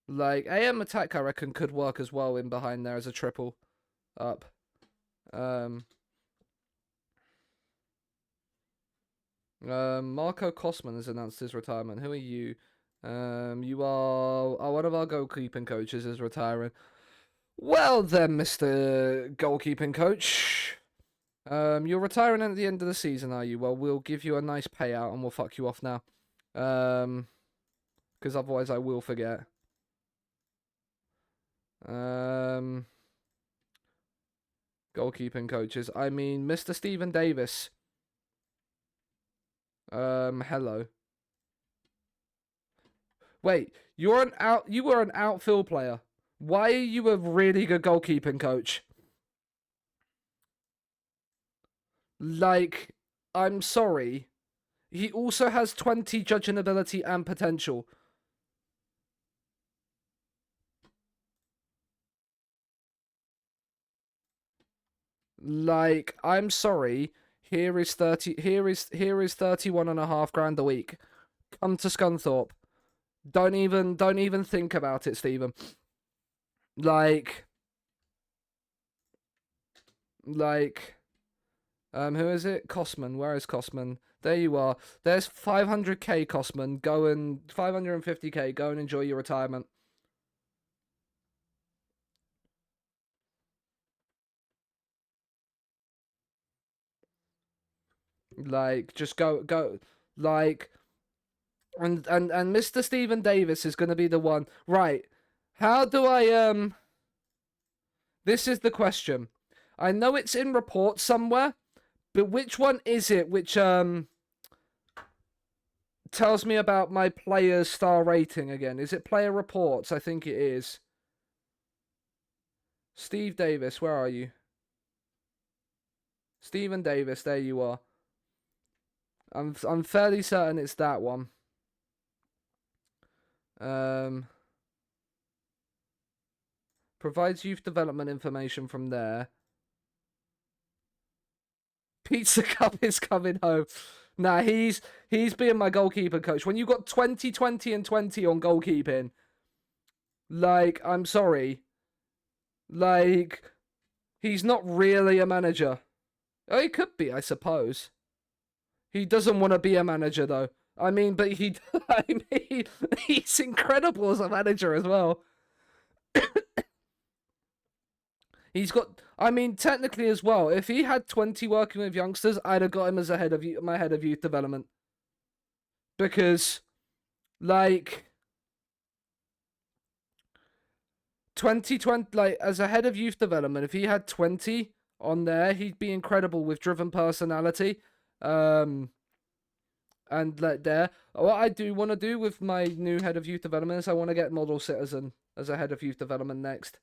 Like AM attack I reckon could work as well in behind there as a triple up. Marco Kosman has announced his retirement. Who are you? You are one of our goalkeeping coaches is retiring. Well then, Mr. Goalkeeping Coach. You're retiring at the end of the season, are you? Well, we'll give you a nice payout and we'll fuck you off now. Because otherwise I will forget. Goalkeeping coaches. I mean, Mr. Stephen Davis. Hello. Wait, you were an outfield player. Why are you a really good goalkeeping coach? Like, I'm sorry. He also has 20 judging ability and potential. Like, I'm sorry. Here is 31.5 grand a week. Come to Scunthorpe. Don't even think about it, Stephen. Like, who is it? Cosman. Where is Cosman? There you are. There's 500k, Cosman. 550k. Go and enjoy your retirement. Like, just go. Like, and Mr. Stephen Davis is going to be the one. Right. How do I, This is the question. I know it's in reports somewhere, but which one is it which, tells me about my player's star rating again? Is it player reports? I think it is. Steve Davis, where are you? Stephen Davis, there you are. I'm fairly certain it's that one. Provides youth development information from there. Pizza Cup is coming home. Nah, he's being my goalkeeper coach. When you got 20, 20, and 20 on goalkeeping, like, I'm sorry. Like, he's not really a manager. Oh, he could be, I suppose. He doesn't want to be a manager, though. I mean, but he's incredible as a manager as well. He's got, I mean, technically as well, if he had 20 working with youngsters, I'd have got him as my head of youth development. Because, like, 2020, like, as a head of youth development, if he had 20 on there, he'd be incredible with driven personality. And like there, what I do want to do with my new head of youth development is I want to get Model Citizen as a head of youth development next.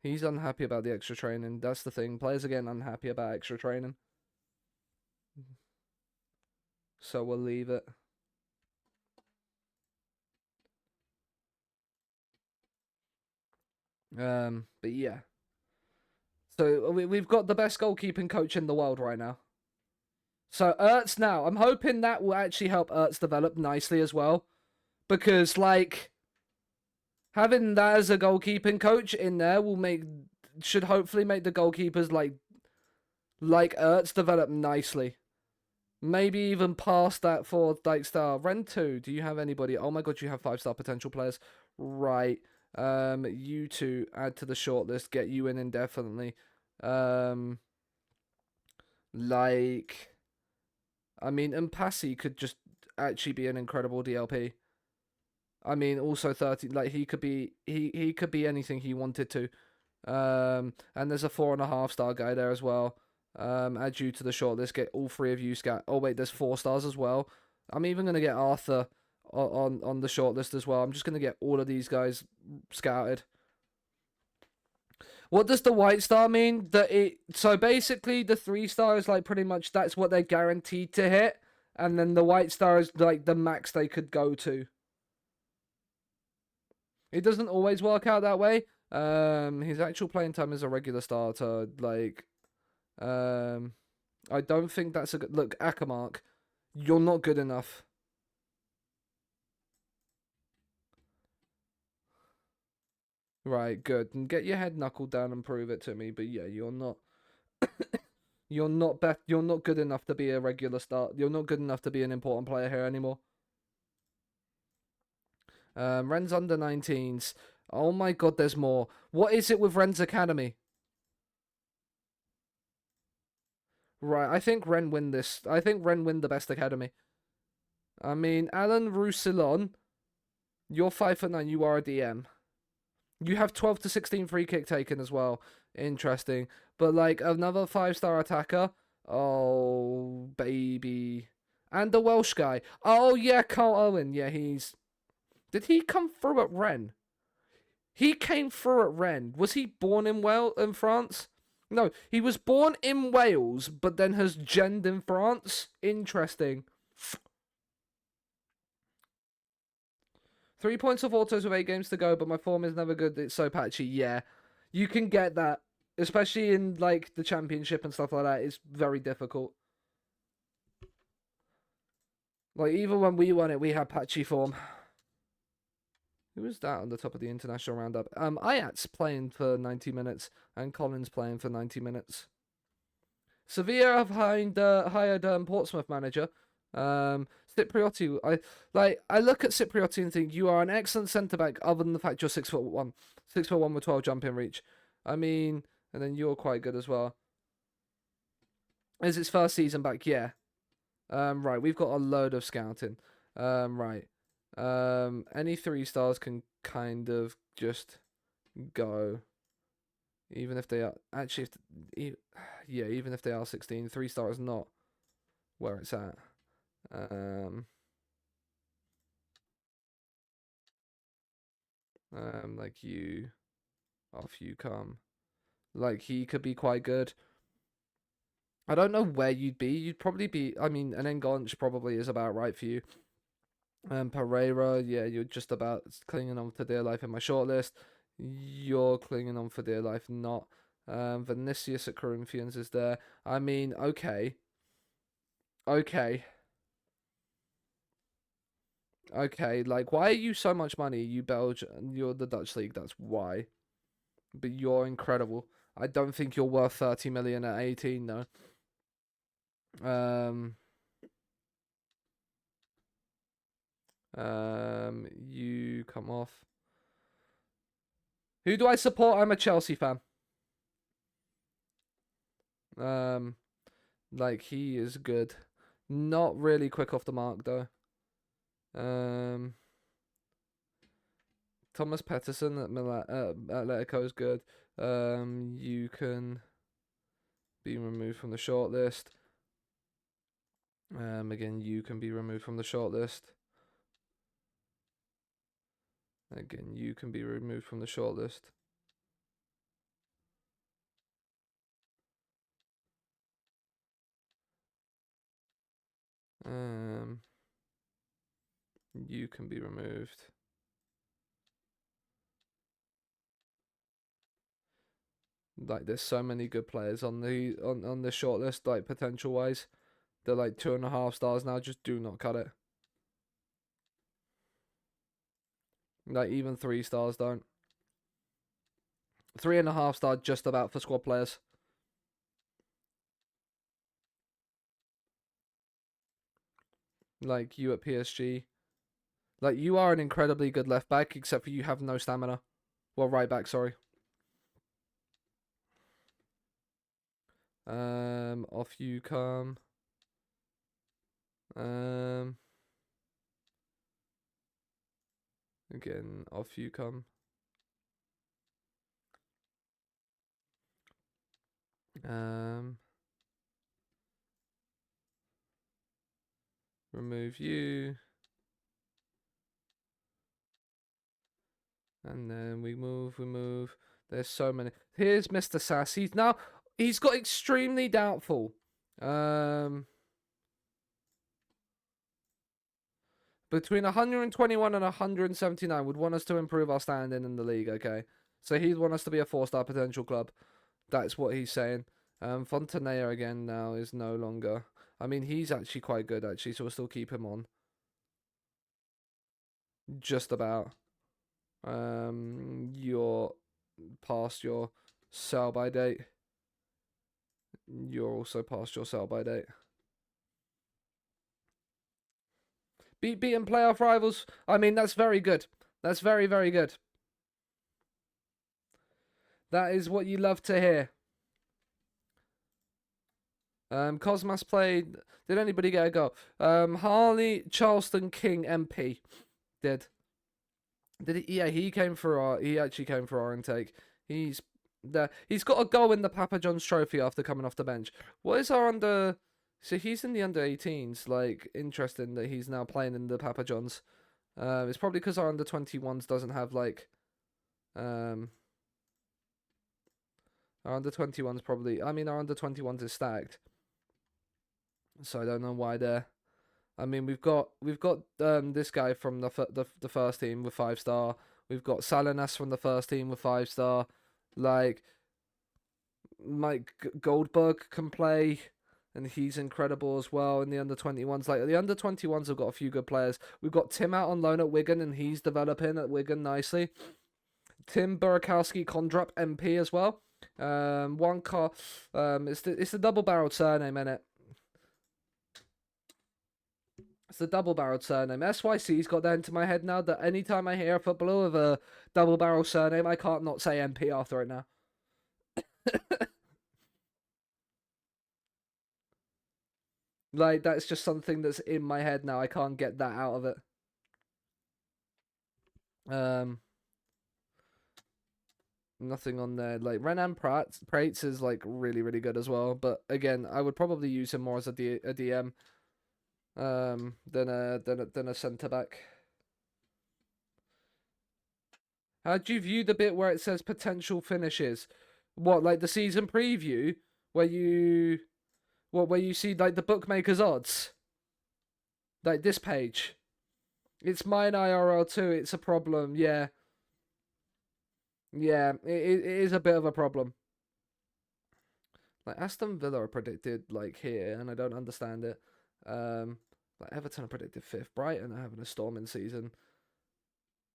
He's unhappy about the extra training. That's the thing. Players are getting unhappy about extra training. So we'll leave it. But yeah. So we've got the best goalkeeping coach in the world right now. So Ertz now, I'm hoping that will actually help Ertz develop nicely as well. Because, like, having that as a goalkeeping coach in there should hopefully make the goalkeepers like Ertz develop nicely. Maybe even past that for like star. Ren 2, do you have anybody? Oh my god, you have 5-star potential players. Right. You two add to the shortlist, get you in indefinitely. Like, I mean, Mpasi could just actually be an incredible DLP. I mean, also 30, like, he could be anything he wanted to. And there's a 4.5-star guy there as well. Add you to the shortlist, get all 3 of you scout. Oh wait, there's 4 stars as well. I'm even gonna get Arthur on the shortlist as well. I'm just gonna get all of these guys scouted. What does the white star mean? So basically the 3-star is like pretty much that's what they're guaranteed to hit, and then the white star is like the max they could go to. It doesn't always work out that way. His actual playing time is a regular starter. Like, I don't think that's a good look. Akamark, you're not good enough. Right, good. And get your head knuckled down and prove it to me. But yeah, you're not. You're not good enough to be a regular start. You're not good enough to be an important player here anymore. Ren's under 19s. Oh my god, there's more. What is it with Ren's Academy? Right, I think Ren win this. I think Ren win the best academy. I mean, Alan Roussillon, you're 5'9", you are a DM. You have 12 to 16 free kick taken as well. Interesting. But like another 5-star attacker. Oh, baby. And the Welsh guy. Oh yeah, Carl Owen. Yeah, did he come through at Rennes? He came through at Rennes. Was he born in France? No, he was born in Wales, but then has genned in France. Interesting. 3 points of autos with 8 games to go, but my form is never good. It's so patchy. Yeah, you can get that, especially in like the championship and stuff like that. It's very difficult. Like even when we won it, we had patchy form. Who was that on the top of the international roundup? Ayat's playing for 90 minutes and Collins playing for 90 minutes. Sevilla have hired Portsmouth manager. Cipriotti. I look at Cipriotti and think you are an excellent centre back, other than the fact you're 6'1", 6'1" with 12 jump in reach. I mean, and then you're quite good as well. Is its first season back? Yeah. Right, we've got a load of scouting. Right. Any 3 stars can kind of just go, even if they are actually, even if they are 16, 3 star is not where it's at. Like you, off you come. Like he could be quite good. I don't know where you'd be. You'd probably be. I mean, an Engonch probably is about right for you. Pereira, yeah, you're just about clinging on for dear life in my shortlist. You're clinging on for dear life, not. Vinicius at Corinthians is there. I mean, okay. Okay. Okay, like, why are you so much money? You Belgian, you're the Dutch league, that's why. But you're incredible. I don't think you're worth 30 million at 18, though. You come off. Who do I support? I'm a Chelsea fan. Like he is good. Not really quick off the mark though. Thomas Pettersson at Atletico is good. You can be removed from the shortlist. Again, you can be removed from the shortlist. Again, you can be removed from the shortlist. You can be removed. Like, there's so many good players on the on the shortlist, like potential wise. They're like 2.5 stars now. Just do not cut it. Like even 3 stars don't. 3.5 star just about for squad players. Like you at PSG. Like you are an incredibly good left back, except for you have no stamina. Well, right back, sorry. Off you come. Again, off you come. Remove you. And then we move. There's so many. Here's Mr. Sass. He's got extremely doubtful. Between 121 and 179 would want us to improve our standing in the league, okay? So he'd want us to be a 4-star potential club. That's what he's saying. Fontanella again now is no longer. I mean, he's actually quite good, actually, so we'll still keep him on. Just about. You're past your sell-by date. You're also past your sell-by date. Beating playoff rivals. I mean, that's very good. That's very, very good. That is what you love to hear. Cosmas played. Did anybody get a goal? Harley Charleston King MP did. Did he? Yeah, he came for our. He actually came for our intake. He's there. He's got a goal in the Papa John's Trophy after coming off the bench. What is our under? So he's in the under 18s. Like, interesting that he's now playing in the Papa John's. It's probably because our under 21s doesn't have like. Our under 21s probably. I mean, our under 21s is stacked. So I don't know why they're I mean, we've got this guy from the first team with 5-star. We've got Salinas from the first team with 5-star. Like Mike Goldberg can play, and he's incredible as well in the under-21s. Like the under-21s have got a few good players. We've got Tim out on loan at Wigan, and he's developing at Wigan nicely. Tim Burakowski, Condrup, MP as well. One car. It's the double-barreled surname, innit? It's the double-barreled surname. SYC's got that into my head now that anytime I hear a footballer with a double-barrel surname, I can't not say MP after it now. Like, that's just something that's in my head now. I can't get that out of it. Nothing on there. Like, Renan Prates is, like, really, really good as well. But, again, I would probably use him more as a DM than a centre-back. How do you view the bit where it says potential finishes? What, like the season preview? Where you see like the bookmakers odds? Like this page. It's mine IRL too, it's a problem, yeah. Yeah, it is a bit of a problem. Like Aston Villa are predicted like here, and I don't understand it. Like Everton are predicted 5th. Brighton are having a storming season.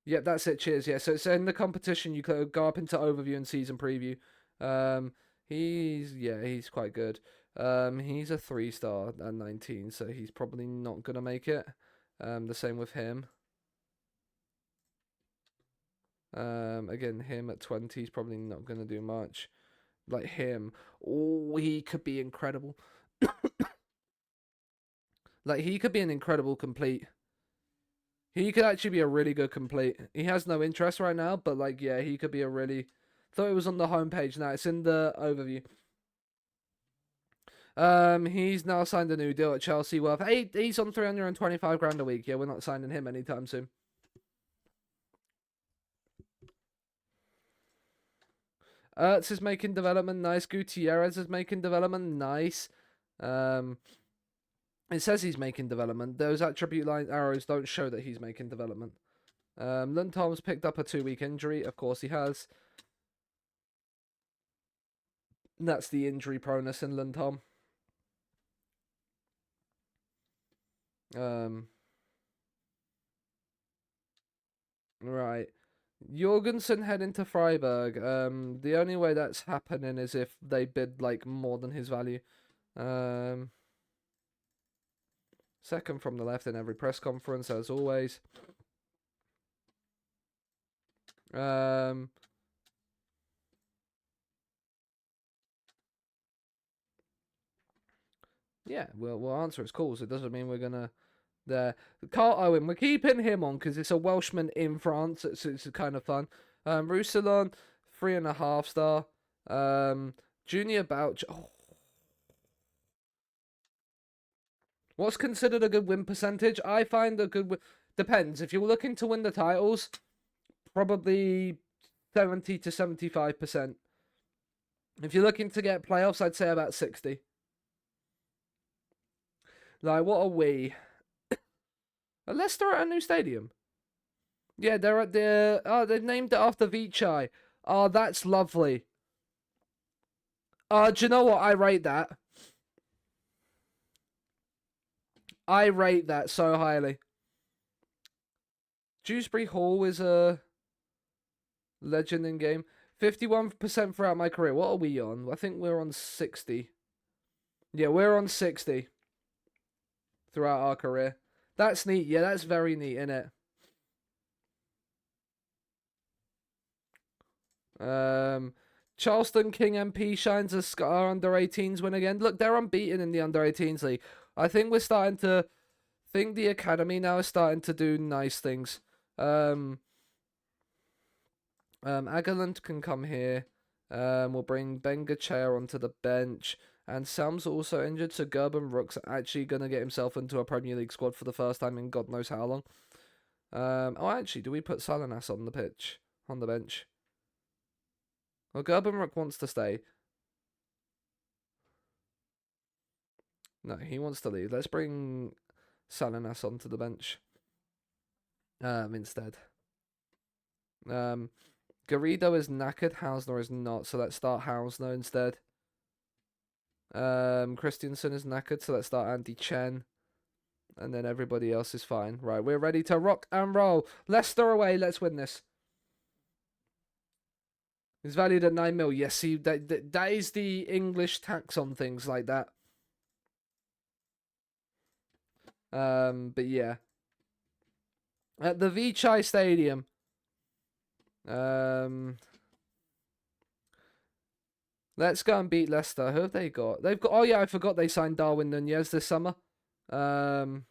Yep, that's it. Cheers. Yeah, so it's in the competition. You could go up into overview and season preview. He's quite good. He's a 3-star at 19, so he's probably not gonna make it. The same with him. Again, him at 20 he's probably not gonna do much. Like him, oh, he could be incredible. Like he could be an incredible complete. He could actually be a really good complete. He has no interest right now, but like yeah, he could be a really. Thought it was on the homepage. Now it's in the overview. He's now signed a new deal at Chelsea worth he's on 325 grand a week. Yeah, we're not signing him anytime soon. Ertz is making development nice. Gutierrez is making development nice. It says he's making development. Those attribute line arrows don't show that he's making development. Lundholm's picked up a 2-week injury. Of course he has. That's the injury proneness in Lundholm. Right. Jorgensen heading to Freiburg. The only way that's happening is if they bid like more than his value. Second from the left in every press conference, as always. Yeah, we'll answer his calls. It doesn't mean we're gonna. Carl Owen, we're keeping him on because it's a Welshman in France. It's kind of fun. Roussillon, 3.5-star. Junior Bouch. Oh. What's considered a good win percentage? I find a good depends. If you're looking to win the titles, probably 70 to 75%. If you're looking to get playoffs, I'd say about 60. Like, what are we? Leicester at a new stadium. Yeah, they're at the. Oh, they've named it after Vichai. Oh, that's lovely. Do you know what? I rate that. I rate that so highly. Dewsbury Hall is a legend in game. 51% throughout my career. What are we on? I think we're on 60. Yeah, we're on 60 throughout our career. That's neat. Yeah, that's very neat, isn't it? Charleston King MP shines as our under 18s win again. Look, they're unbeaten in the under 18s league. I think we're starting to think the academy now is starting to do nice things. Agaland can come here. We'll bring Benga Chair onto the bench. And Sam's also injured, so Gerben Rook's actually going to get himself into a Premier League squad for the first time in God knows how long. Actually, do we put Salinas on the pitch? On the bench? Well, Gerben Rook wants to stay. No, he wants to leave. Let's bring Salinas onto the bench instead. Garrido is knackered. Hausner is not, so let's start Hausner instead. Christiansen is knackered, so let's start Andy Chen. And then everybody else is fine. Right, we're ready to rock and roll. Leicester away. Let's win this. It's valued at 9 mil. Yes, see, that is the English tax on things like that. But yeah. At the Vichai Stadium. Let's go and beat Leicester. Who have they got? They've got... Oh, yeah, I forgot they signed Darwin Nunez this summer. Mr.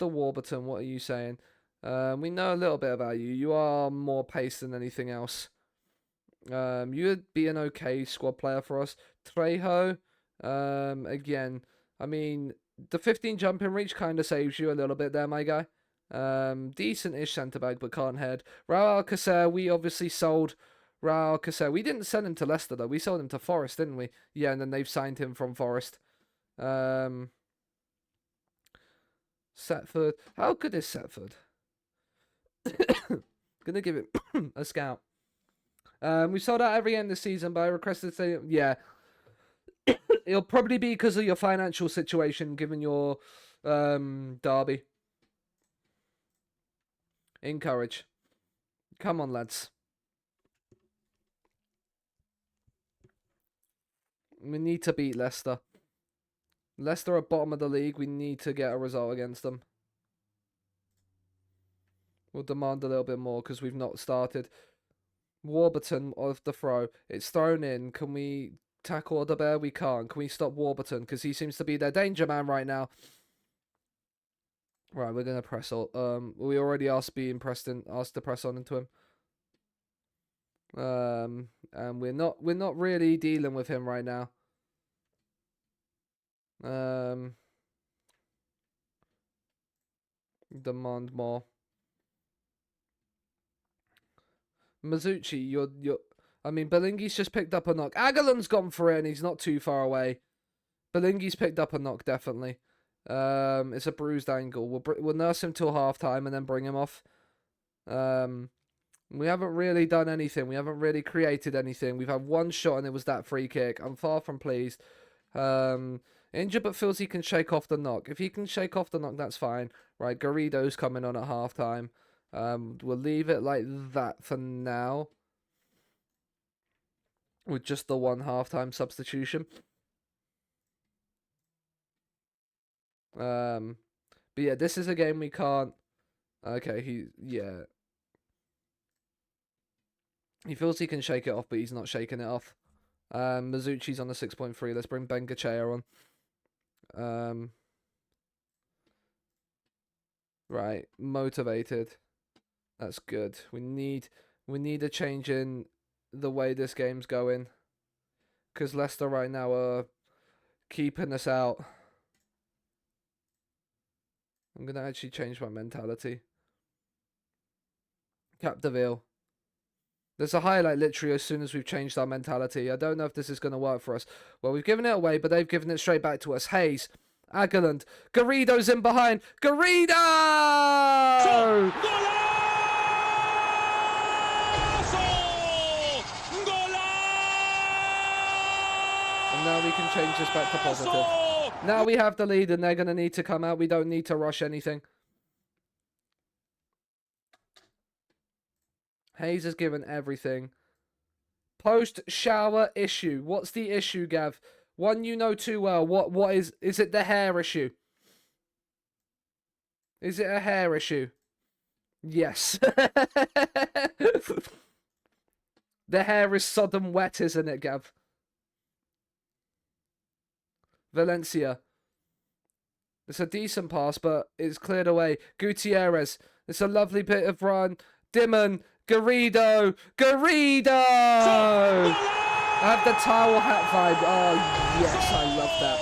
Warburton, what are you saying? We know a little bit about you. You are more pace than anything else. You would be an okay squad player for us. Trejo, again, I mean, the 15 jumping reach kind of saves you a little bit there, my guy. Decent-ish centre-back, but can't head. Raul Alcacer, we obviously sold Raul Alcacer. We didn't send him to Leicester, though. We sold him to Forest, didn't we? Yeah, and then they've signed him from Forest. Setford. How good is Setford? Gonna give it a scout. We sold out every end of the season, but I requested to say, yeah. It'll probably be because of your financial situation, given your derby. Encourage. Come on, lads. We need to beat Leicester. Leicester are bottom of the league. We need to get a result against them. We'll demand a little bit more because we've not started. Warburton of the throw. It's thrown in. Can we tackle the bear? We can't. Can we stop Warburton? Because he seems to be their danger man right now. Right, we're gonna press on. We already asked to press on into him. And we're not really dealing with him right now. Demand more. Mizuchi, I mean, Belingi's just picked up a knock. Aguilan's gone for it, and he's not too far away. Belingi's picked up a knock, definitely. It's a bruised ankle. We'll nurse him till half-time and then bring him off. We haven't really done anything. We haven't really created anything. We've had one shot, and it was that free kick. I'm far from pleased. Injured, but feels he can shake off the knock. If he can shake off the knock, that's fine. Right, Garrido's coming on at half-time. We'll leave it like that for now. With just the one half-time substitution. But yeah, this is a game we can't... Okay, yeah. He feels he can shake it off, but he's not shaking it off. Mizuchi's on the 6.3. Let's bring Bengochea on. Right, motivated. That's good. We need a change in the way this game's going. Because Leicester right now are keeping us out. I'm going to actually change my mentality. Capdeville. There's a highlight literally as soon as we've changed our mentality. I don't know if this is going to work for us. Well, we've given it away, but they've given it straight back to us. Hayes. Aguiland. Garrido's in behind. Garrido! And now we can change this back to positive. Now we have the lead and they're going to need to come out. We don't need to rush anything. Hayes has given everything. Post-shower issue. What's the issue, Gav? One you know too well. What is it the hair issue? Is it a hair issue? Yes. The hair is sodden wet, isn't it, Gav? Valencia. It's a decent pass, but it's cleared away. Gutierrez. It's a lovely bit of run. Dimon. Garrido! Garrido! I have the towel hat vibe. Oh, yes, I love that.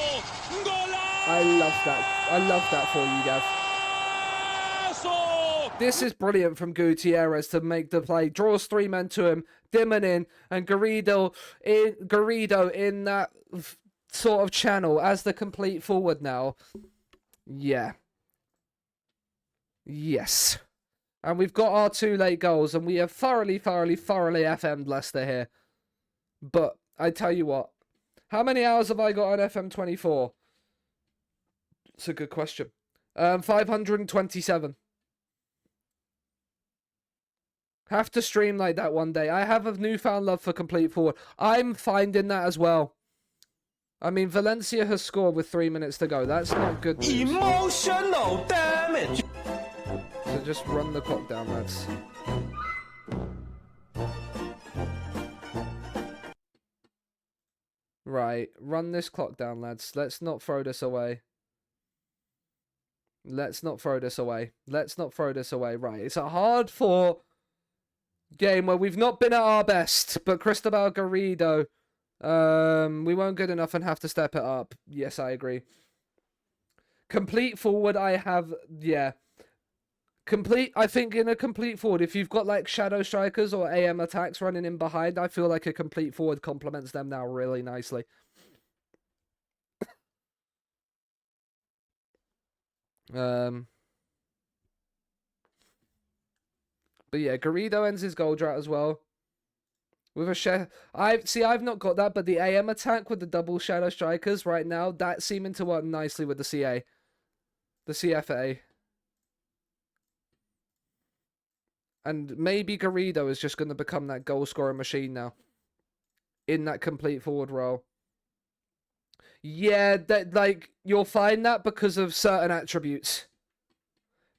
I love that. I love that for you, Gav. This is brilliant from Gutierrez to make the play. Draws three men to him. Dimon in, and Garrido in that sort of channel as the complete forward now. Yeah. Yes. And we've got our 2 late goals, and we have thoroughly FM'd Leicester here. But I tell you what, how many hours have I got on FM24? It's a good question. 527. Have to stream like that one day. I have a newfound love for complete forward. I'm finding that as well. I mean, Valencia has scored with 3 minutes to go. That's not good news. Emotional damage. So just run the clock down, lads. Right, run this clock down, lads. Let's not throw this away. Let's not throw this away. Let's not throw this away. Right, it's a hard-fought game where we've not been at our best, but Cristobal Garrido, we weren't good enough and have to step it up. Yes, I agree. Complete forward, I have, yeah. I think in a complete forward, if you've got like shadow strikers or AM attacks running in behind, I feel like a complete forward complements them now really nicely. But yeah, Garrido ends his goal drought as well. With a share, I've not got that, but the AM attack with the double shadow strikers right now, that's seeming to work nicely with the CFA. And maybe Garrido is just going to become that goal scoring machine now. In that complete forward role. Yeah, you'll find that because of certain attributes.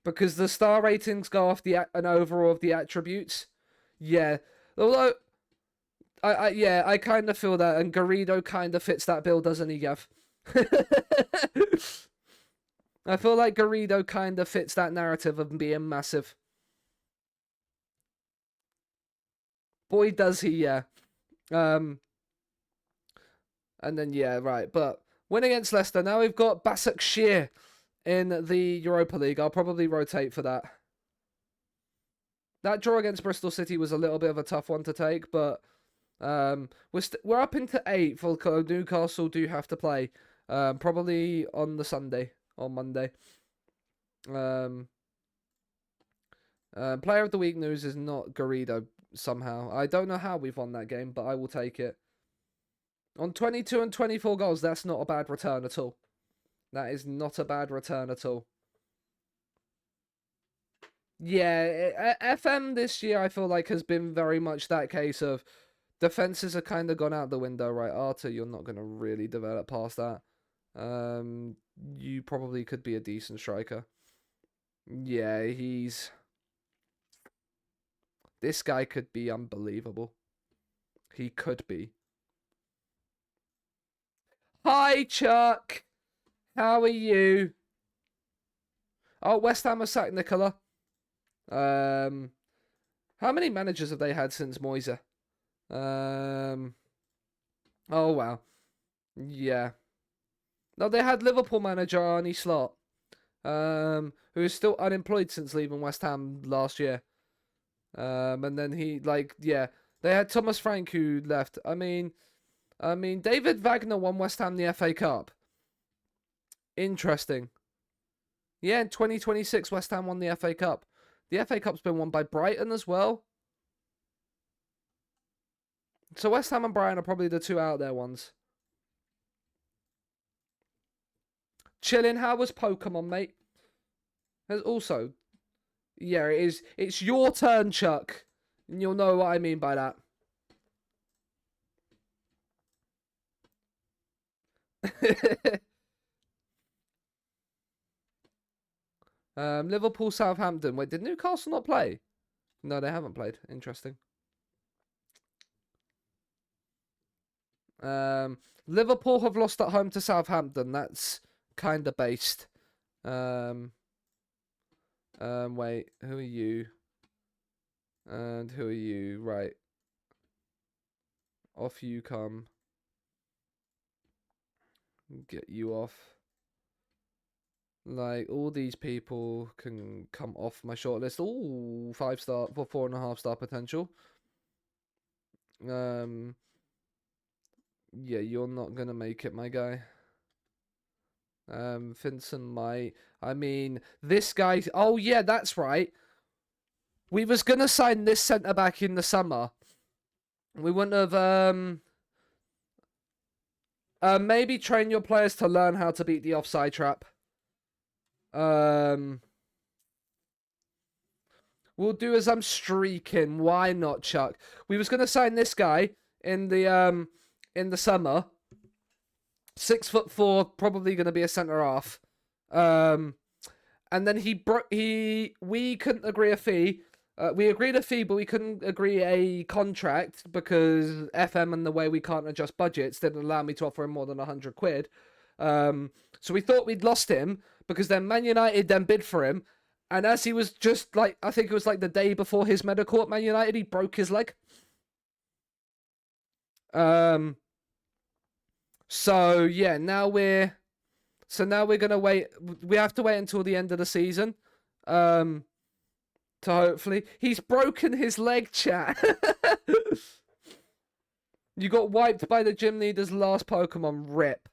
Because the star ratings go off an overall of the attributes. Yeah. Although, I kind of feel that, and Garrido kind of fits that bill, doesn't he, Gav? I feel like Garrido kind of fits that narrative of being massive. Boy, does he, yeah. And then, yeah, right. But win against Leicester. Now we've got Başakşehir in the Europa League. I'll probably rotate for that. That draw against Bristol City was a little bit of a tough one to take, but we're up into 8 for Newcastle do have to play. Probably on the Sunday or Monday. Player of the week news is not Garrido somehow. I don't know how we've won that game, but I will take it. On 22 and 24 goals, that's not a bad return at all. That is not a bad return at all. Yeah, FM this year I feel like has been very much that case of defenses are kind of gone out the window, right? Arthur, you're not going to really develop past that. You probably could be a decent striker. Yeah, this guy could be unbelievable. He could be. Hi, Chuck. How are you? Oh, West Ham have sacked Nicola. How many managers have they had since Moise? Oh, wow. Yeah. No, they had Liverpool manager Arnie Slot, who is still unemployed since leaving West Ham last year. And then they had Thomas Frank who left. I mean, David Wagner won West Ham the FA Cup. Interesting. Yeah, in 2026, West Ham won the FA Cup. The FA Cup's been won by Brighton as well. So West Ham and Brighton are probably the 2 out there ones. Chilling, how was Pokemon, mate? There's also... Yeah, it is. It's your turn, Chuck. And you'll know what I mean by that. Liverpool, Southampton. Wait, did Newcastle not play? No, they haven't played. Interesting. Liverpool have lost at home to Southampton. That's kind of based. Wait, who are you? And who are you? Right. Off you come. Get you off. Like, all these people can come off my shortlist. Ooh, 5-star for 4.5-star potential. Yeah, you're not gonna make it, my guy. Vincent might. I mean, this guy. Oh yeah, that's right. We was gonna sign this centre back in the summer. We wouldn't have. Maybe train your players to learn how to beat the offside trap. We'll do as I'm streaking. Why not, Chuck? We was gonna sign this guy in the summer. 6'4", probably gonna be a centre half. And then we couldn't agree a fee. We agreed a fee, but we couldn't agree a contract because FM and the way we can't adjust budgets didn't allow me to offer him more than 100 quid. So we thought we'd lost him because then Man United then bid for him. And as he was just like, I think it was like the day before his medical at Man United, he broke his leg. So yeah, now we're gonna wait. We have to wait until the end of the season. To hopefully he's broken his leg, chat. You got wiped by the gym leader's last Pokemon, rip.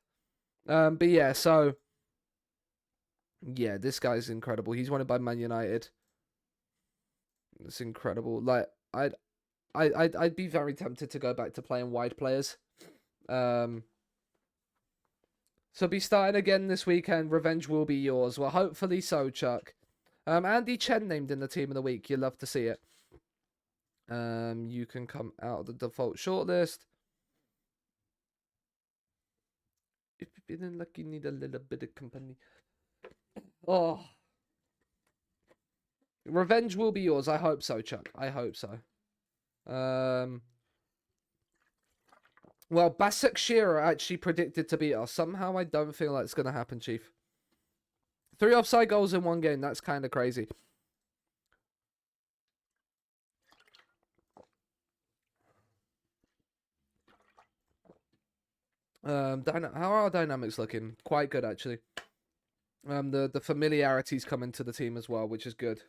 But yeah, so yeah, this guy's incredible. He's wanted by Man United. It's incredible. Like I'd be very tempted to go back to playing wide players. So be starting again this weekend. Revenge will be yours. Well, hopefully so, Chuck. Andy Chen named in the team of the week. You'll love to see it. You can come out of the default shortlist. If you're feeling like you need a little bit of company. Oh. Revenge will be yours. I hope so, Chuck. I hope so. Well, Basak Shearer actually predicted to beat us. Somehow I don't feel like it's going to happen, Chief. 3 offside goals in one game. That's kind of crazy. How are our dynamics looking? Quite good, actually. The familiarity's coming to the team as well, which is good.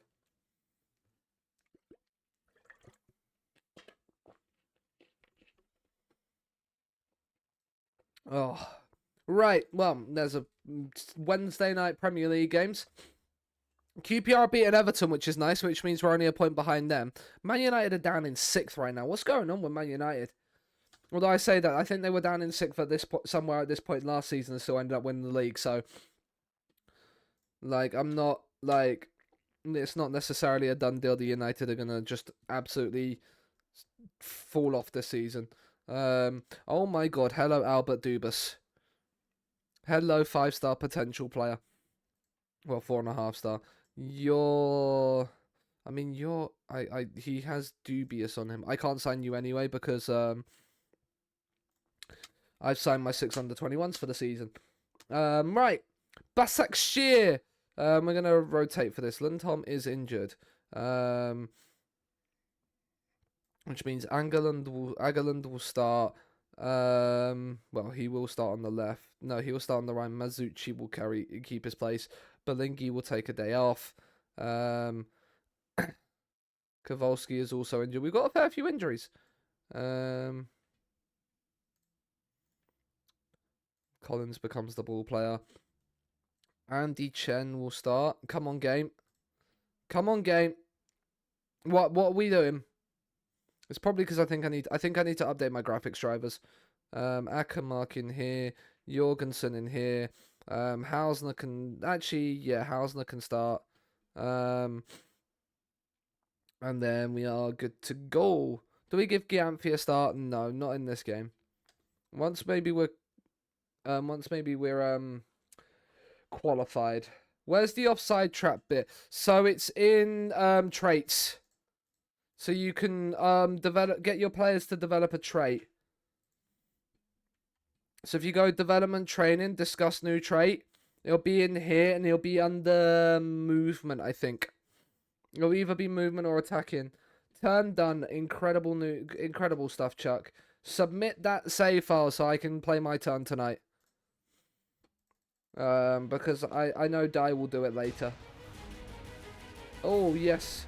Oh, right. Well, there's a Wednesday night Premier League games. QPR beating Everton, which is nice, which means we're only a point behind them. Man United are down in 6th right now. What's going on with Man United? Although I say that, I think they were down in 6th at this somewhere at this point last season and still ended up winning the league. So, like, I'm not, like, it's not necessarily a done deal. The United are going to just absolutely fall off this season. Oh my god, hello Albert Dubas. Hello 5-star potential player. Well, 4.5 star. He has dubious on him. I can't sign you anyway because I've signed my 6 under-21s for the season. Right. Basak Shear. We're going to rotate for this. Lindholm is injured. Which means Angerland will start. Well, he will start on the left. No, he will start on the right. Mazucci will keep his place. Belingi will take a day off. Kowalski is also injured. We've got a fair few injuries. Collins becomes the ball player. Andy Chen will start. Come on, game. Come on, game. What are we doing? It's probably because I think I need to update my graphics drivers. Ackermark in here. Jorgensen in here. Hausner can Hausner can start. And then we are good to go. Do we give Giamfi a start? No, not in this game. Once maybe we're qualified. Where's the offside trap bit? So it's in traits. So you can get your players to develop a trait. So if you go development training, discuss new trait, it'll be in here and it'll be under movement, I think. It'll either be movement or attacking. Turn done. Incredible stuff, Chuck. Submit that save file so I can play my turn tonight. Because I know Dai will do it later. Oh, yes.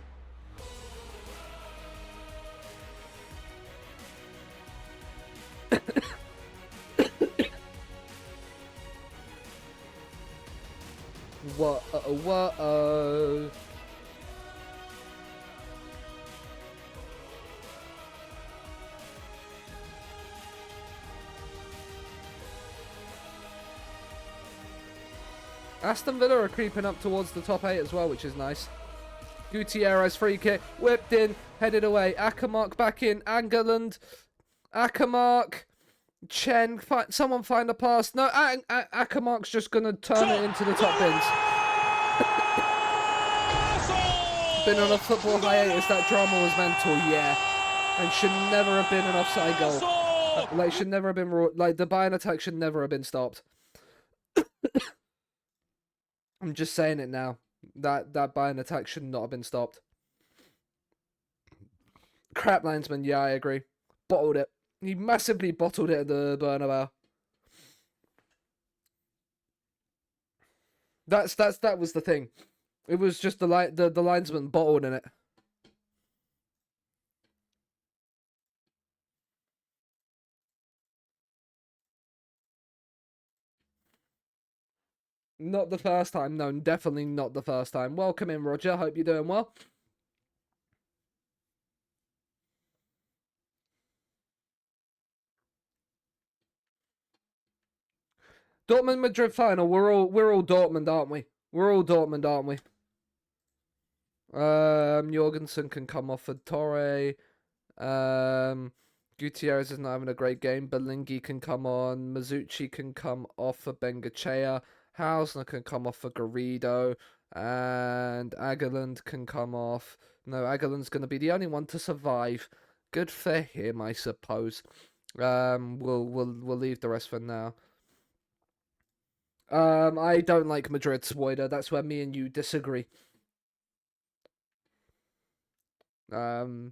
Whoa. Aston Villa are creeping up towards the top 8 as well, which is nice. Gutierrez free kick, whipped in, headed away. Ackermark back in, Angerland. Ackermark. Chen, someone find a pass. No, Ackermark's just going to turn it into the top bins. Been on a football hiatus, that drama was mental, yeah. And should never have been an offside goal. Like, should never have been, like, the Bayern attack should never have been stopped. I'm just saying it now. That Bayern attack should not have been stopped. Crap linesman, yeah, I agree. Bottled it. He massively bottled it at the Bernabeu. That was the thing. It was just the linesman bottled in it. Not the first time. No, definitely not the first time. Welcome in, Roger. Hope you're doing well. Dortmund Madrid final. We're all Dortmund, aren't we? We're all Dortmund, aren't we? Jorgensen can come off for Torre. Gutierrez is not having a great game. Belingi can come on. Mazzucci can come off for Bengochea. Hausner can come off for Garrido. And Agerland can come off. No, Agerland's going to be the only one to survive. Good for him, I suppose. We'll leave the rest for now. I don't like Madrid, Swoider. That's where me and you disagree. Looking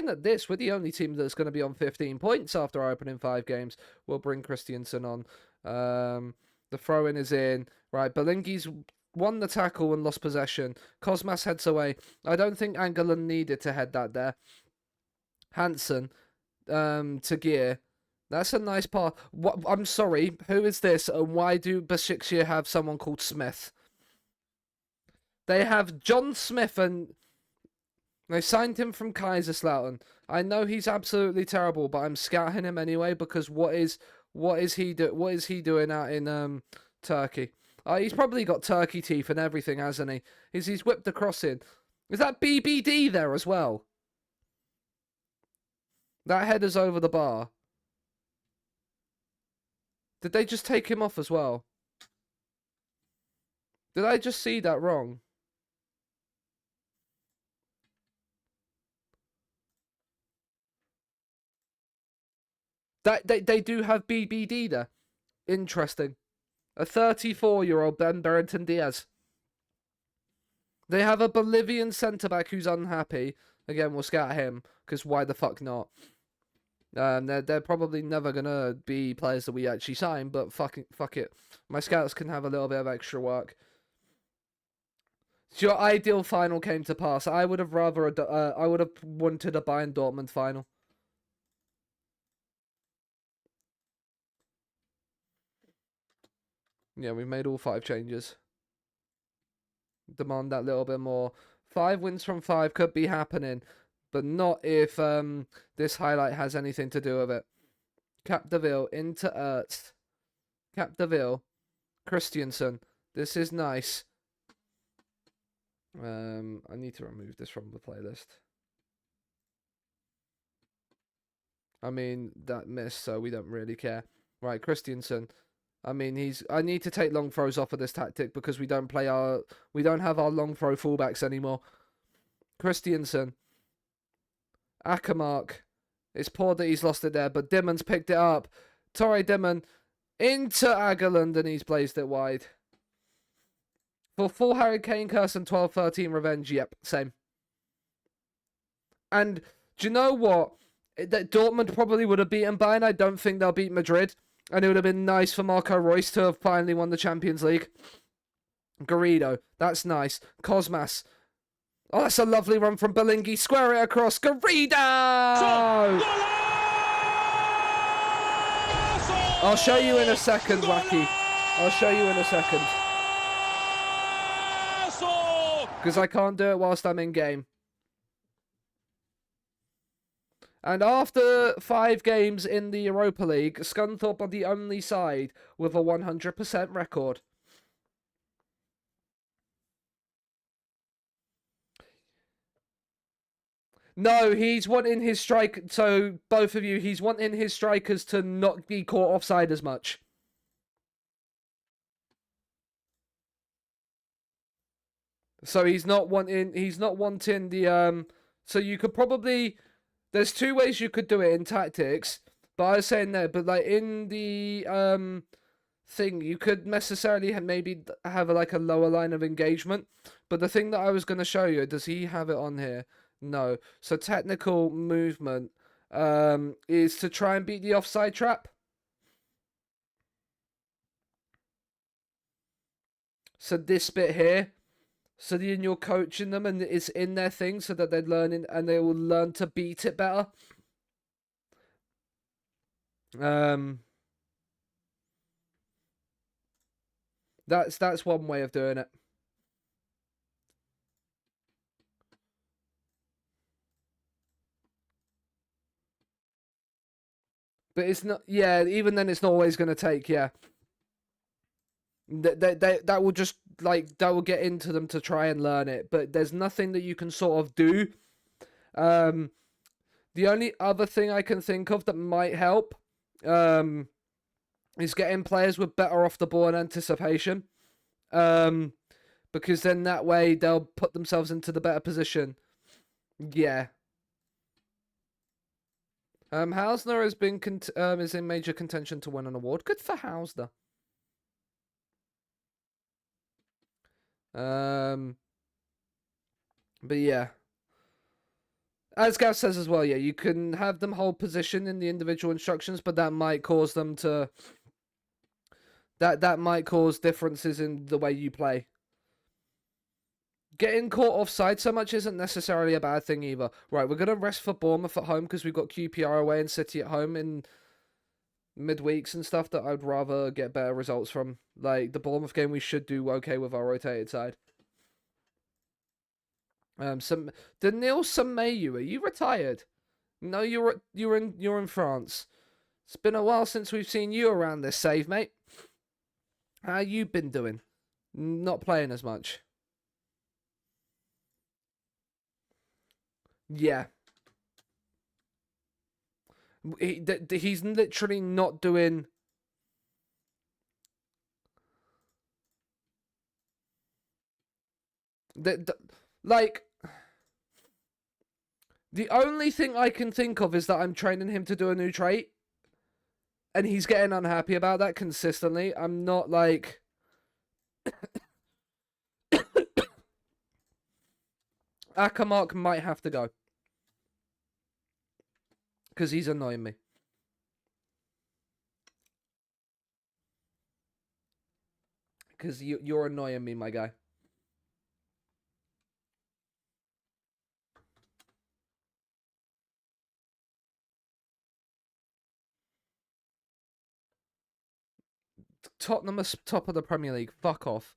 at this, we're the only team that's going to be on 15 points after our opening 5 games. We'll bring Christiansen on. The throw-in is in. Right, Belingi's won the tackle and lost possession. Cosmas heads away. I don't think Angolan needed to head that there. Hansen, to Gear. That's a nice pass. What? I'm sorry, who is this? And why do Besiktas have someone called Smith? They have John Smith and they signed him from Kaiserslautern. I know he's absolutely terrible, but I'm scouting him anyway because what is he doing out in Turkey? He's probably got turkey teeth and everything, hasn't he? He's whipped the cross in. Is that BBD there as well? That header's over the bar. Did they just take him off as well? Did I just see that wrong? They do have BBD there. Interesting. A 34-year-old Ben Barrington Diaz. They have a Bolivian centre-back who's unhappy. Again, we'll scout him, because why the fuck not? They're probably never going to be players that we actually sign, but fuck it. My scouts can have a little bit of extra work. So your ideal final came to pass. I would have wanted a Bayern Dortmund final. Yeah, we've made all 5 changes. Demand that little bit more. 5 wins from 5 could be happening, but not if this highlight has anything to do with it. Capdeville into Ertz. Capdeville. Christiansen. This is nice. I need to remove this from the playlist. I mean, that missed, so we don't really care. Right, Christiansen. I mean, I need to take long throws off of this tactic because we don't have our long throw fullbacks anymore. Christiansen. Ackermark. It's poor that he's lost it there, but Dimmon's picked it up. Torre Dimon into Agerland, and he's placed it wide. For full Harry Kane curse and 12-13 revenge, yep, same. And do you know what? That Dortmund probably would have beaten Bayern. I don't think they'll beat Madrid. And it would have been nice for Marco Reus to have finally won the Champions League. Garrido, that's nice. Cosmas. Oh, that's a lovely run from Belingi. Square it across. Garrido! I'll show you in a second, Wacky. I'll show you in a second. because I can't do it whilst I'm in game. And after 5 games in the Europa League, Scunthorpe are the only side with a 100% record. No, he's wanting his strike. So both of you, he's wanting his strikers to not be caught offside as much. So he's not wanting the. So you could probably. There's 2 ways you could do it in tactics, but I was saying that. But like in the thing, you could necessarily maybe have like a lower line of engagement. But the thing that I was going to show you, does he have it on here? No. So technical movement is to try and beat the offside trap. So this bit here. So then you're coaching them and it's in their thing so that they're learning and they will learn to beat it better. That's one way of doing it. But it's not, yeah, even then it's not always going to take, yeah. That will just, like, that will get into them to try and learn it. But there's nothing that you can sort of do. The only other thing I can think of that might help is getting players with better off the ball and anticipation. Because then that way they'll put themselves into the better position. Yeah. Hausner has been is in major contention to win an award. Good for Hausner. But yeah. As Gav says as well, yeah, you can have them hold position in the individual instructions, but that might cause them to that might cause differences in the way you play. Getting caught offside so much isn't necessarily a bad thing either. Right, we're going to rest for Bournemouth at home because we've got QPR away and City at home in midweeks and stuff that I'd rather get better results from. Like, the Bournemouth game, we should do okay with our rotated side. Daniil Samayu, are you retired? No, you're in France. It's been a while since we've seen you around this save, mate. How you been doing? Not playing as much. Yeah. He's literally not doing. Like, the only thing I can think of is that I'm training him to do a new trait, and he's getting unhappy about that consistently. I'm not like. Akamark might have to go because he's annoying me. Because you're annoying me, my guy. Tottenham are top of the Premier League. Fuck off.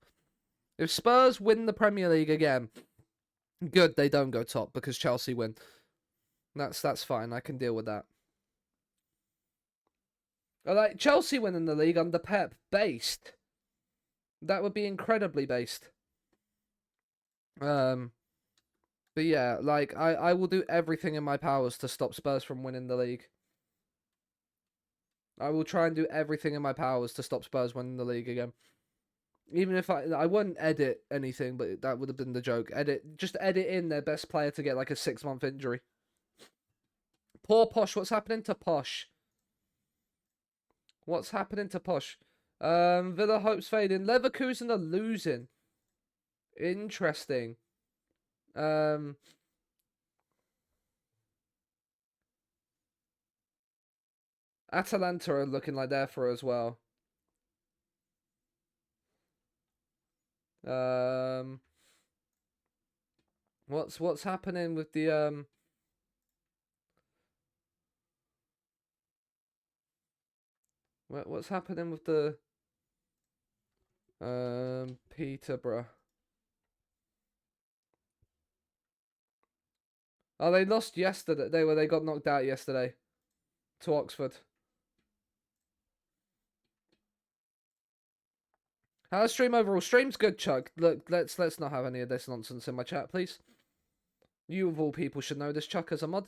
If Spurs win the Premier League again, good, they don't go top because Chelsea win. That's fine. I can deal with that. Like Chelsea winning the league under Pep, based. That would be incredibly based. But yeah, like I will do everything in my powers to stop Spurs from winning the league. I will try and do everything in my powers to stop Spurs winning the league again. Even if I wouldn't edit anything, but that would have been the joke. Just edit in their best player to get like a 6-month injury. Poor Posh, what's happening to Posh? What's happening to Posh? Villa hopes fading. Leverkusen are losing. Interesting. Atalanta are looking like they're for as well. What's happening with the what's happening with the Peterborough? Oh, they lost yesterday. They got knocked out yesterday to Oxford. How's stream overall? Stream's good, Chuck. Look, let's not have any of this nonsense in my chat, please. You of all people should know this, Chuck, as a mod.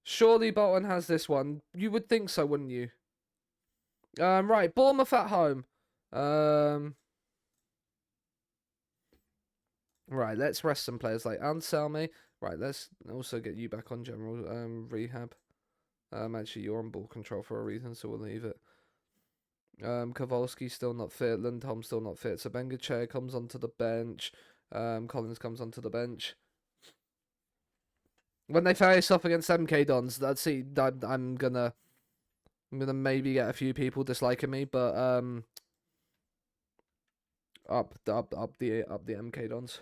Surely Bolton has this one. You would think so, wouldn't you? Right, Bournemouth at home. Right, let's rest some players like Anselmi. Right, let's also get you back on general rehab. Actually, you're on ball control for a reason, so we'll leave it. Kowalski's still not fit. Lindholm's still not fit. So Bengache comes onto the bench. Collins comes onto the bench. When they face off against MK Dons, let's see. I'm gonna maybe get a few people disliking me, but up the MK Dons.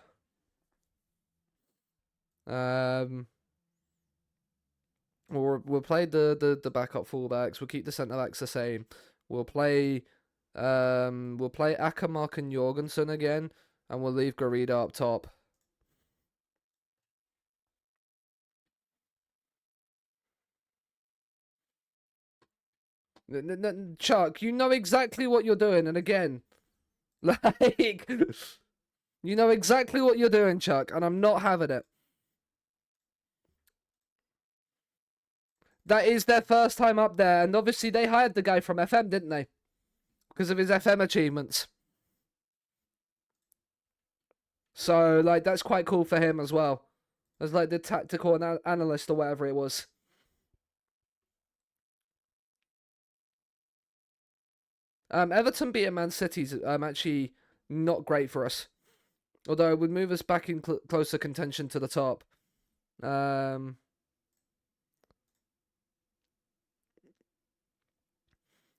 We'll play the backup fullbacks. We'll keep the centre backs the same. We'll play Ackermark and Jorgensen again, and we'll leave Garrido up top. Chuck, you know exactly what you're doing, and again, like, you know exactly what you're doing, Chuck, and I'm not having it. That is their first time up there, and obviously they hired the guy from FM, didn't they? Because of his FM achievements. So, like, that's quite cool for him as well. As, like, the tactical analyst or whatever it was. Everton beating Man City's actually not great for us. Although it would move us back in closer contention to the top.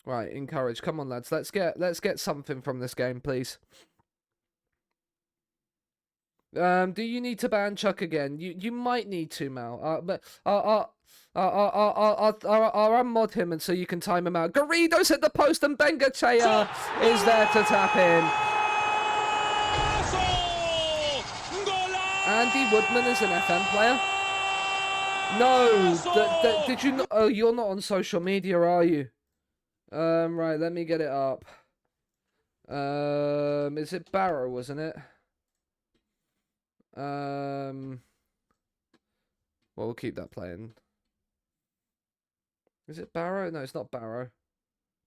Right, encourage. Come on, lads. Let's get something from this game, please. Do you need to ban Chuck again? You might need to, Mal. But I'll unmod him and so you can time him out. Garrido's at the post and Bengache is there to tap in. Andy Woodman is an FM player. No, did you not? Oh, you're not on social media, are you? Right, let me get it up. Is it Barrow, wasn't it? Well, we'll keep that playing. Is it Barrow? No, it's not Barrow.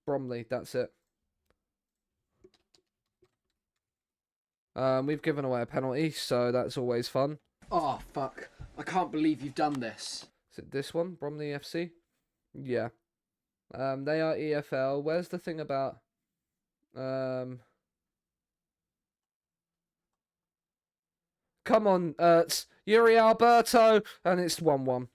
Bromley, that's it. We've given away a penalty, so that's always fun. Oh, fuck. I can't believe you've done this. Is it this one? Bromley FC? Yeah. They are EFL. Where's the thing about... Come on, it's Yuri Alberto, and it's 1-1.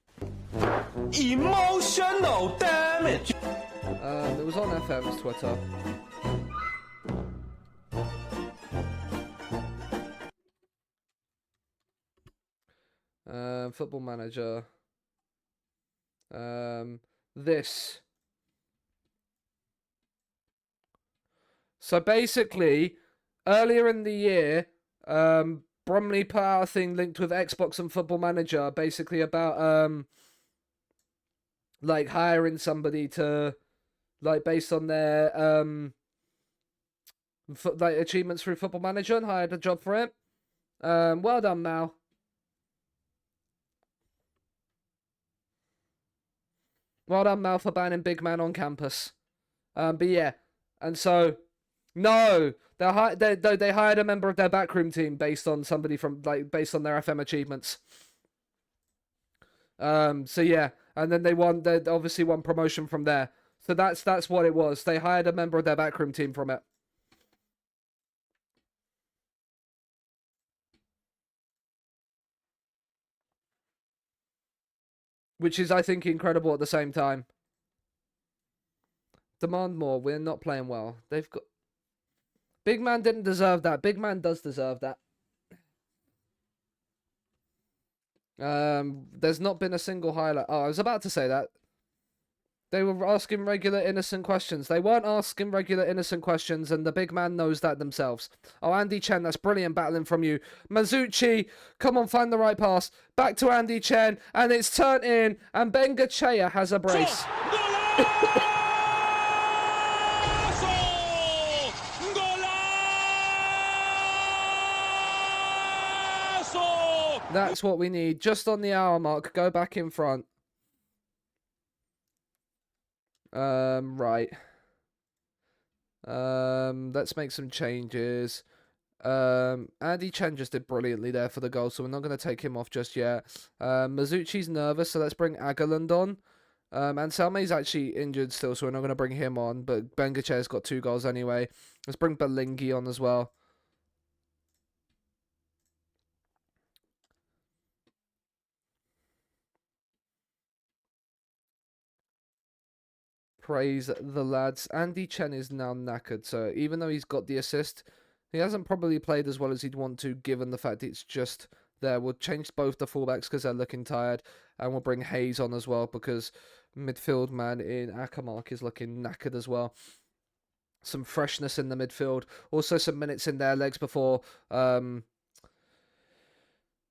Emotional damage. It was on FM's Twitter. Football Manager. This. So basically, earlier in the year, Bromley put out a thing linked with Xbox and Football Manager, basically about like hiring somebody to, like, based on their like achievements through Football Manager, and hired a job for it. Well done, Mal. Well done, Mal, for banning Big Man on campus. But yeah, and so no, they hired a member of their backroom team based on somebody from, like, based on their FM achievements. So yeah, and then they obviously won promotion from there. So that's what it was. They hired a member of their backroom team from it. Which is, I think, incredible at the same time. Demand more. We're not playing well. They've got... Big Man didn't deserve that. Big Man does deserve that. There's not been a single highlight. Oh, I was about to say that. They were asking regular innocent questions. They weren't asking regular innocent questions, and the big man knows that themselves. Oh, Andy Chen, that's brilliant battling from you. Mazuchi, come on, find the right pass. Back to Andy Chen, and it's turned in, and Bengochea has a brace. That's what we need. Just on the hour mark, go back in front. Right. Let's make some changes. Andy Chen just did brilliantly there for the goal, so we're not going to take him off just yet. Mazuchi's nervous, so let's bring Agaland on. And Salme's actually injured still, so we're not going to bring him on, but Bengochea's got 2 goals anyway. Let's bring Belingi on as well. Praise the lads. Andy Chen is now knackered, so even though he's got the assist, he hasn't probably played as well as he'd want to, given the fact it's just there. We'll change both the fullbacks because they're looking tired, and we'll bring Hayes on as well because midfield man in Akamark is looking knackered as well. Some freshness in the midfield. Also some minutes in their legs before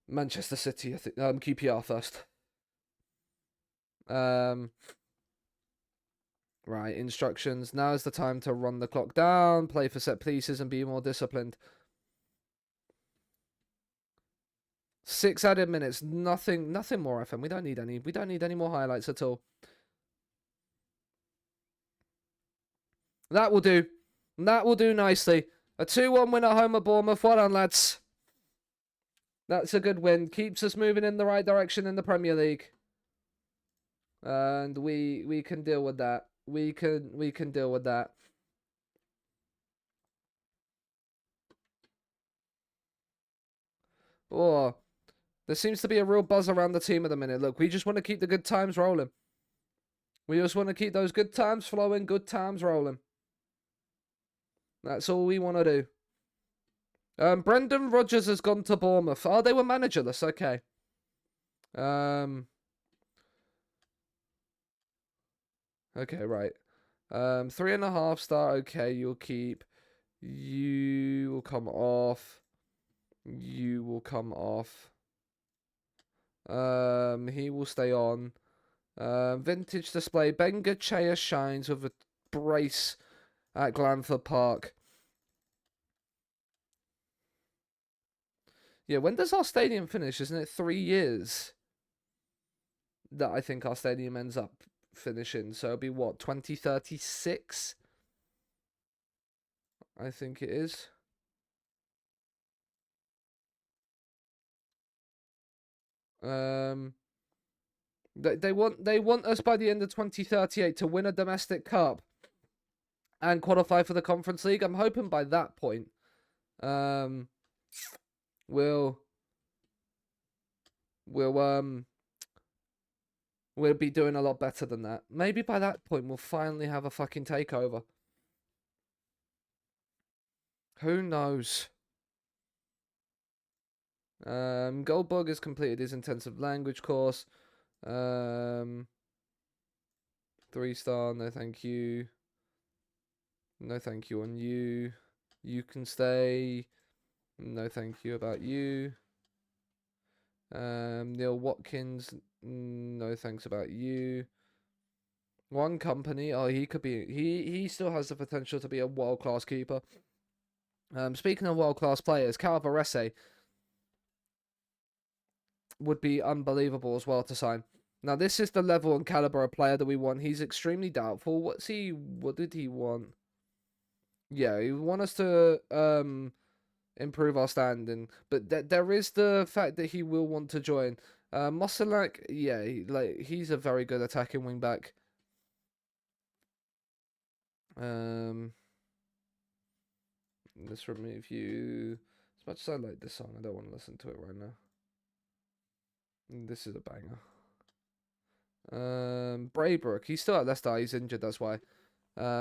Manchester City, I think. QPR first. Right, instructions. Now is the time to run the clock down, play for set pieces, and be more disciplined. 6 added minutes. Nothing more, FM. We don't need any more highlights at all. That will do. That will do nicely. A 2-1 win at home at Bournemouth. Well done, lads. That's a good win. Keeps us moving in the right direction in the Premier League. And we can deal with that. We can deal with that. Oh, there seems to be a real buzz around the team at the minute. Look, we just want to keep the good times rolling. We just want to keep those good times flowing, good times rolling. That's all we want to do. Brendan Rodgers has gone to Bournemouth. Oh, they were managerless. Okay. Okay, right. 3.5 star. Okay, you'll keep. You will come off. You will come off. He will stay on. Vintage display. Bengochea shines with a brace at Scunthorpe Park. Yeah, when does our stadium finish? Isn't it 3 years that I think our stadium ends up finishing? So it'll be what, 2036? I think it is. They want us by the end of 2038 to win a domestic cup and qualify for the Conference League. I'm hoping by that point, we'll be doing a lot better than that. Maybe by that point we'll finally have a fucking takeover. Who knows? Goldberg has completed his intensive language course. 3-star, no thank you. No thank you on you. You can stay. No thank you about you. Neil Watkins, no thanks about you. One company, oh, he could be, he still has the potential to be a world-class keeper. Speaking of world-class players, Calvarese would be unbelievable as well to sign. Now, this is the level and caliber of player that we want. He's extremely doubtful. What did he want? Yeah, he want us to improve our standing, but there is the fact that he will want to join. Mosalak, yeah, he's a very good attacking wing back. Let's remove you. As much as I like this song, I don't want to listen to it right now. This is a banger. Braybrook, he's still at Leicester. He's injured, that's why.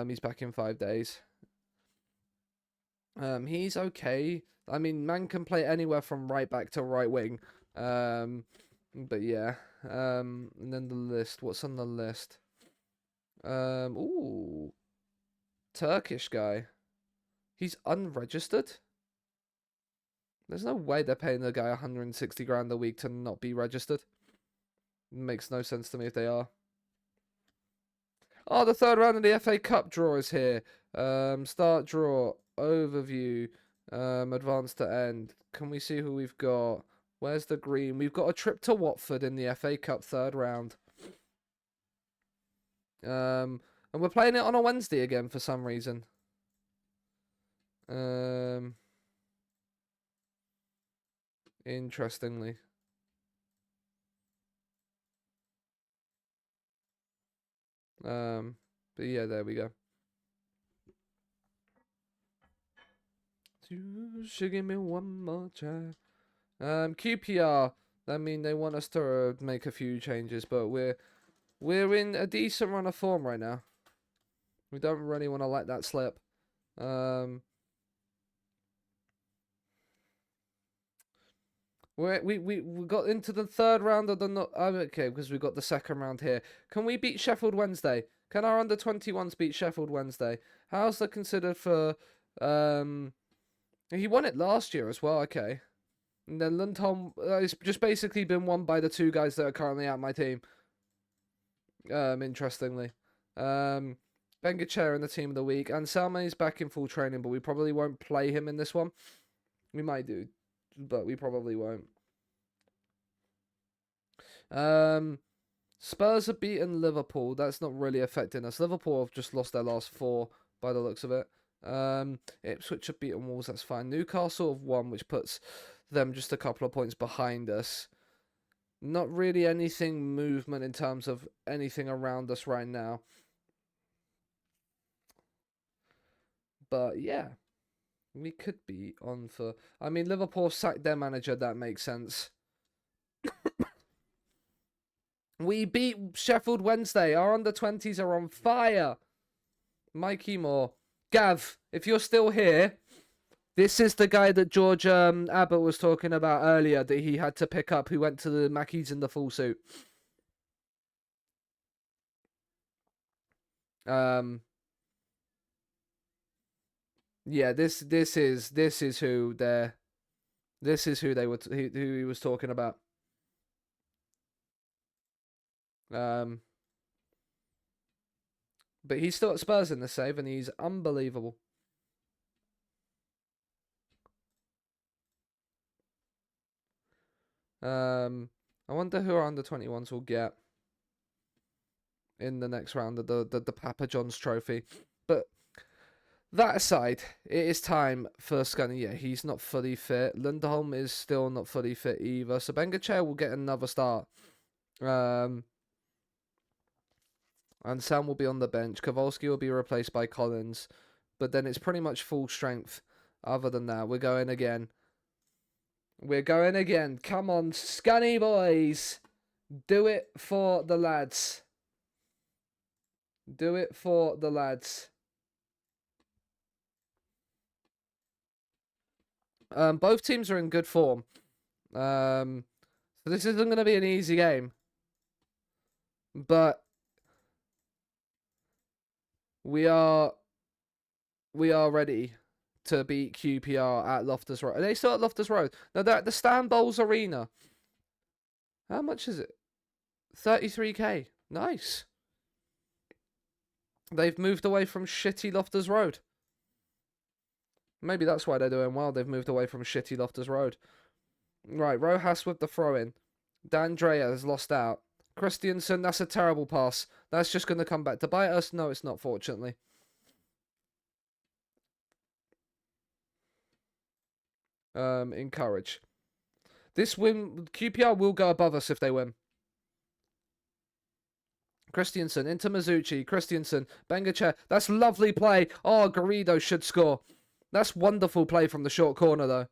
He's back in 5 days. He's okay. I mean, man can play anywhere from right back to right wing. But yeah. And then the list. What's on the list? Ooh, Turkish guy. He's unregistered. There's no way they're paying the guy 160 grand a week to not be registered. Makes no sense to me if they are. Oh, the third round of the FA Cup draw is here. Start draw, overview, advance to end. Can we see who we've got? Where's the green? We've got a trip to Watford in the FA Cup third round. And we're playing it on a Wednesday again for some reason. Interestingly. But yeah, there we go. You should give me one more try. QPR. I mean, they want us to make a few changes, but we're in a decent run of form right now. We don't really want to let that slip. We got into the third round of the okay, because we got the second round here. Can we beat Sheffield Wednesday? Can our under 21s beat Sheffield Wednesday? How's that considered for he won it last year as well, okay. And then Lundholm, it's just basically been won by the two guys that are currently at my team. Interestingly. Bengachair in the team of the week. And Salme is back in full training, but we probably won't play him in this one. We might do, but we probably won't. Spurs have beaten Liverpool. That's not really affecting us. Liverpool have just lost their last 4 by the looks of it. Ipswich have beaten Wolves. That's fine. Newcastle have won, which puts them just a couple of points behind us. Not really anything movement in terms of anything around us right now. But yeah, we could be on for... I mean, Liverpool sacked their manager. That makes sense. We beat Sheffield Wednesday. Our under-20s are on fire. Mikey Moore. Gav, if you're still here, this is the guy that George Abbott was talking about earlier that he had to pick up, who went to the Mackeys in the full suit. Yeah, this is who they're... This is who they were who he was talking about. But he's still at Spurs in the save, and he's unbelievable. I wonder who our under-21s will get in the next round of the Papa John's Trophy. But that aside, it is time for Scunny. Yeah, he's not fully fit. Lindholm is still not fully fit either. So Bengachair will get another start. And Sam will be on the bench. Kowalski will be replaced by Collins. But then it's pretty much full strength. Other than that, we're going again. We're going again. Come on, Scunny boys. Do it for the lads. Do it for the lads. Both teams are in good form. So this isn't going to be an easy game. But we are ready to beat QPR at Loftus Road. Are they still at Loftus Road? No, they're at the Stan Bowles Arena. How much is it? 33k. Nice. They've moved away from shitty Loftus Road. Maybe that's why they're doing well. They've moved away from shitty Loftus Road. Right, Rojas with the throw-in. D'Andrea has lost out. Christiansen, that's a terrible pass. That's just going to come back to bite us. No, it's not, fortunately. Encourage. This win, QPR will go above us if they win. Christiansen into Mizuchi. Christiansen, Bengachair. That's lovely play. Oh, Garrido should score. That's wonderful play from the short corner, though.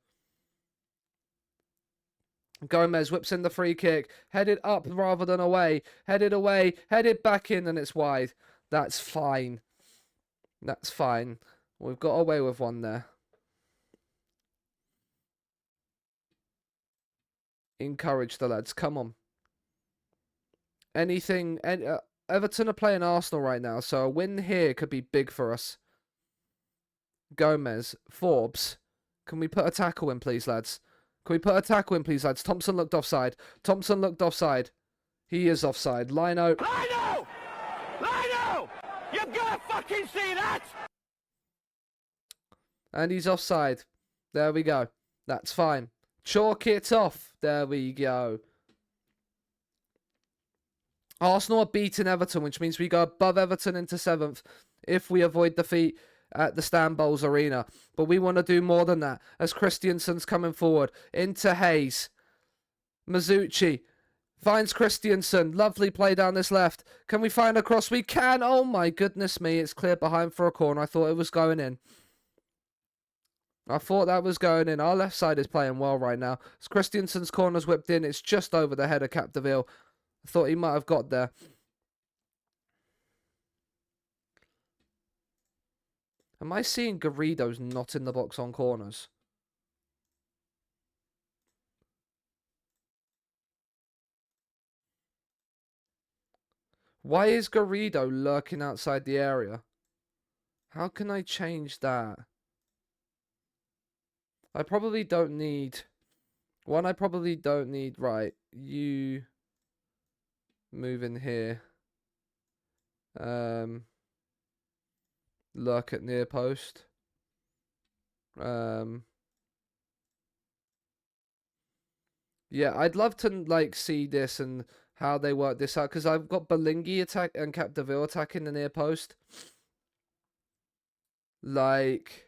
Gomez whips in the free kick. Headed up rather than away. Headed away. Headed back in, and it's wide. That's fine. That's fine. We've got away with one there. Encourage the lads. Come on. Anything... Everton are playing Arsenal right now, so a win here could be big for us. Gomez, Forbes, can we put a tackle in, please, lads? Can we put a tackle in, please, lads? Thompson looked offside. Thompson looked offside. He is offside. Lino. Lino! Lino! You've got to fucking see that! And he's offside. There we go. That's fine. Chalk it off. There we go. Arsenal are beating Everton, which means we go above Everton into 7th if we avoid defeat at the Stan Bowles Arena. But we want to do more than that, as Christiansen's coming forward into Hayes. Mizuchi finds Christiansen. Lovely play down this left. Can we find a cross? We can. Oh my goodness me. It's cleared behind for a corner. I thought it was going in. I thought that was going in. Our left side is playing well right now. As Christiansen's corner's whipped in. It's just over the head of Capdeville. I thought he might have got there. Am I seeing Garrido's not in the box on corners? Why is Garrido lurking outside the area? How can I change that? I probably don't need... One, I probably don't need... Right, you... Move in here. Lurk at near post. Yeah, I'd love to like see this and how they work this out, because I've got Belingi attack and Capdeville attacking the near post. Like,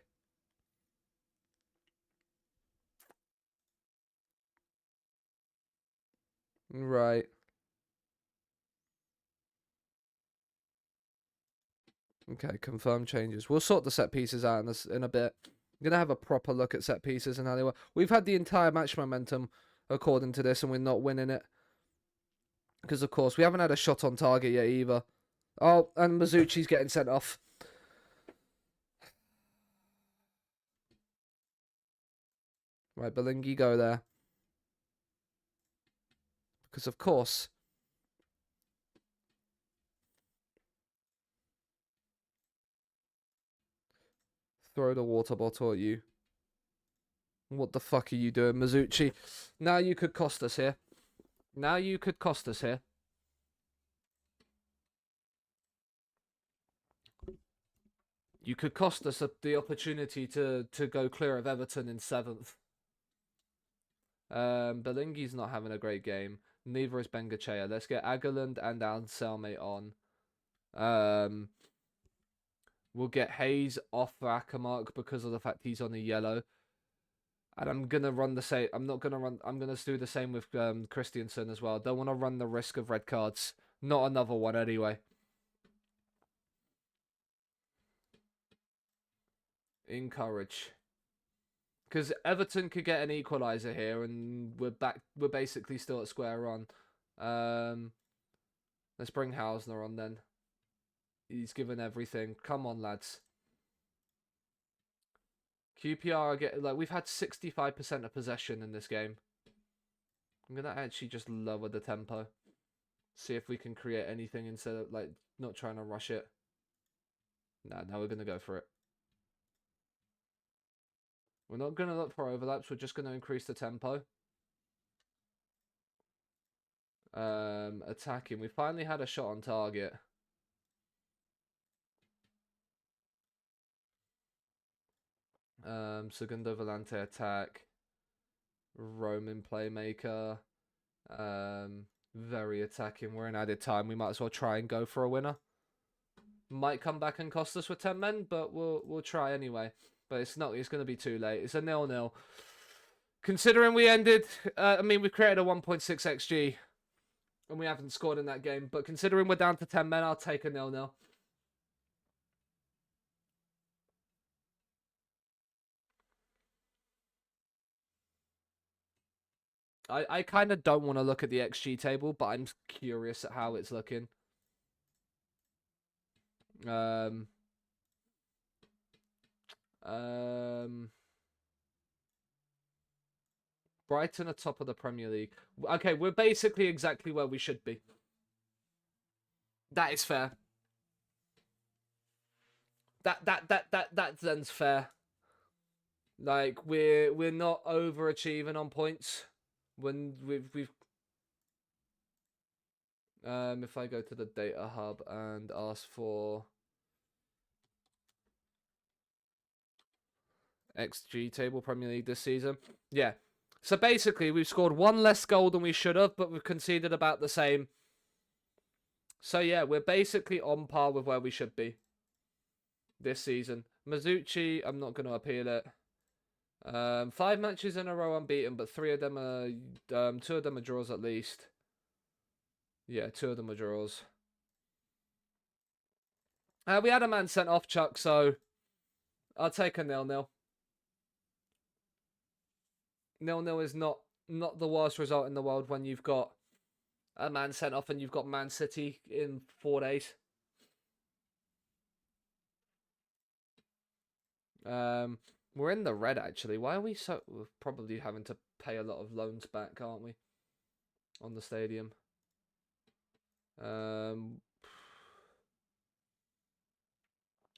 right. Okay, confirm changes. We'll sort the set pieces out in a bit. I'm going to have a proper look at set pieces and how they work. We've had the entire match momentum according to this, and we're not winning it. Because, of course, we haven't had a shot on target yet either. Oh, and Mizuchi's getting sent off. Right, Belingi, go there. Because, of course... Throw the water bottle at you. What the fuck are you doing, Mizuchi? Now you could cost us here. Now you could cost us here. You could cost us the opportunity to go clear of Everton in 7th. Belingi's not having a great game. Neither is Bengachea. Let's get Agaland and Anselme on. We'll get Hayes off for Akamark because of the fact he's on a yellow. And I'm going to run the same. I'm not going to run. I'm going to do the same with Christiansen as well. Don't want to run the risk of red cards. Not another one anyway. Encourage. Because Everton could get an equaliser here, and we're back. We're basically still at square one. Let's bring Hausner on then. He's given everything. Come on, lads. QPR get like we've had 65% of possession in this game. I'm gonna actually just lower the tempo. See if we can create anything instead of like not trying to rush it. Nah, now we're gonna go for it. We're not gonna look for overlaps, we're just gonna increase the tempo. Attacking. We finally had a shot on target. Segundo Volante attack. Roman playmaker. Very attacking. We're in added time. We might as well try and go for a winner. Might come back and cost us with 10 men, but we'll try anyway. But it's not. It's going to be too late. It's a 0-0. Considering we ended, I mean, we created a 1.6 XG, and we haven't scored in that game. But considering we're down to 10 men, I'll take a 0-0. I kind of don't want to look at the XG table, but I'm curious at how it's looking. Brighton are top of the Premier League. Okay, we're basically exactly where we should be. That is fair. That then's fair. Like we're not overachieving on points when we've if I go to the data hub and ask for XG table Premier League this season, yeah. So basically, we've scored one less goal than we should have, but we've conceded about the same. So yeah, we're basically on par with where we should be this season. Mizuchi, I'm not going to appeal it. 5 matches in a row unbeaten, but 3 of them are 2 of them are draws at least. Yeah, 2 of them are draws. We had a man sent off, Chuck, so I'll take a 0-0. 0-0 is not the worst result in the world when you've got a man sent off and you've got Man City in 4 days. We're in the red, actually. Why are we so... We're probably having to pay a lot of loans back, aren't we? On the stadium.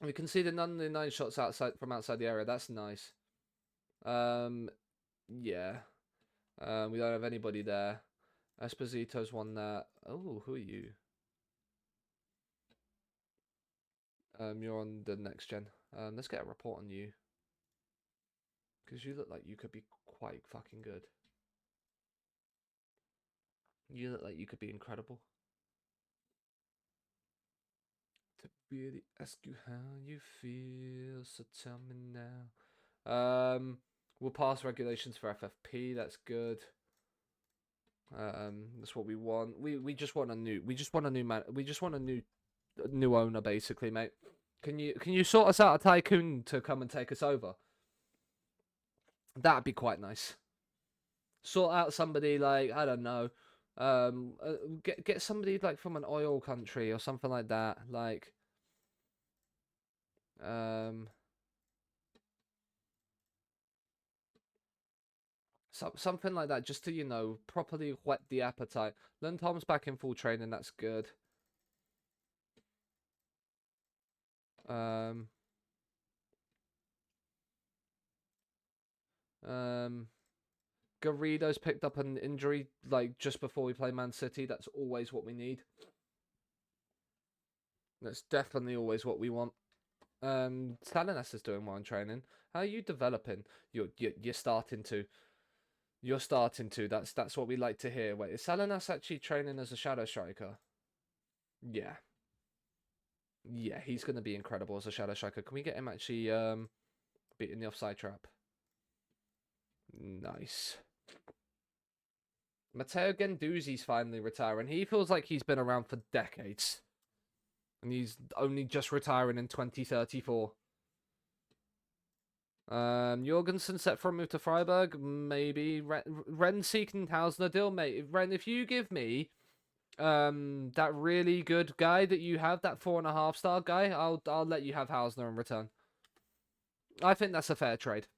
We conceded none of the 9 shots from outside the area. That's nice. Yeah. We don't have anybody there. Esposito's won that. Oh, who are you? You're on the next gen. Let's get a report on you. Because you look like you could be quite fucking good. You look like you could be incredible. To really ask you how you feel, so tell me now. We'll pass regulations for FFP. That's good. That's what we want. We just want a new. We just want a new man. We just want a new owner, basically, mate. Can you sort us out a tycoon to come and take us over? That'd be quite nice. Sort out somebody like, I don't know, get somebody like from an oil country or something like that, like something like that, just to, you know, properly whet the appetite. Lundholm's back in full training. That's good. Garrido's picked up an injury like just before we play Man City. That's always what we need. That's definitely always what we want. Seanasea is doing well in training. How are you developing? You're starting to. You're starting to. That's what we like to hear. Wait, is Seanasea actually training as a shadow striker? Yeah. Yeah, he's going to be incredible as a shadow striker. Can we get him actually beating the offside trap? Nice. Matteo Guendouzi's finally retiring. He feels like he's been around for decades. And he's only just retiring in 2034. Jorgensen set for a move to Freiburg. Maybe. Ren seeking Hausner deal, mate. Ren, if you give me that really good guy that you have, that 4.5-star guy, I'll let you have Hausner in return. I think that's a fair trade.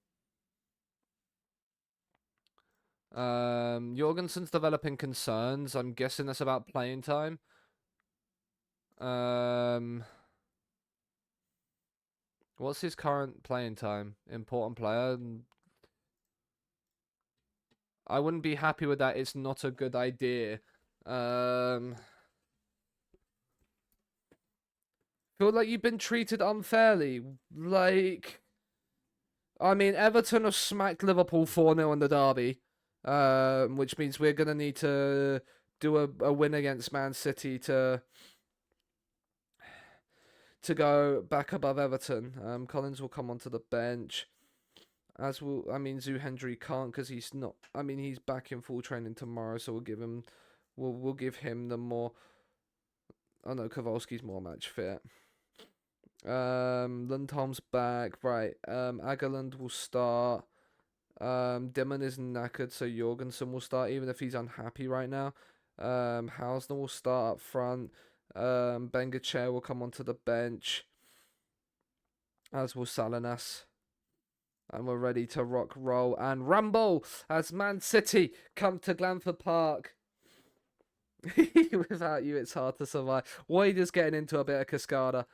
Jorgensen's developing concerns. I'm guessing that's about playing time. What's his current playing time? Important player. I wouldn't be happy with that. It's not a good idea. Feel like you've been treated unfairly. Like, I mean, Everton have smacked Liverpool 4-0 in the derby, which means we're gonna need to do a win against Man City to go back above Everton. Collins will come onto the bench. As will, I mean, Hendry can't because he's not. I mean, he's back in full training tomorrow, so we'll give him. We'll give him the more. Oh no, Kowalski's more match fit. Lundholm's back, right? Agerland will start. Dimon is knackered, so Jorgensen will start, even if he's unhappy right now. Hausner will start up front. Bengacher will come onto the bench, as will Salinas. And we're ready to rock, roll, and rumble as Man City come to Glanford Park. Without you, it's hard to survive. Wade is getting into a bit of Cascada.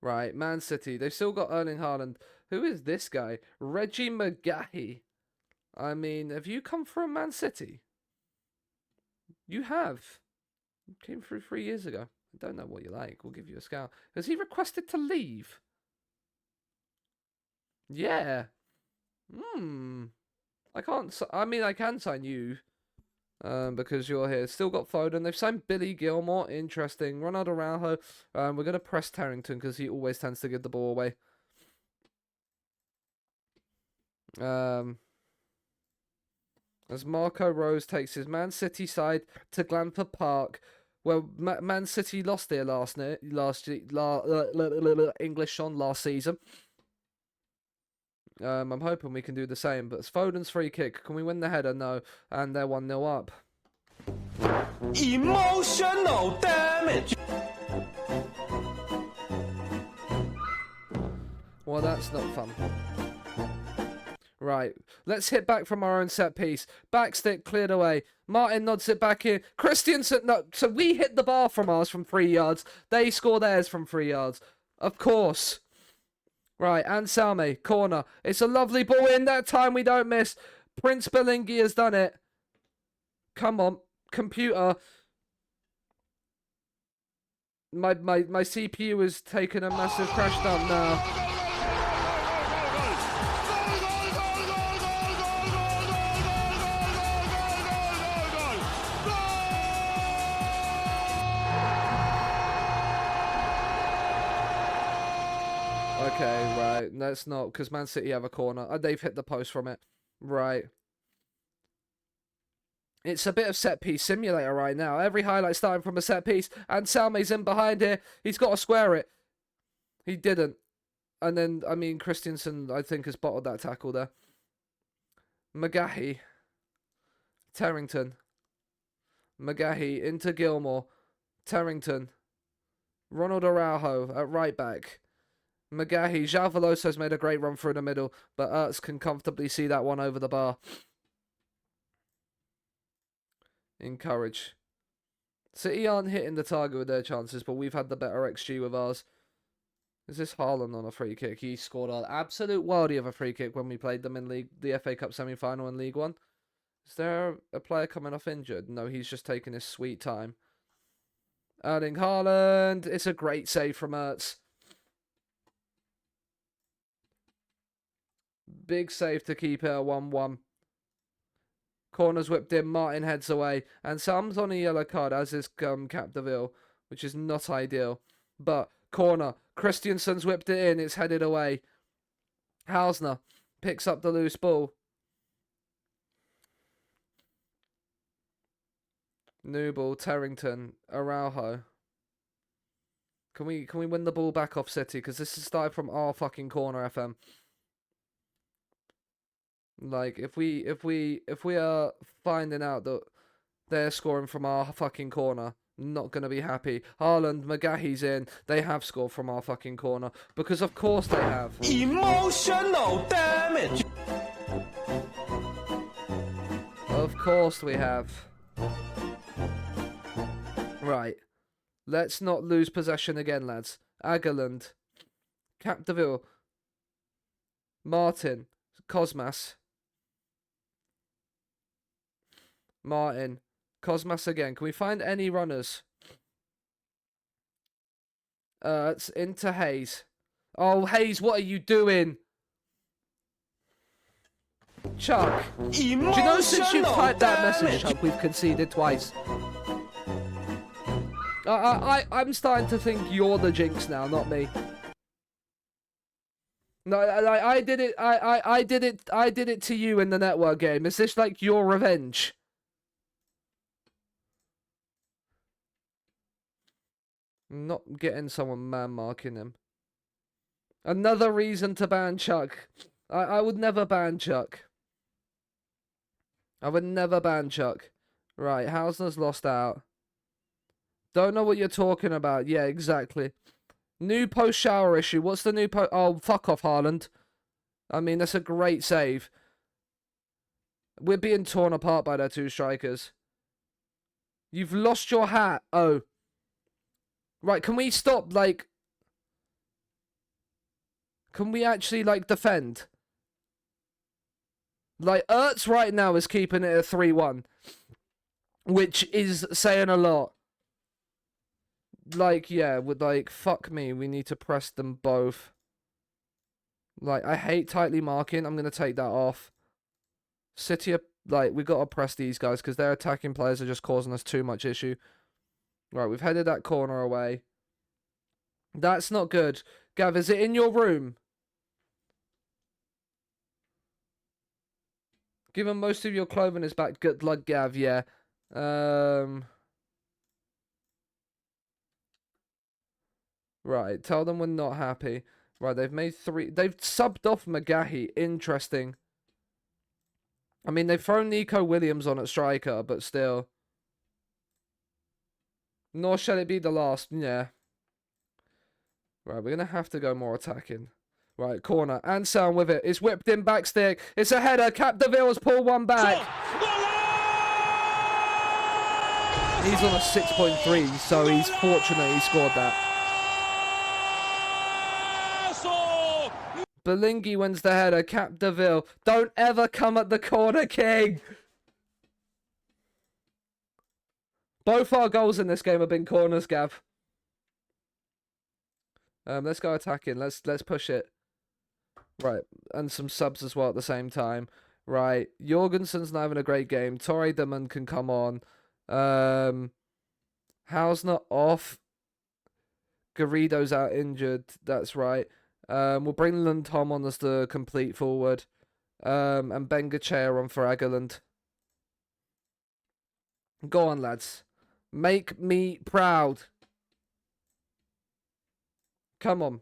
Right, Man City. They've still got Erling Haaland. Who is this guy? Reggie McGahey. I mean, have you come from Man City? You have. You came through 3 years ago. I don't know what you like. We'll give you a scout. Has he requested to leave? Yeah. I can't. I mean, I can sign you. Because you're here. Still got Foden. They've signed Billy Gilmore. Interesting. Ronaldo Araujo. We're going to press Tarrington because he always tends to give the ball away. As Marco Rose takes his Man City side to Glanford Park, where Man City lost there last season. I'm hoping we can do the same, but it's Foden's free kick. Can we win the header? No. And they're 1-0 up. Emotional damage. Well, that's not fun. Right, let's hit back from our own set piece. Backstick cleared away. Martin nods it back in. Christiansen, no, so we hit the bar from ours from 3 yards. They score theirs from 3 yards. Of course. Right, Anselme, corner. It's a lovely ball in. That time we don't miss. Prince Bilingi has done it. Come on, computer. My CPU has taken a massive crash dump now. Okay, right. That's not, because Man City have a corner. And they've hit the post from it. Right. It's a bit of set piece simulator right now. Every highlight starting from a set piece. And Salme's in behind here. He's got to square it. He didn't. And then, I mean, Christiansen, I think, has bottled that tackle there. McGahey. Tarrington. McGahey into Gilmore. Tarrington. Ronald Araujo at right back. McGahey, João Veloso's made a great run through the middle, but Ertz can comfortably see that one over the bar. Encourage. City aren't hitting the target with their chances, but we've had the better XG with ours. Is this Haaland on a free kick? He scored an absolute worldie of a free kick when we played them in the FA Cup semi-final in League One. Is there a player coming off injured? No, he's just taking his sweet time. Erling Haaland. It's a great save from Ertz. Big save to keep it at 1-1. Corner's whipped in. Martin heads away. And Sam's on a yellow card, as is Capdeville, which is not ideal. But corner. Christiansen's whipped it in. It's headed away. Hausner picks up the loose ball. New ball. Tarrington. Araujo. Can we win the ball back off City? Because this is started from our fucking corner, FM. Like, if we are finding out that they're scoring from our fucking corner, not going to be happy. Haaland, McGahey's in. They have scored from our fucking corner. Because of course they have. Emotional damage. Of course we have. Right. Let's not lose possession again, lads. Agerland. Capdeville. Martin. Cosmas. Martin. Cosmas again. Can we find any runners? It's into Hayes. Oh, Hayes, what are you doing? Chuck. Do you know since you typed that message, Chuck, we've conceded twice? I'm starting to think you're the jinx now, not me. No, I did it. I did it. I did it to you in the network game. Is this like your revenge? I'm not getting someone man marking him. Another reason to ban Chuck. I would never ban Chuck. I would never ban Chuck. Right, Hausner's lost out. Don't know what you're talking about. Yeah, exactly. New post-shower issue. What's the new Oh, fuck off, Haaland. I mean, that's a great save. We're being torn apart by their two strikers. You've lost your hat. Oh. Right, can we stop, like... Can we actually, like, defend? Like, Ertz right now is keeping it at 3-1. Which is saying a lot. Like, yeah, with, like, fuck me. We need to press them both. Like, I hate tightly marking. I'm going to take that off. City, like, we got to press these guys because their attacking players are just causing us too much issue. Right, we've headed that corner away. That's not good. Gav, is it in your room? Given most of your clothing is back, good luck, Gav, yeah. Right, tell them we're not happy. Right, they've made 3... They've subbed off McGahey. Interesting. I mean, they've thrown Nico Williams on at striker, but still. Nor shall it be the last, yeah. Right, we're going to have to go more attacking. Right, corner. Anselm with it. It's whipped in back stick. It's a header. Capdeville has pulled one back. He's on a 6.3, so he's fortunate he scored that. Belingi wins the header. Capdeville. Don't ever come at the corner, King. Both our goals in this game have been corners, Gav. Let's go attacking. Let's push it. Right, and some subs as well at the same time. Right, Jorgensen's not having a great game. Torre Demon can come on. Howe's not off. Garrido's out injured. That's right. We'll bring Lundholm on as the complete forward. And Bengachair on for Agerland. Go on, lads. Make me proud. Come on.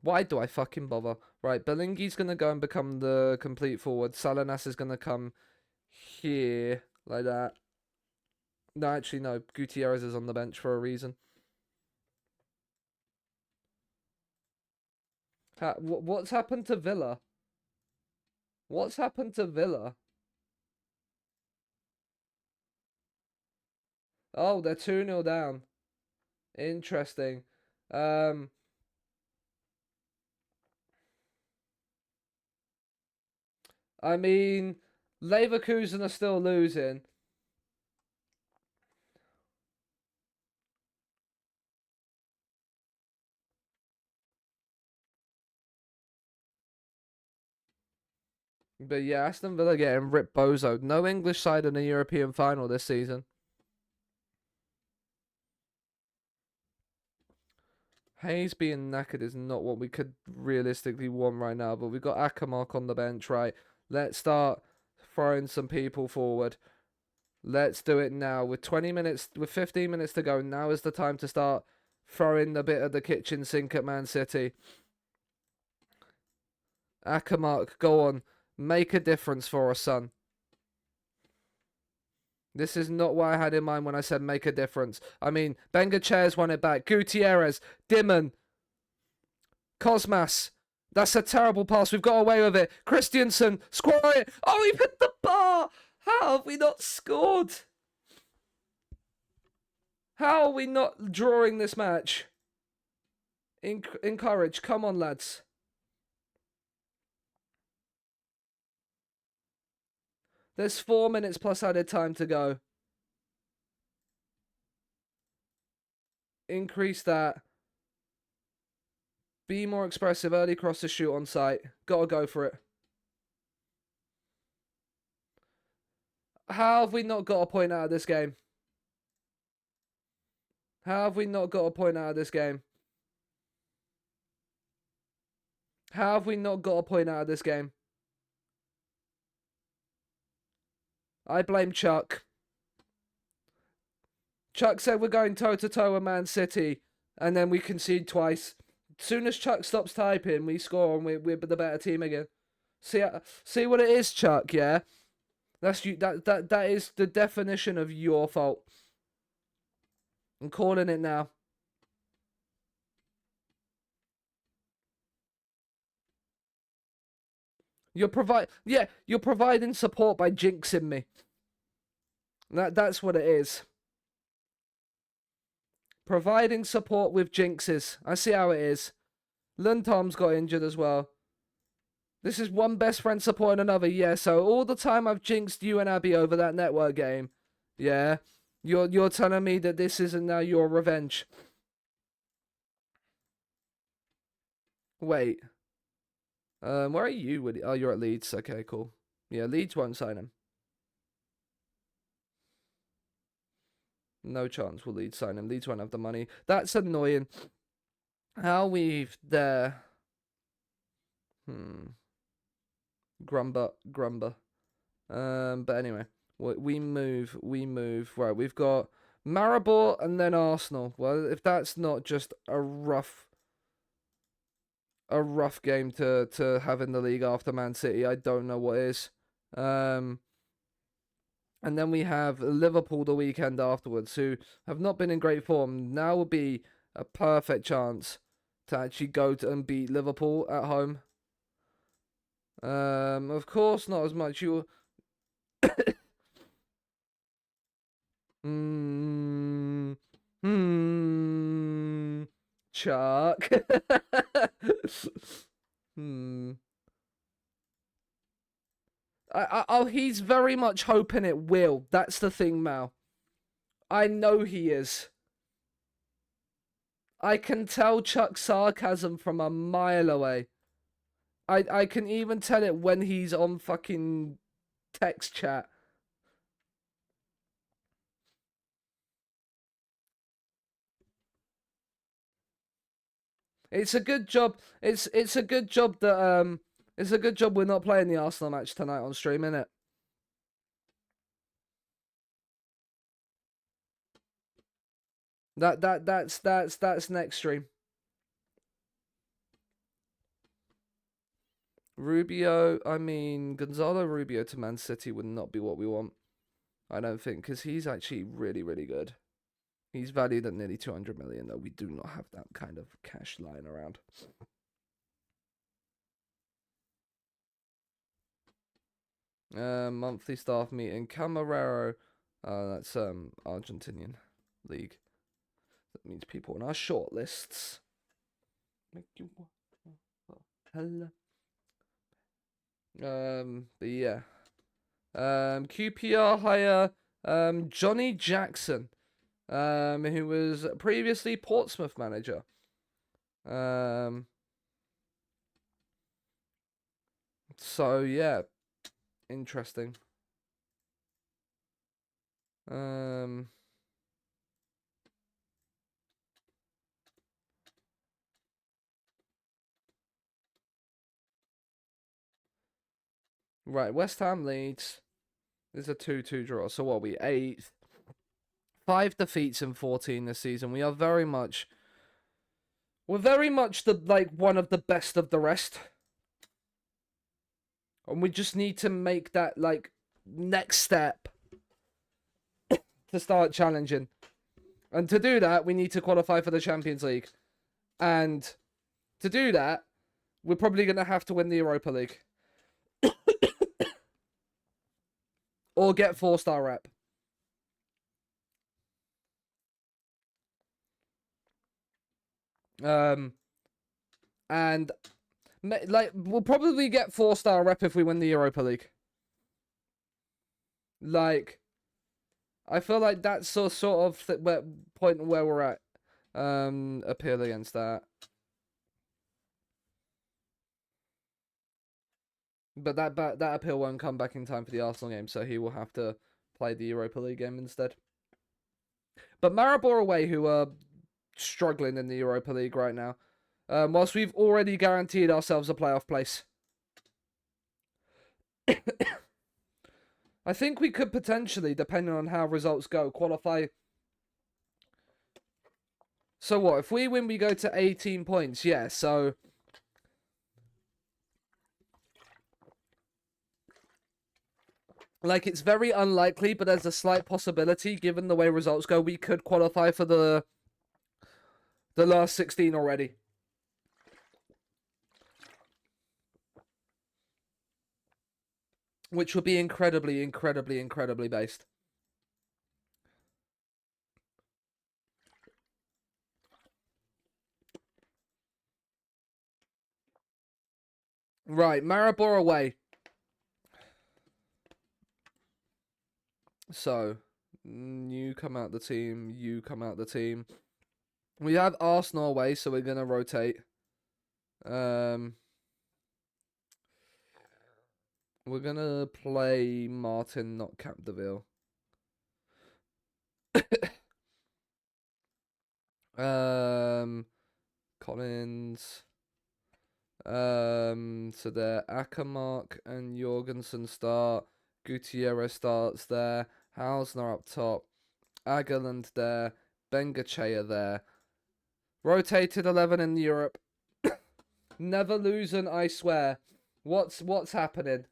Why do I fucking bother? Right, Belingi's going to go and become the complete forward. Salinas is going to come here, like that. No, actually, no. Gutierrez is on the bench for a reason. What's happened to Villa? What's happened to Villa? Oh, they're 2-0 down. Interesting. I mean, Leverkusen are still losing. But yeah, Aston Villa getting ripped bozoed. No English side in a European final this season. Hayes being knackered is not what we could realistically want right now, but we've got Akamark on the bench, right? Let's start throwing some people forward. Let's do it now. With 15 minutes to go, now is the time to start throwing the bit of the kitchen sink at Man City. Akamark, go on. Make a difference for us, son. This is not what I had in mind when I said make a difference. I mean, Bengachair's won it back. Gutierrez, Dimon, Cosmas. That's a terrible pass. We've got away with it. Christiansen, score it. Oh, he hit the bar. How have we not scored? How are we not drawing this match? Encourage. Come on, lads. There's 4 minutes plus added time to go. Increase that. Be more expressive. Early cross to shoot on sight. Gotta go for it. How have we not got a point out of this game? How have we not got a point out of this game? How have we not got a point out of this game? I blame Chuck. Chuck said we're going toe-to-toe with Man City, and then we concede twice. As soon as Chuck stops typing, we score, and we're the better team again. See what it is, Chuck, yeah? That's you. That is the definition of your fault. I'm calling it now. You're providing support by jinxing me. That's what it is. Providing support with jinxes. I see how it is. Lundtom's got injured as well. This is one best friend supporting another. Yeah, so all the time I've jinxed you and Abby over that network game. Yeah. You're telling me that this isn't now your revenge. Wait. Where are you? Oh, you're at Leeds. Okay, cool. Yeah, Leeds won't sign him. No chance will Leeds sign him. Leeds won't have the money. That's annoying. How we've there. Grumber. But anyway, we move. Right, we've got Maribor and then Arsenal. Well, if that's not just a rough game to have in the league after Man City, I don't know what is. And then we have Liverpool the weekend afterwards, who have not been in great form. Now would be a perfect chance to actually go to and beat Liverpool at home. Of course, not as much. You. Chuck. Oh, he's very much hoping it will. That's the thing, Mal. I know he is. I can tell Chuck's sarcasm from a mile away. I can even tell it when he's on fucking text chat. It's a good job. It's a good job that it's a good job we're not playing the Arsenal match tonight on stream, innit? That's next stream. Rubio, I mean, Gonzalo Rubio to Man City would not be what we want. I don't think, because he's actually really, really good. He's valued at nearly 200 million, though. We do not have that kind of cash lying around. Monthly staff meeting. Camarero. That's Argentinian league. That means people on our short lists. Hello. But yeah. QPR hire Johnny Jackson, who was previously Portsmouth manager. So yeah, interesting. Right, West Ham Leeds. This is a 2-2 draw. So what are we? 8th. 5 defeats in 14 this season. We are very much. We're very much the one of the best of the rest. And we just need to make that next step to start challenging. And to do that, we need to qualify for the Champions League. And to do that, we're probably going to have to win the Europa League. Or get 4-star rep. And we'll probably get 4-star rep if we win the Europa League. I feel like that's sort of point where we're at. Appeal against that. But that appeal won't come back in time for the Arsenal game, so he will have to play the Europa League game instead. But Maribor away, who are struggling in the Europa League right now, whilst we've already guaranteed ourselves a playoff place. I think we could potentially, depending on how results go, qualify. So what? If we win, we go to 18 points. Yeah, so it's very unlikely, but there's a slight possibility, given the way results go, we could qualify for the last 16 already. which would be incredibly, incredibly, incredibly based. Right, Maribor away. So, you come out the team, you come out the team. We have Arsenal away, so we're going to rotate. We're going to play Martin, not Capdeville. Collins. So there, Ackermark and Jorgensen start. Gutierrez starts there. Hausner up top. Agerland there. Bengachea there. Rotated 11 in Europe. Never losing, I swear. What's happening?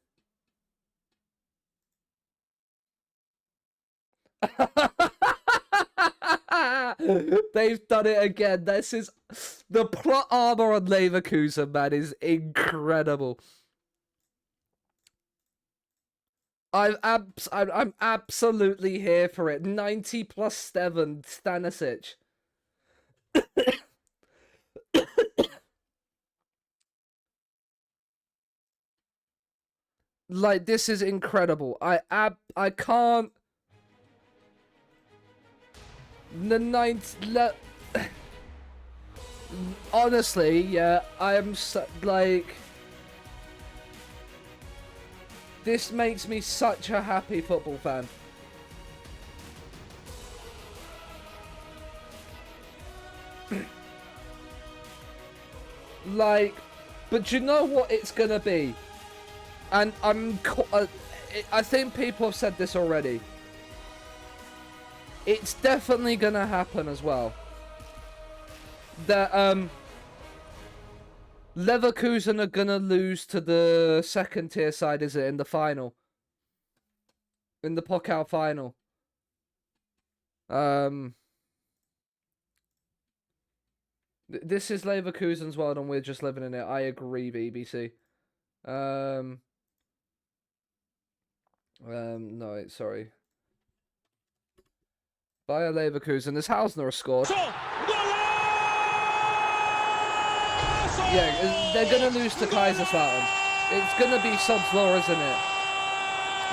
They've done it again. This is the plot armor on Leverkusen, man, is incredible. I'm absolutely here for it. 90 plus 7, Stanisic. Like, this is incredible. I can't. The ninth honestly, yeah, I am like, this makes me such a happy football fan. Like, but you know what it's gonna be? And I think people have said this already. It's definitely gonna happen as well. That Leverkusen are gonna lose to the second tier side, is it, in the final? In the Pokal final. This is Leverkusen's world and we're just living in it. I agree, BBC. No, sorry. Bayer Leverkusen. This Hausner has scored. Yeah, they're going to lose to Kaiserslautern. It's going to be subs law, isn't it?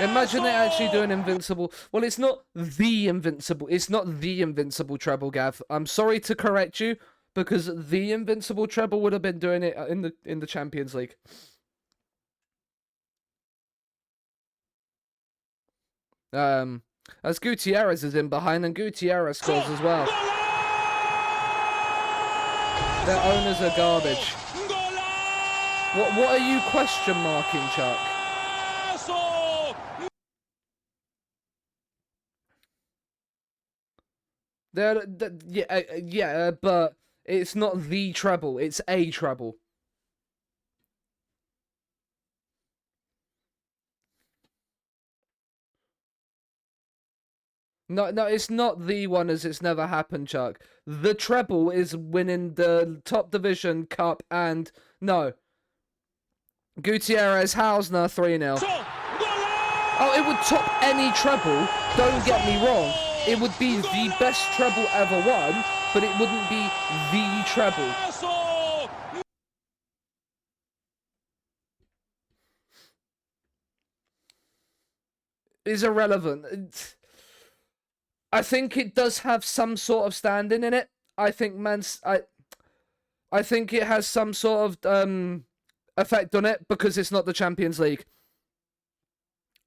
Imagine they actually do an invincible. Well, it's not the invincible. It's not the invincible treble, Gav. I'm sorry to correct you, because the invincible treble would have been doing it in the Champions League. As Gutierrez is in behind, and Gutierrez scores as well. Their owners are garbage. What are you question marking, Chuck? Yeah, but it's not the treble. It's a treble. No, it's not the one, as it's never happened, Chuck. The treble is winning the top division cup and no. Gutierrez, Hausner, 3-0. Oh, it would top any treble. Don't get me wrong. It would be the best treble ever won, but it wouldn't be the treble. It's irrelevant. I think it does have some sort of standing in it. I think I think it has some sort of effect on it because it's not the Champions League.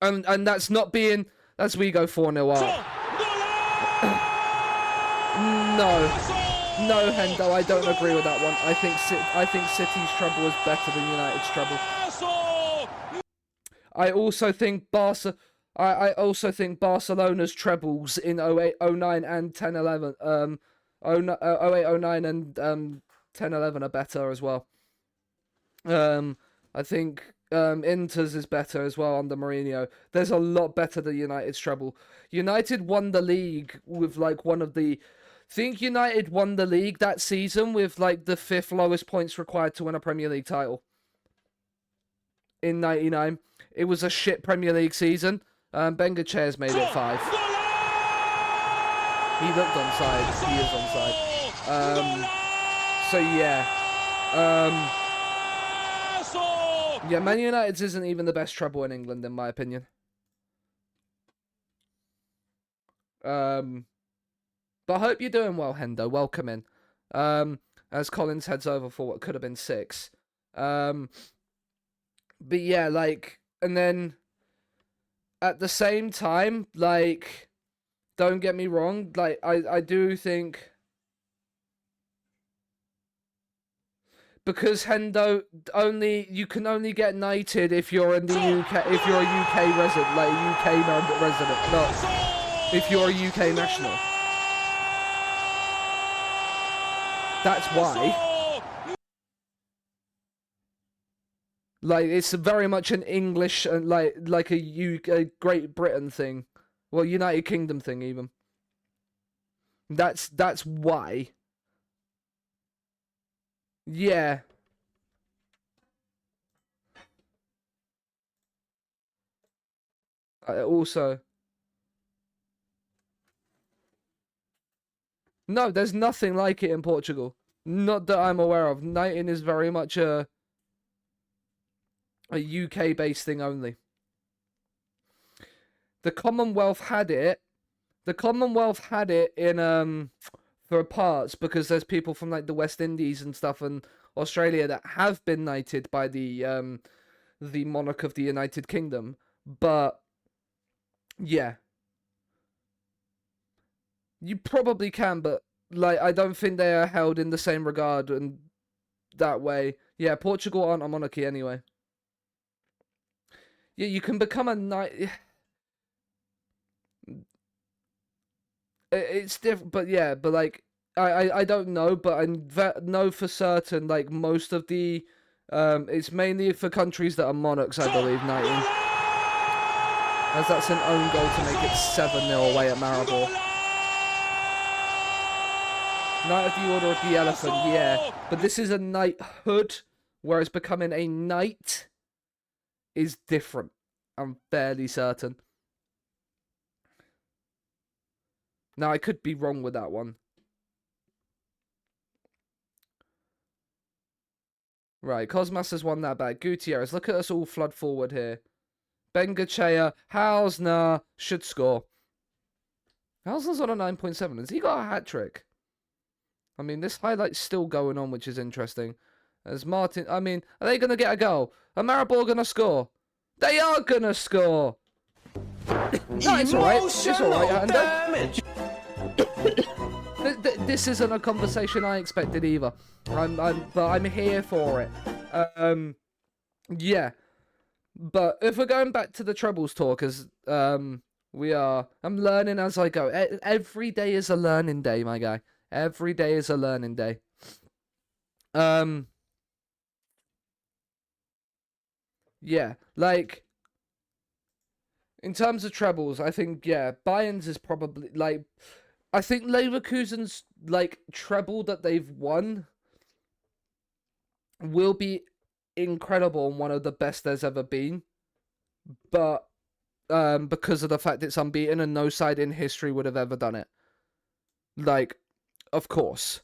And that's not being, as we go 4-0 up. No, Hendo, I don't agree with that one. I think City's treble is better than United's treble. I also think I also think Barcelona's trebles in 08, 09 and 10, 11, 08, 09 and 10, 11 are better as well. I think Inter's is better as well under Mourinho. There's a lot better than United's treble. United won the league with like one of the... I think United won the league that season with like the 5th lowest points required to win a Premier League title. In 99. it was a shit Premier League season. Bengachair's made it 5. He looked onside. He is onside. So yeah. Yeah, Man United's isn't even the best treble in England, in my opinion. But I hope you're doing well, Hendo. Welcome in. As Collins heads over for what could have been 6. But yeah, like, and then at the same time, like, don't get me wrong, like, I do think, because Hendo, you can only get knighted if you're in the UK, if you're a UK resident, like a UK resident, not if you're a UK national. That's why. Like, it's very much an English and like a Great Britain thing, well, United Kingdom thing even. That's why. Yeah. Also. No, there's nothing like it in Portugal. Not that I'm aware of. Knighting is very much a UK-based thing only. The Commonwealth had it. The Commonwealth had it in for parts because there's people from like the West Indies and stuff and Australia that have been knighted by the monarch of the United Kingdom. But yeah. You probably can, but like I don't think they are held in the same regard and that way. Yeah, Portugal aren't a monarchy anyway. Yeah, you can become a knight. It's different, but yeah, but like I don't know, but I know for certain like most of the it's mainly for countries that are monarchs, I believe, knighting. As that's an own goal to make it 7-0 away at Maribor. Knight of the Order of the Elephant, yeah. But this is a knighthood, whereas becoming a knight is different. I'm fairly certain. Now, I could be wrong with that one. Right, Cosmas has won that back. Gutierrez, look at us all flood forward here. Bengochea, Hausner should score. Hausner's on a 9.7. Has he got a hat-trick? I mean, this highlight's still going on, which is interesting. As Martin, I mean, are they going to get a goal? Are Maribor going to score? They are going to score! No, it's alright. It's alright, This isn't a conversation I expected either. But I'm here for it. Yeah. But if we're going back to the trebles talk, as we are, I'm learning as I go. Every day is a learning day, my guy. Every day is a learning day. Yeah, like, in terms of trebles, I think, yeah, Bayern's is probably, like, I think Leverkusen's, like, treble that they've won will be incredible and one of the best there's ever been. But, because of the fact it's unbeaten and no side in history would have ever done it. Like, of course.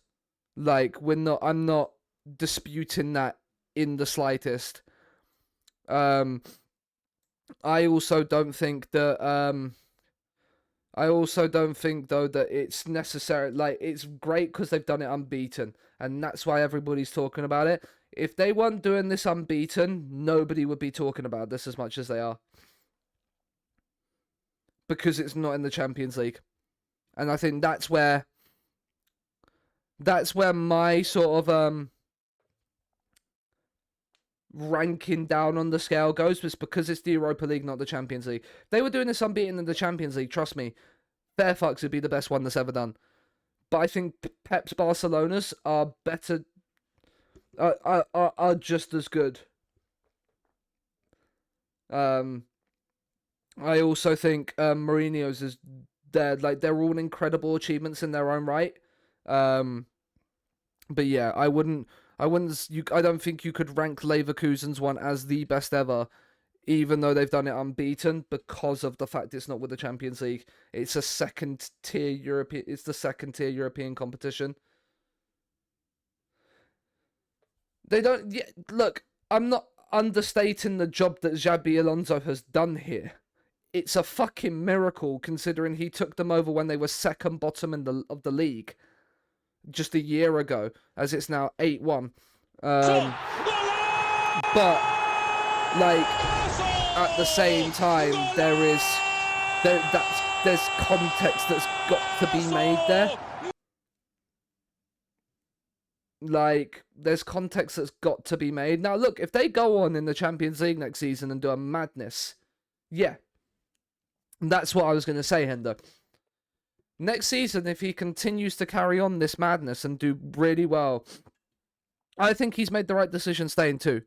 Like, I'm not disputing that in the slightest. I also don't think that though that it's necessary. Like, it's great because they've done it unbeaten, and that's why everybody's talking about it. If they weren't doing this unbeaten, nobody would be talking about this as much as they are, because it's not in the Champions League, and I think that's where my sort of ranking down on the scale goes, was because it's the Europa League, not the Champions League. If they were doing this unbeaten in the Champions League, trust me, Fairfax would be the best one that's ever done. But I think Pep's Barcelona's are better, are just as good. I also think Mourinho's is they're all incredible achievements in their own right. But yeah, I don't think you could rank Leverkusen's one as the best ever even though they've done it unbeaten, because of the fact it's not with the Champions League. It's a second tier European. It's the second tier European competition. They don't. Yeah, look, I'm not understating the job that Xabi Alonso has done here. It's a fucking miracle considering he took them over when they were second bottom of the league just a year ago, as it's now 8-1. But like at the same time, there's context that's got to be made there. Like, there's context that's got to be made. Now, look, if they go on in the Champions League next season and do a madness, yeah. That's what I was going to say, Hendo. Next season, if he continues to carry on this madness and do really well, I think he's made the right decision staying too.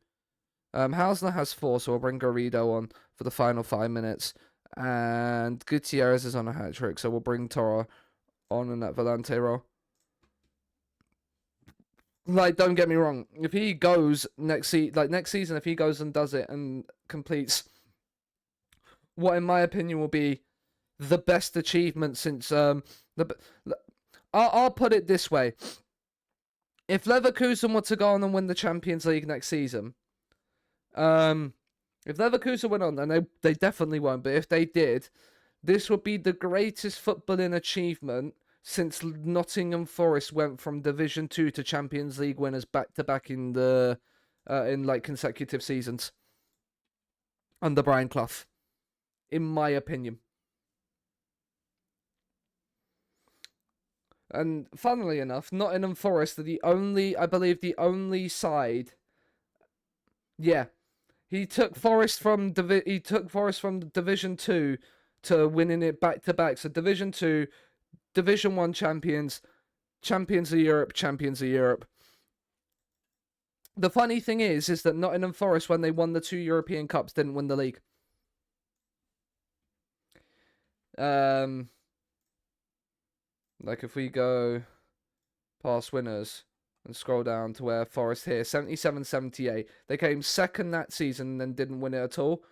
Hausner has 4, so we'll bring Garrido on for the final 5 minutes. And Gutierrez is on a hat-trick, so we'll bring Toro on in that Volante role. Like, don't get me wrong. If he goes next season, if he goes and does it and completes what, in my opinion, will be the best achievement since I'll put it this way: if Leverkusen were to go on and win the Champions League next season, if Leverkusen went on, and they definitely won't, but if they did, this would be the greatest footballing achievement since Nottingham Forest went from Division 2 to Champions League winners back to back in like consecutive seasons under Brian Clough, in my opinion. And funnily enough, Nottingham Forest are I believe the only side. Yeah, he took Forest from Division 2 to winning it back to back. So Division 2. Division 1 champions, champions of Europe, champions of Europe. The funny thing is that Nottingham Forest, when they won the 2 European Cups, didn't win the league. Like if we go past winners and scroll down to where Forest here, 77-78. They came second that season and then didn't win it at all.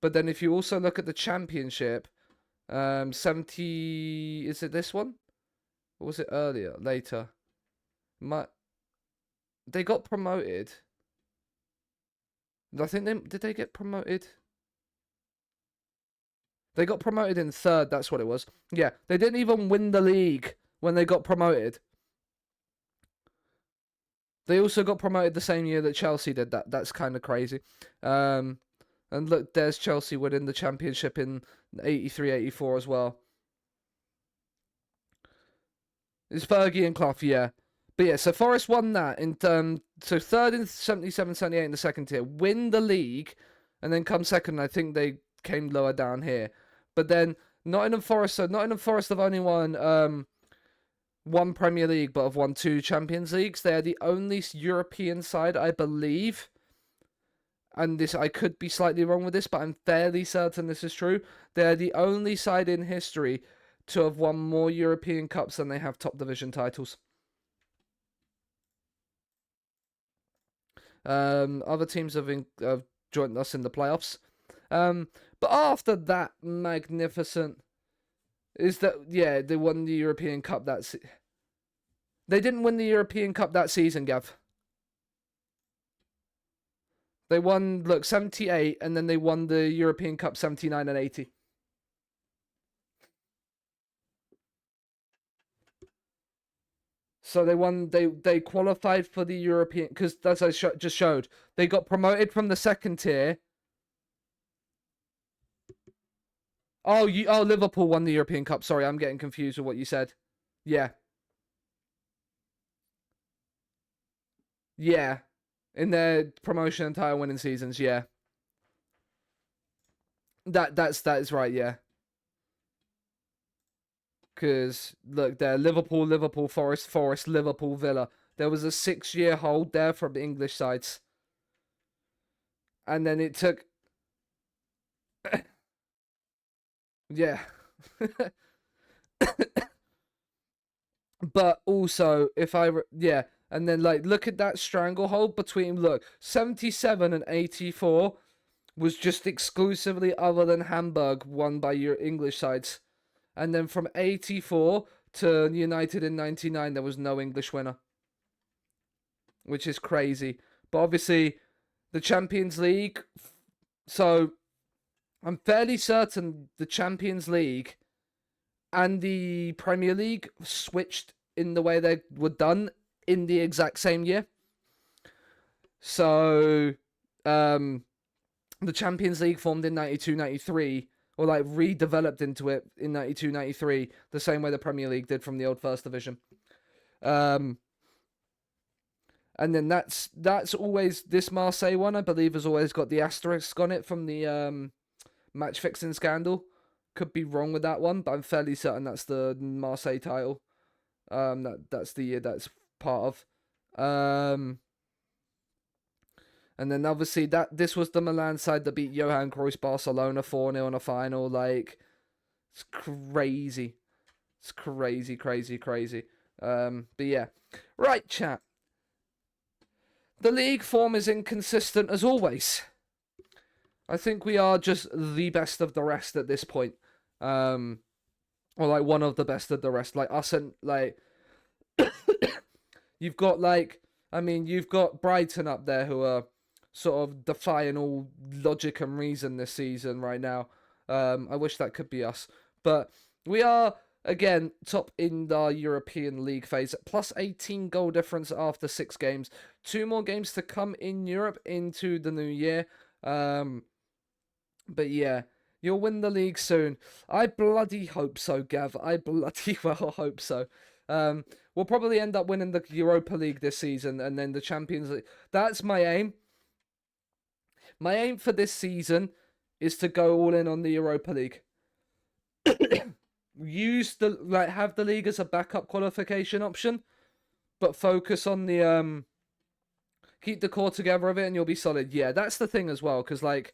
But then if you also look at the championship, 70, is it this one? Or was it earlier? Later? They got promoted. I think did they get promoted? They got promoted in 3rd, that's what it was. Yeah, they didn't even win the league when they got promoted. They also got promoted the same year that Chelsea did. That's kind of crazy. And look, there's Chelsea winning the championship in 83-84 as well. It's Fergie and Clough, yeah. But yeah, so Forest won that. So 3rd in 77-78 in the second tier. Win the league, and then come second. I think they came lower down here. But then Nottingham Forest have only won one Premier League, but have won 2 Champions Leagues. They are the only European side, I believe, and this, I could be slightly wrong with this, but I'm fairly certain this is true. They're the only side in history to have won more European Cups than they have top division titles. Other teams have joined us in the playoffs. But after that magnificent is that, yeah, they won the European Cup they didn't win the European Cup that season, Gav. They won, 78, and then they won the European Cup 79 and 80. So they qualified for the European, because as I just showed, they got promoted from the second tier. Oh, Liverpool won the European Cup. Sorry, I'm getting confused with what you said. Yeah. Yeah. In their promotion and title winning seasons, yeah. That is right, yeah. Because, look, there, Liverpool, Forest, Liverpool, Villa. There was a 6-year hold there from the English sides. And then it took... yeah. But also, yeah, and then, look at that stranglehold between, 77 and 84. was just exclusively, other than Hamburg, won by your English sides. And then from 84 to United in 99, there was no English winner, which is crazy. But obviously, the Champions League. So I'm fairly certain the Champions League and the Premier League switched in the way they were done in the exact same year. So, the Champions League formed in 92-93, or like redeveloped into it in 92-93, the same way the Premier League did from the old First Division. And then that's always, this Marseille one, I believe, has always got the asterisk on it from the match fixing scandal. Could be wrong with that one, but I'm fairly certain that's the Marseille title. That's the year that's part of. And then obviously this was the Milan side that beat Johan Cruyff's Barcelona 4-0 in a final. Like, it's crazy. It's crazy, crazy, crazy. But yeah. Right, chat. The league form is inconsistent as always. I think we are just the best of the rest at this point. Or like one of the best of the rest. Like us and like you've got you've got Brighton up there who are sort of defying all logic and reason this season right now. I wish that could be us. But we are, again, top in the European League phase. Plus 18 goal difference after 6 games. 2 more games to come in Europe into the new year. But yeah, you'll win the league soon. I bloody hope so, Gav. I bloody well hope so. We'll probably end up winning the Europa League this season and then the Champions League. That's my aim. My aim for this season is to go all in on the Europa League. Have the league as a backup qualification option, but focus on the keep the core together of it and you'll be solid. Yeah, that's the thing as well, because like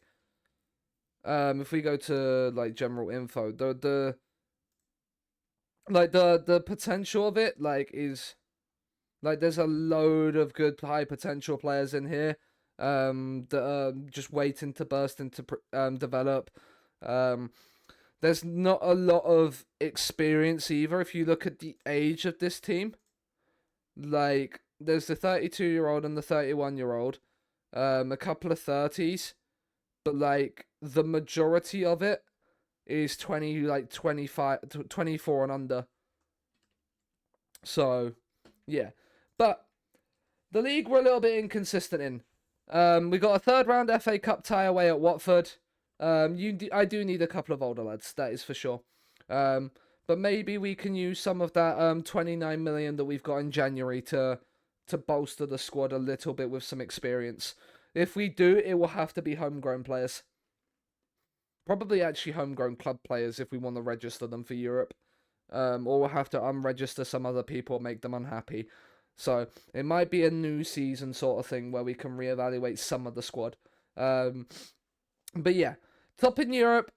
if we go to like general info, the potential of it is like there's a load of good high potential players in here that are just waiting to burst into develop. There's not a lot of experience either if you look at the age of this team. Like there's the 32-year-old and the 31-year-old, a couple of 30s, but like the majority of it is 25, 24 and under. So, yeah. But the league we're a little bit inconsistent in. We got a third round FA Cup tie away at Watford. I do need a couple of older lads, that is for sure. But maybe we can use some of that 29 million that we've got in January to bolster the squad a little bit with some experience. If we do, it will have to be homegrown players. Probably actually homegrown club players if we want to register them for Europe. Or we'll have to unregister some other people and make them unhappy. So it might be a new season sort of thing where we can reevaluate some of the squad. But yeah, top in Europe,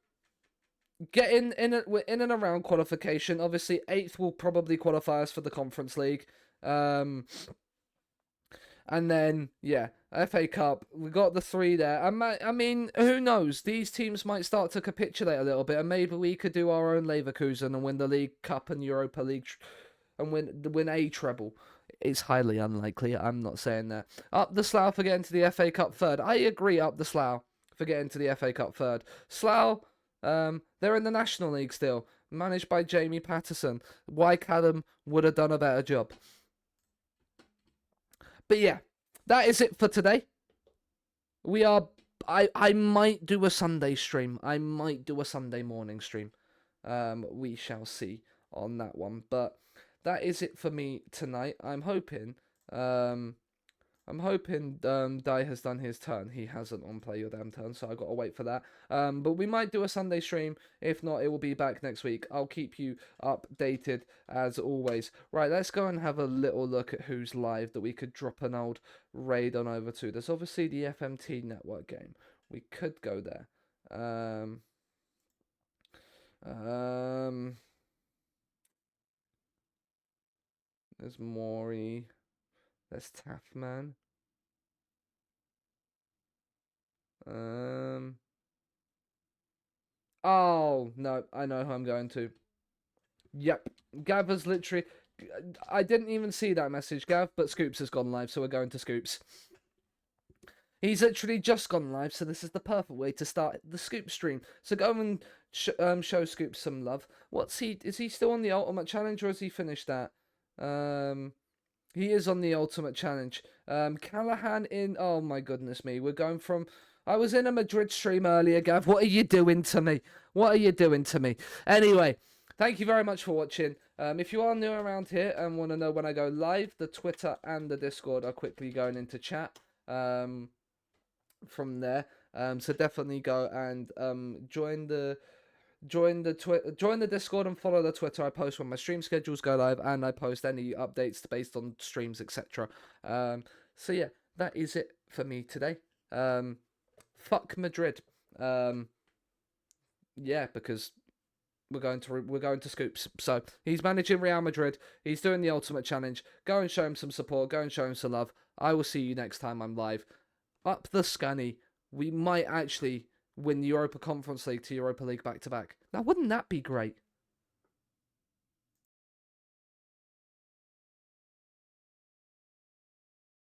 get in and around qualification. Obviously, 8th will probably qualify us for the Conference League. And then, yeah, FA Cup, we got the 3 there. I mean, who knows? These teams might start to capitulate a little bit, and maybe we could do our own Leverkusen and win the League Cup and Europa League and win a treble. It's highly unlikely, I'm not saying that. Up the Slough for getting to the FA Cup third. I agree, up the Slough for getting to the FA Cup third. Slough, they're in the National League still, managed by Jamie Patterson. Wycadam would have done a better job. But yeah, that is it for today. I might do a Sunday stream. I might do a Sunday morning stream. We shall see on that one. But that is it for me tonight. I'm hoping Dai has done his turn. He hasn't on Play Your Damn Turn, so I've got to wait for that. But we might do a Sunday stream. If not, it will be back next week. I'll keep you updated as always. Right, let's go and have a little look at who's live that we could drop an old raid on over to. There's obviously the FMT network game. We could go there. There's Maury. There's Taffman. Oh no, I know who I'm going to. Yep, Gav has literally. I didn't even see that message, Gav, but Scoops has gone live, so we're going to Scoops. He's literally just gone live, so this is the perfect way to start the Scoop stream. So go and show Scoop some love. Is he still on the Ultimate Challenge, or has he finished that? He is on the Ultimate Challenge. Callahan in... Oh my goodness me, we're going from... I was in a Madrid stream earlier, Gav. What are you doing to me? What are you doing to me? Anyway, thank you very much for watching. If you are new around here and want to know when I go live, the Twitter and the Discord are quickly going into chat. From there, so definitely go and join the Discord and follow the Twitter. I post when my stream schedules go live, and I post any updates based on streams, etc. So yeah, that is it for me today. Fuck Madrid. Yeah, because we're going to Scoops. So he's managing Real Madrid. He's doing the Ultimate Challenge. Go and show him some support. Go and show him some love. I will see you next time I'm live. Up the Scunny, we might actually win the Europa Conference League to Europa League back-to-back. Now, wouldn't that be great?